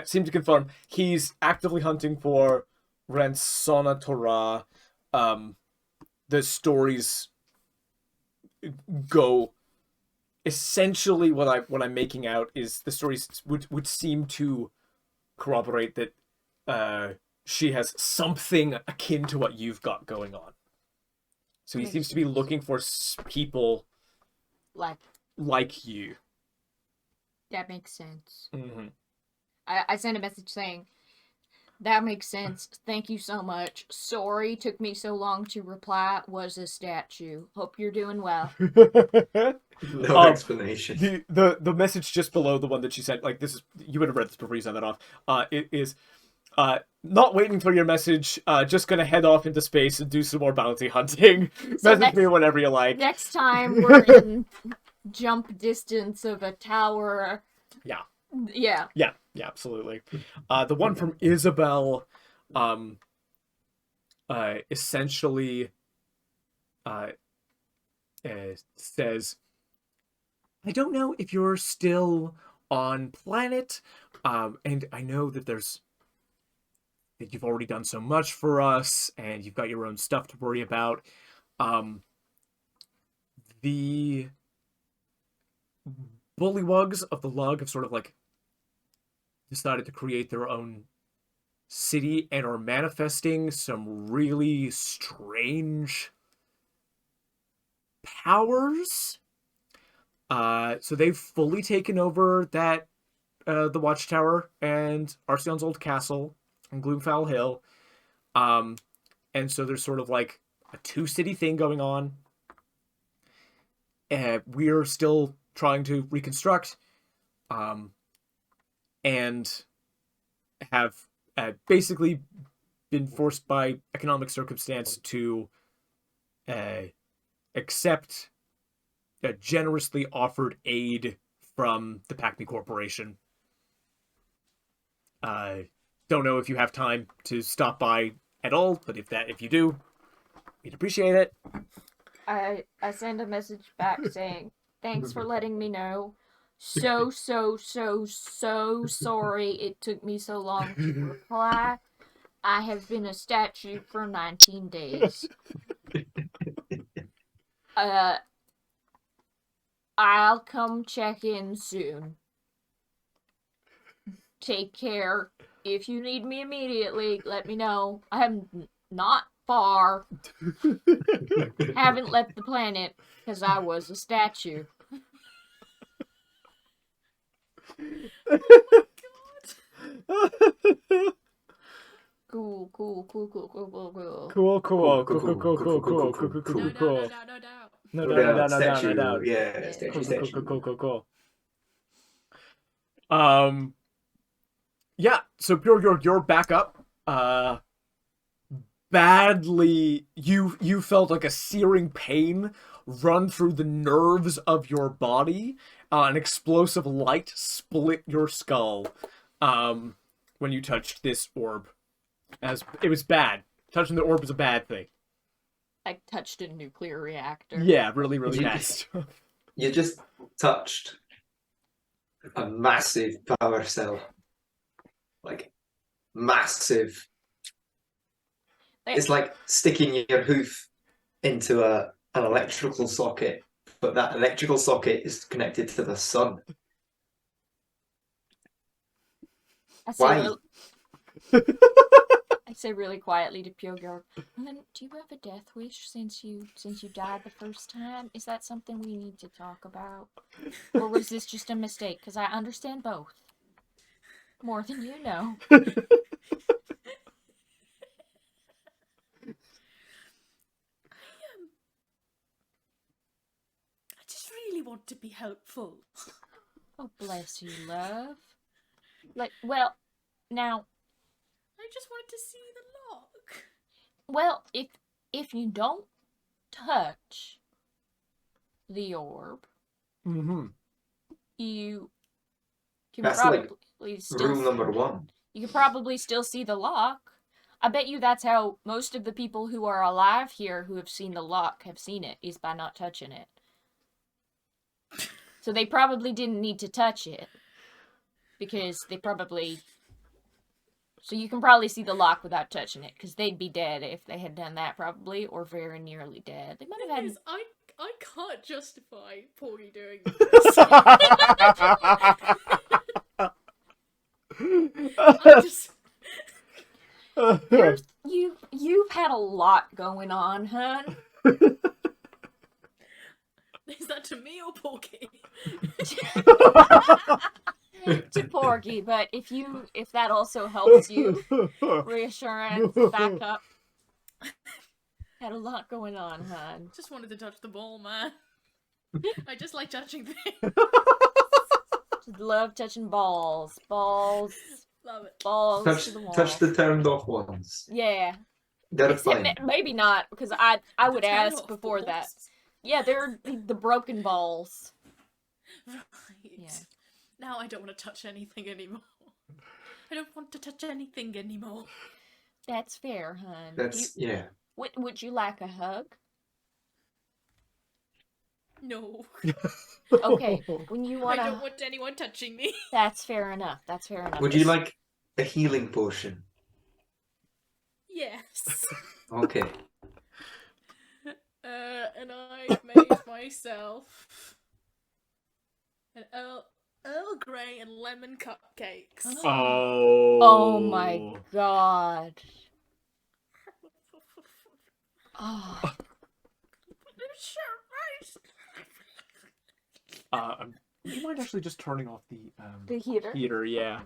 Seem to confirm he's actively hunting for Ransana Torah. The stories go essentially what I'm making out is the stories would seem to corroborate that she has something akin to what you've got going on. So he seems to be looking for people like you. That makes sense. Mm-hmm. I sent a message saying, That makes sense. Thank you so much. Sorry took me so long to reply. Was a statue. Hope you're doing well. No explanation. The message just below the one that she sent, like, this is, you would have read this before you sent that off. It is, not waiting for your message. Just gonna head off into space and do some more bounty hunting. So Message me whenever you like. Next time we're in jump distance of a tower. Yeah. Yeah. Yeah, absolutely. The one from Isabel, essentially, says, I don't know if you're still on planet, and I know that that you've already done so much for us, and you've got your own stuff to worry about. The bullywugs of the lug have sort of like decided to create their own city and are manifesting some really strange powers. So they've fully taken over that the Watchtower and Arceon's old castle on Gloomfowl Hill. And so there's sort of like a two-city thing going on. We're still trying to reconstruct, and have basically been forced by economic circumstance to accept a generously offered aid from the Pacme Corporation. Don't know if you have time to stop by at all, but if you do, we'd appreciate it. I send a message back saying, thanks for letting me know. So sorry it took me so long to reply. I have been a statue for 19 days. I'll come check in soon. Take care. If you need me immediately, let me know. I am not far. Haven't left the planet because I was a statue. Cool. No doubt. No doubt. Statue. Yeah, statue. Cool. Yeah, so Piuwhgieawrg, you're back up. Badly, you felt like a searing pain run through the nerves of your body. An explosive light split your skull when you touched this orb. As it was bad. Touching the orb was a bad thing. I touched a nuclear reactor. Yeah, really bad. You just touched a massive power cell. Like, massive. It's like sticking your hoof into an electrical socket, but that electrical socket is connected to the sun. Why? I say really quietly to Piuwhgieawrg, do you have a death wish since you died the first time? Is that something we need to talk about? Or was this just a mistake? Because I understand both. More than you know. I just really want to be helpful. Oh, bless you, love. Well, now... I just wanted to see the lock. Well, if you don't touch the orb, you can That's probably still... Rule number 1. You can probably still see the lock. I bet you that's how most of the people who are alive here who have seen the lock have seen it, is by not touching it. So they probably didn't need to touch it. Because they probably... So you can probably see the lock without touching it, because they'd be dead if they had done that, probably, or very nearly dead. They might have had... I can't justify Porgy doing this. You've had a lot going on, hun. Is that to me or Porgy? to Porgy, but if that also helps you, reassurance, backup. Had a lot going on, hon. Just wanted to touch the ball, man. I just like touching things. Just love touching balls. Balls. Love it. Balls to the wall. Touch the turned off ones. Yeah. They're Except fine. maybe not, because I would Turn ask off before balls. that. Yeah, they're the broken balls. Right. Yeah. Now I don't want to touch anything anymore. I don't want to touch anything anymore. That's fair, hun. That's yeah. Would you like a hug? No. Okay, when you I want don't to... want anyone touching me. That's fair enough. That's fair enough. Would you like a healing potion? Yes. Okay. And I've made myself an Earl Grey and lemon cupcakes. Oh. Oh my god. Oh. Do you mind actually just turning off The heater? heater? Yeah,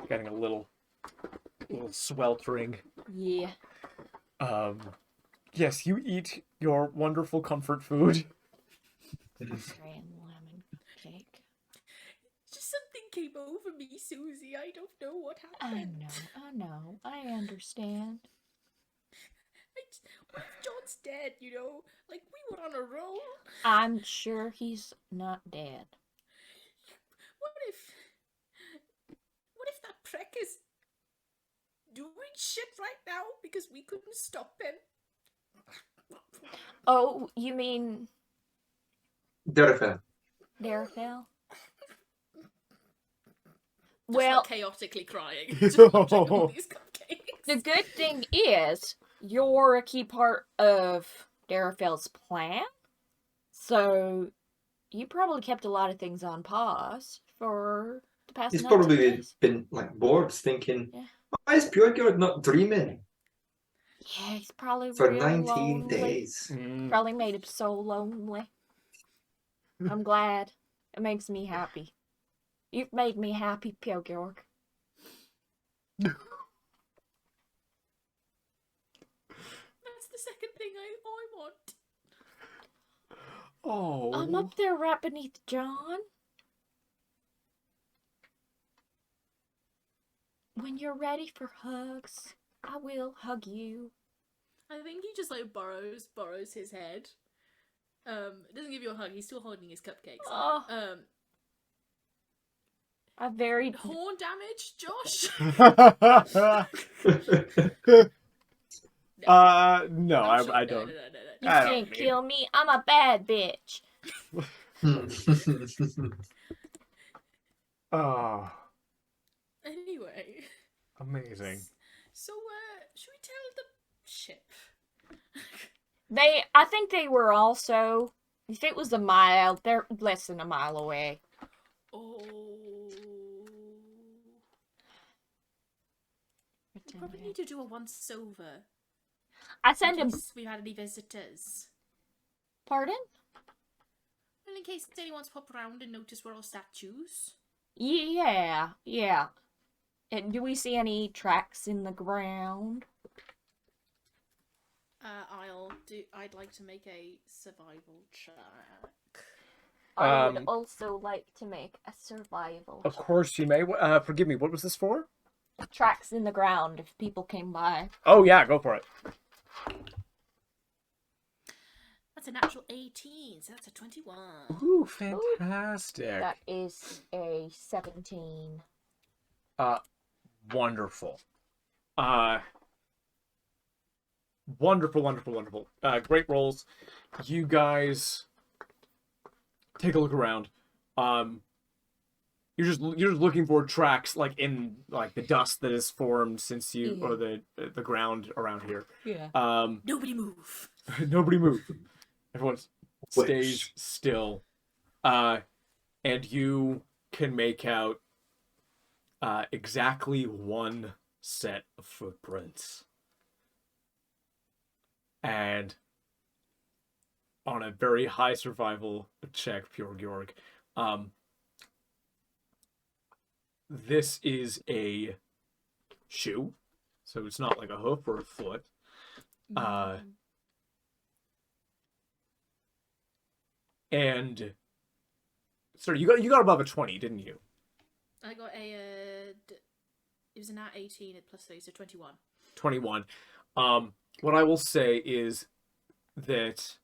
getting a little sweltering. Yeah. Yes, you eat your wonderful comfort food. Grey and lemon cake. Just something came over me, Suzie. I don't know what I happened. know. I understand. What if John's dead, you know? Like, we were on a roll. I'm sure he's not dead. What if that prick is doing shit right now because we couldn't stop him? Oh, you mean Derun. Darafel? Just Well, like chaotically crying. Just watching all these cupcakes. the good thing is you're a key part of Darafel's plan, so you probably kept a lot of things on pause for the past He's 19 probably days. been like bored, thinking, Yeah. why is Piuwhgieawrg not dreaming Yeah, he's probably for real 19 lonely. days? Probably made him so lonely. I'm glad. It makes me happy. You've made me happy, Piuwhgieawrg. That's the second thing I want. Oh. I'm up there right beneath John. When you're ready for hugs, I will hug you. I think he just like borrows his head. It doesn't give you a hug. He's still holding his cupcakes. Oh, I very... Horn damage, Josh. No, I'm sure- I don't. No. You I don't can't need- kill me. I'm a bad bitch. Oh, Anyway, amazing. so should we tell the ship? I think they were also... If it was a mile, they're less than a mile away. Oh, we probably need to do a once over. I send in him... case we had any visitors. Pardon? Well, in case anyone wants to pop around and notice we're all statues. Yeah. And do we see any tracks in the ground? I'd like to make a survival check. I Um, would also like to make a survival. Of course you may. Forgive me. What was this for? Tracks in the ground if people came by. Oh yeah, go for it. That's a natural 18, so that's a 21. Ooh, fantastic. That is a 17. Wonderful. Wonderful. Great rolls. You guys take a look around. You're just looking for tracks like in like the dust that has formed since you or the ground around here. Yeah. Nobody move. Nobody move. Everyone stays Which- still. And you can make out exactly one set of footprints. And on a very high survival check, Piuwhgieawrg, this is a shoe, so it's not like a hoof or a foot. And sorry, you got above a 20, didn't you? I got it was an at 18 plus 3, so 21. 21. What I will say is that,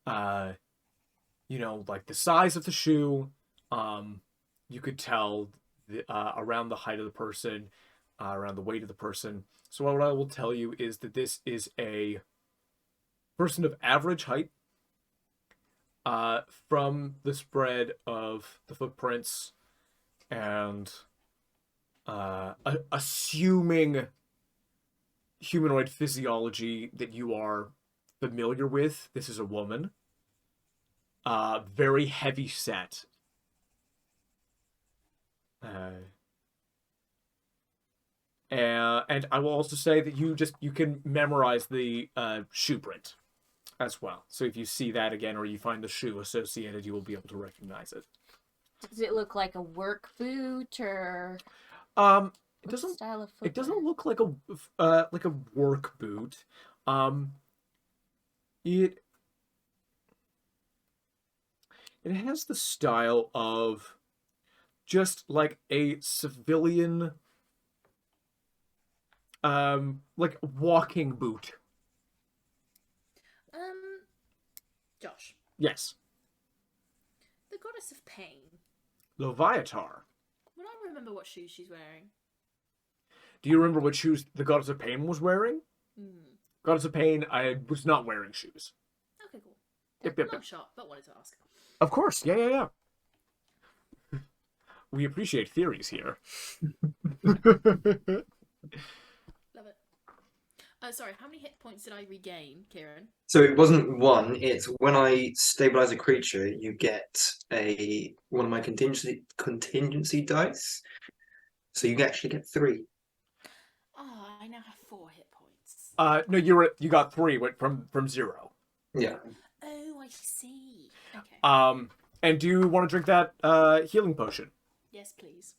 like the size of the shoe, you could tell around the height of the person, around the weight of the person. So what I will tell you is that this is a person of average height. From the spread of the footprints and assuming humanoid physiology that you are familiar with, this is a woman. Very heavy set. And I will also say that you can memorize the shoe print as well. So if you see that again or you find the shoe associated, you will be able to recognize it. Does it look like a work boot or It doesn't. style of footwear? It doesn't look like a work boot. It has the style of just like a civilian, like walking boot. Josh, Yes, the goddess of pain. Loviatar. Would I remember what shoes she's wearing? Do you remember what shoes the goddess of pain was wearing? Goddess of pain, I was not wearing shoes. Okay, cool. Yep. Long shot, but wanted to ask. Of course, yeah. We appreciate theories here. Love it. Sorry, how many hit points did I regain, Kieran? So it wasn't one. It's when I stabilize a creature, you get one of my contingency dice. So you actually get 3. Oh, I now have 4 hit points. No, you got 3 from 0. Yeah. Oh, I see. Okay. And do you want to drink that healing potion? Yes, please.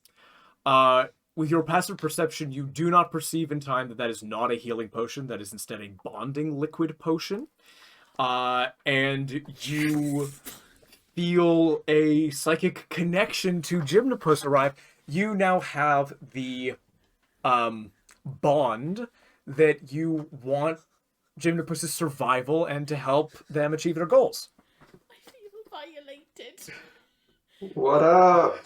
With your passive perception, you do not perceive in time that is not a healing potion. That is instead a bonding liquid potion. And you feel a psychic connection to Gymnopus arrive. You now have the bond that you want Gymnopus's survival and to help them achieve their goals. I feel violated. What up?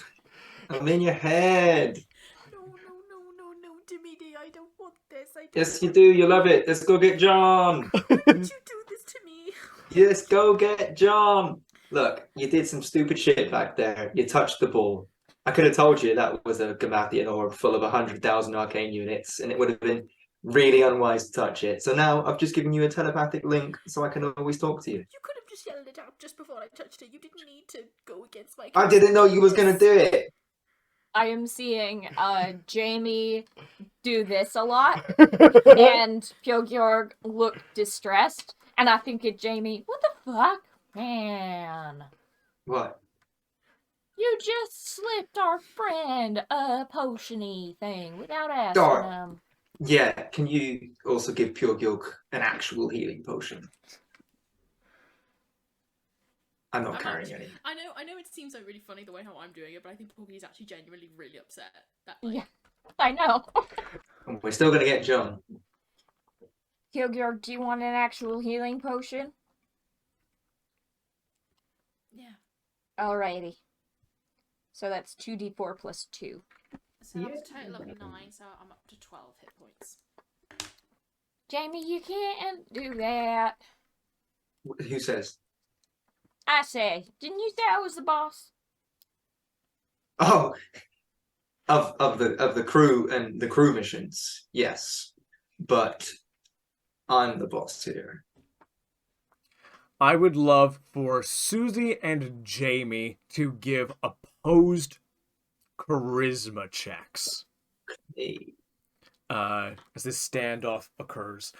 I'm in your head. No, Dimity, I don't want this. Yes, you do. You love it. Let's go get John. Why would you do this to me? Yes, go get John. Look, you did some stupid shit back there. You touched the ball. I could have told you that was a Gamathian orb full of 100,000 arcane units, and it would have been really unwise to touch it. So now I've just given you a telepathic link so I can always talk to you. You could have just yelled it out just before I touched it. You didn't need to go against my I didn't know you was going to do it. I am seeing Jamie do this a lot, and Piuwhgieawrg look distressed, and I think at Jamie, what the fuck? Man. What? You just slipped our friend a potion-y thing without asking Darn. him. Yeah, can you also give Piuwhgieawrg an actual healing potion? I'm not carrying any. I know it seems like really funny the way how I'm doing it, but I think Porky is actually genuinely really upset. Yeah, I know. We're still going to get John. Piuwhgieawrg, do you want an actual healing potion? Yeah. Alrighty. So that's 2d4 plus 2. So that's a total of 9, so I'm up to 12 hit points. Jamie, you can't do that. Who says? I say, didn't you say I was the boss? Oh, of the crew and the crew missions, yes, but I'm the boss here. I would love for Suzie and Jamie to give opposed charisma checks Hey. as this standoff occurs.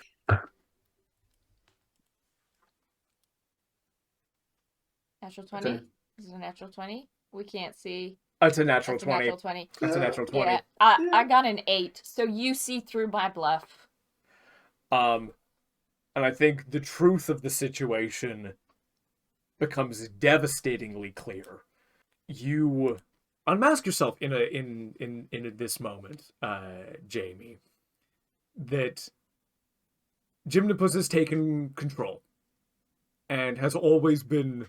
Natural 20? This is a natural 20? We can't see. That's a natural That's a 20. natural 20. That's a natural 20. Yeah, I got an 8, so you see through my bluff. And I think the truth of the situation becomes devastatingly clear. You unmask yourself in this moment, Jamie, that Gymnopus has taken control and has always been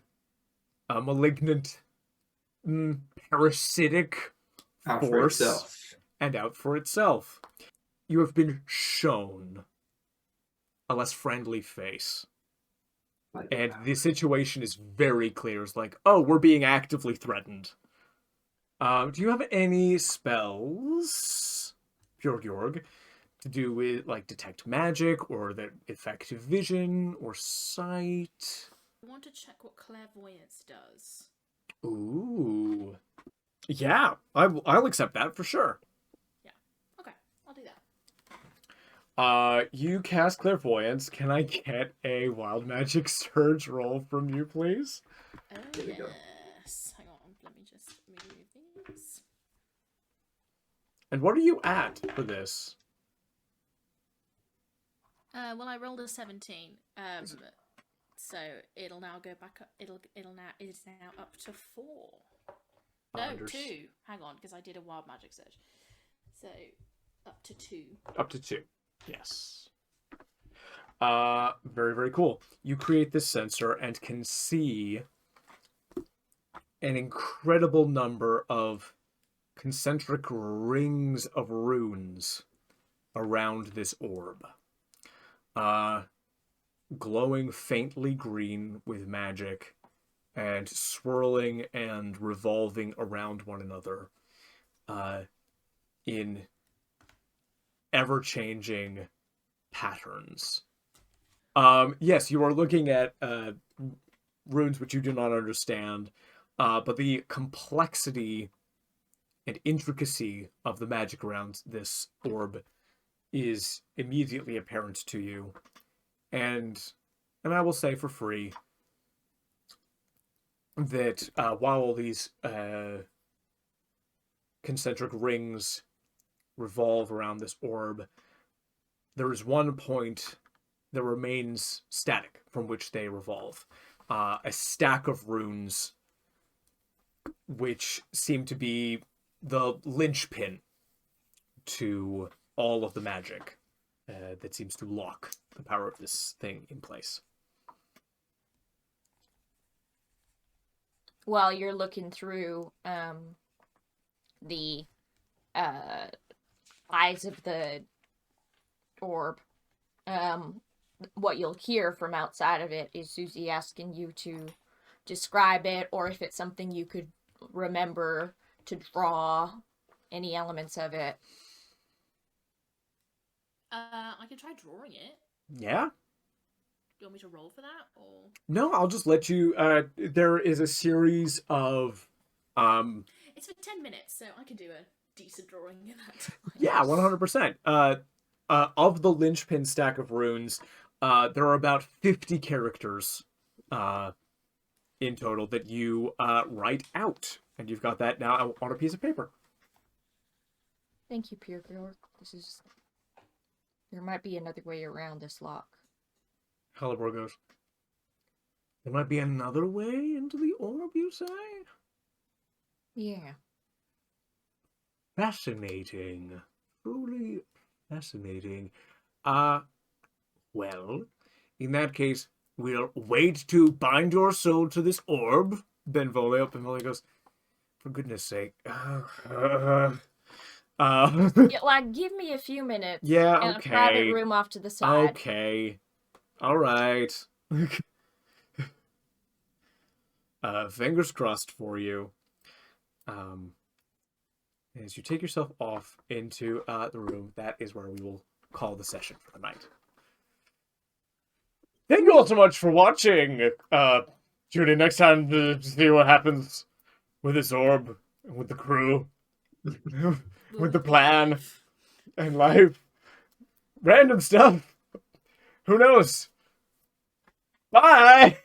a malignant, parasitic Out for force itself. and out for itself. You have been shown a less friendly face. And the situation is very clear. It's like, oh, we're being actively threatened. Do you have any spells, Piuwhgieawrg, to do with, like, detect magic, or that effective vision, or sight? I want to check what clairvoyance does. Ooh. Yeah, I'll accept that for sure. Yeah. Okay, I'll do that. You cast clairvoyance. Can I get a wild magic surge roll from you, please? Oh, There we go. yes. Hang on, let me just move these. And what are you at for this? Well, I rolled a 17. So it'll now go back up. It's now up to 4. No, 2. Hang on, because I did a wild magic surge. So up to 2. Up to 2. Yes. Very, very cool. You create this sensor and can see an incredible number of concentric rings of runes around this orb. Glowing faintly green with magic and swirling and revolving around one another in ever-changing patterns. Yes, you are looking at runes which you do not understand, but the complexity and intricacy of the magic around this orb is immediately apparent to you. And I will say for free that while all these concentric rings revolve around this orb, there is one point that remains static from which they revolve. A stack of runes which seem to be the linchpin to all of the magic that seems to lock the power of this thing in place. While you're looking through the eyes of the orb, what you'll hear from outside of it is Suzie asking you to describe it, or if it's something you could remember to draw any elements of it. I can try drawing it. Yeah? Do you want me to roll for that, or? No, I'll just let you. There is a series of. It's for 10 minutes, so I can do a decent drawing in that time. Yeah, 100%. Of the linchpin stack of runes, there are about 50 characters in total that you write out. And you've got that now on a piece of paper. Thank you, Piuwhgieawrg. There might be another way around this lock. Hellebore goes, there might be another way into the orb, you say? Yeah. Fascinating. Truly fascinating. Well, in that case, we'll wait to bind your soul to this orb. Benvolio goes, for goodness sake. Yeah, like, give me a few minutes. Yeah, and okay. a private room off to the side. Okay. All right. Fingers crossed for you. As you take yourself off into the room, that is where we will call the session for the night. Thank you all so much for watching. Tune in next time to see what happens with this orb, with the crew, with the plan, and life. Random stuff. Who knows? Bye!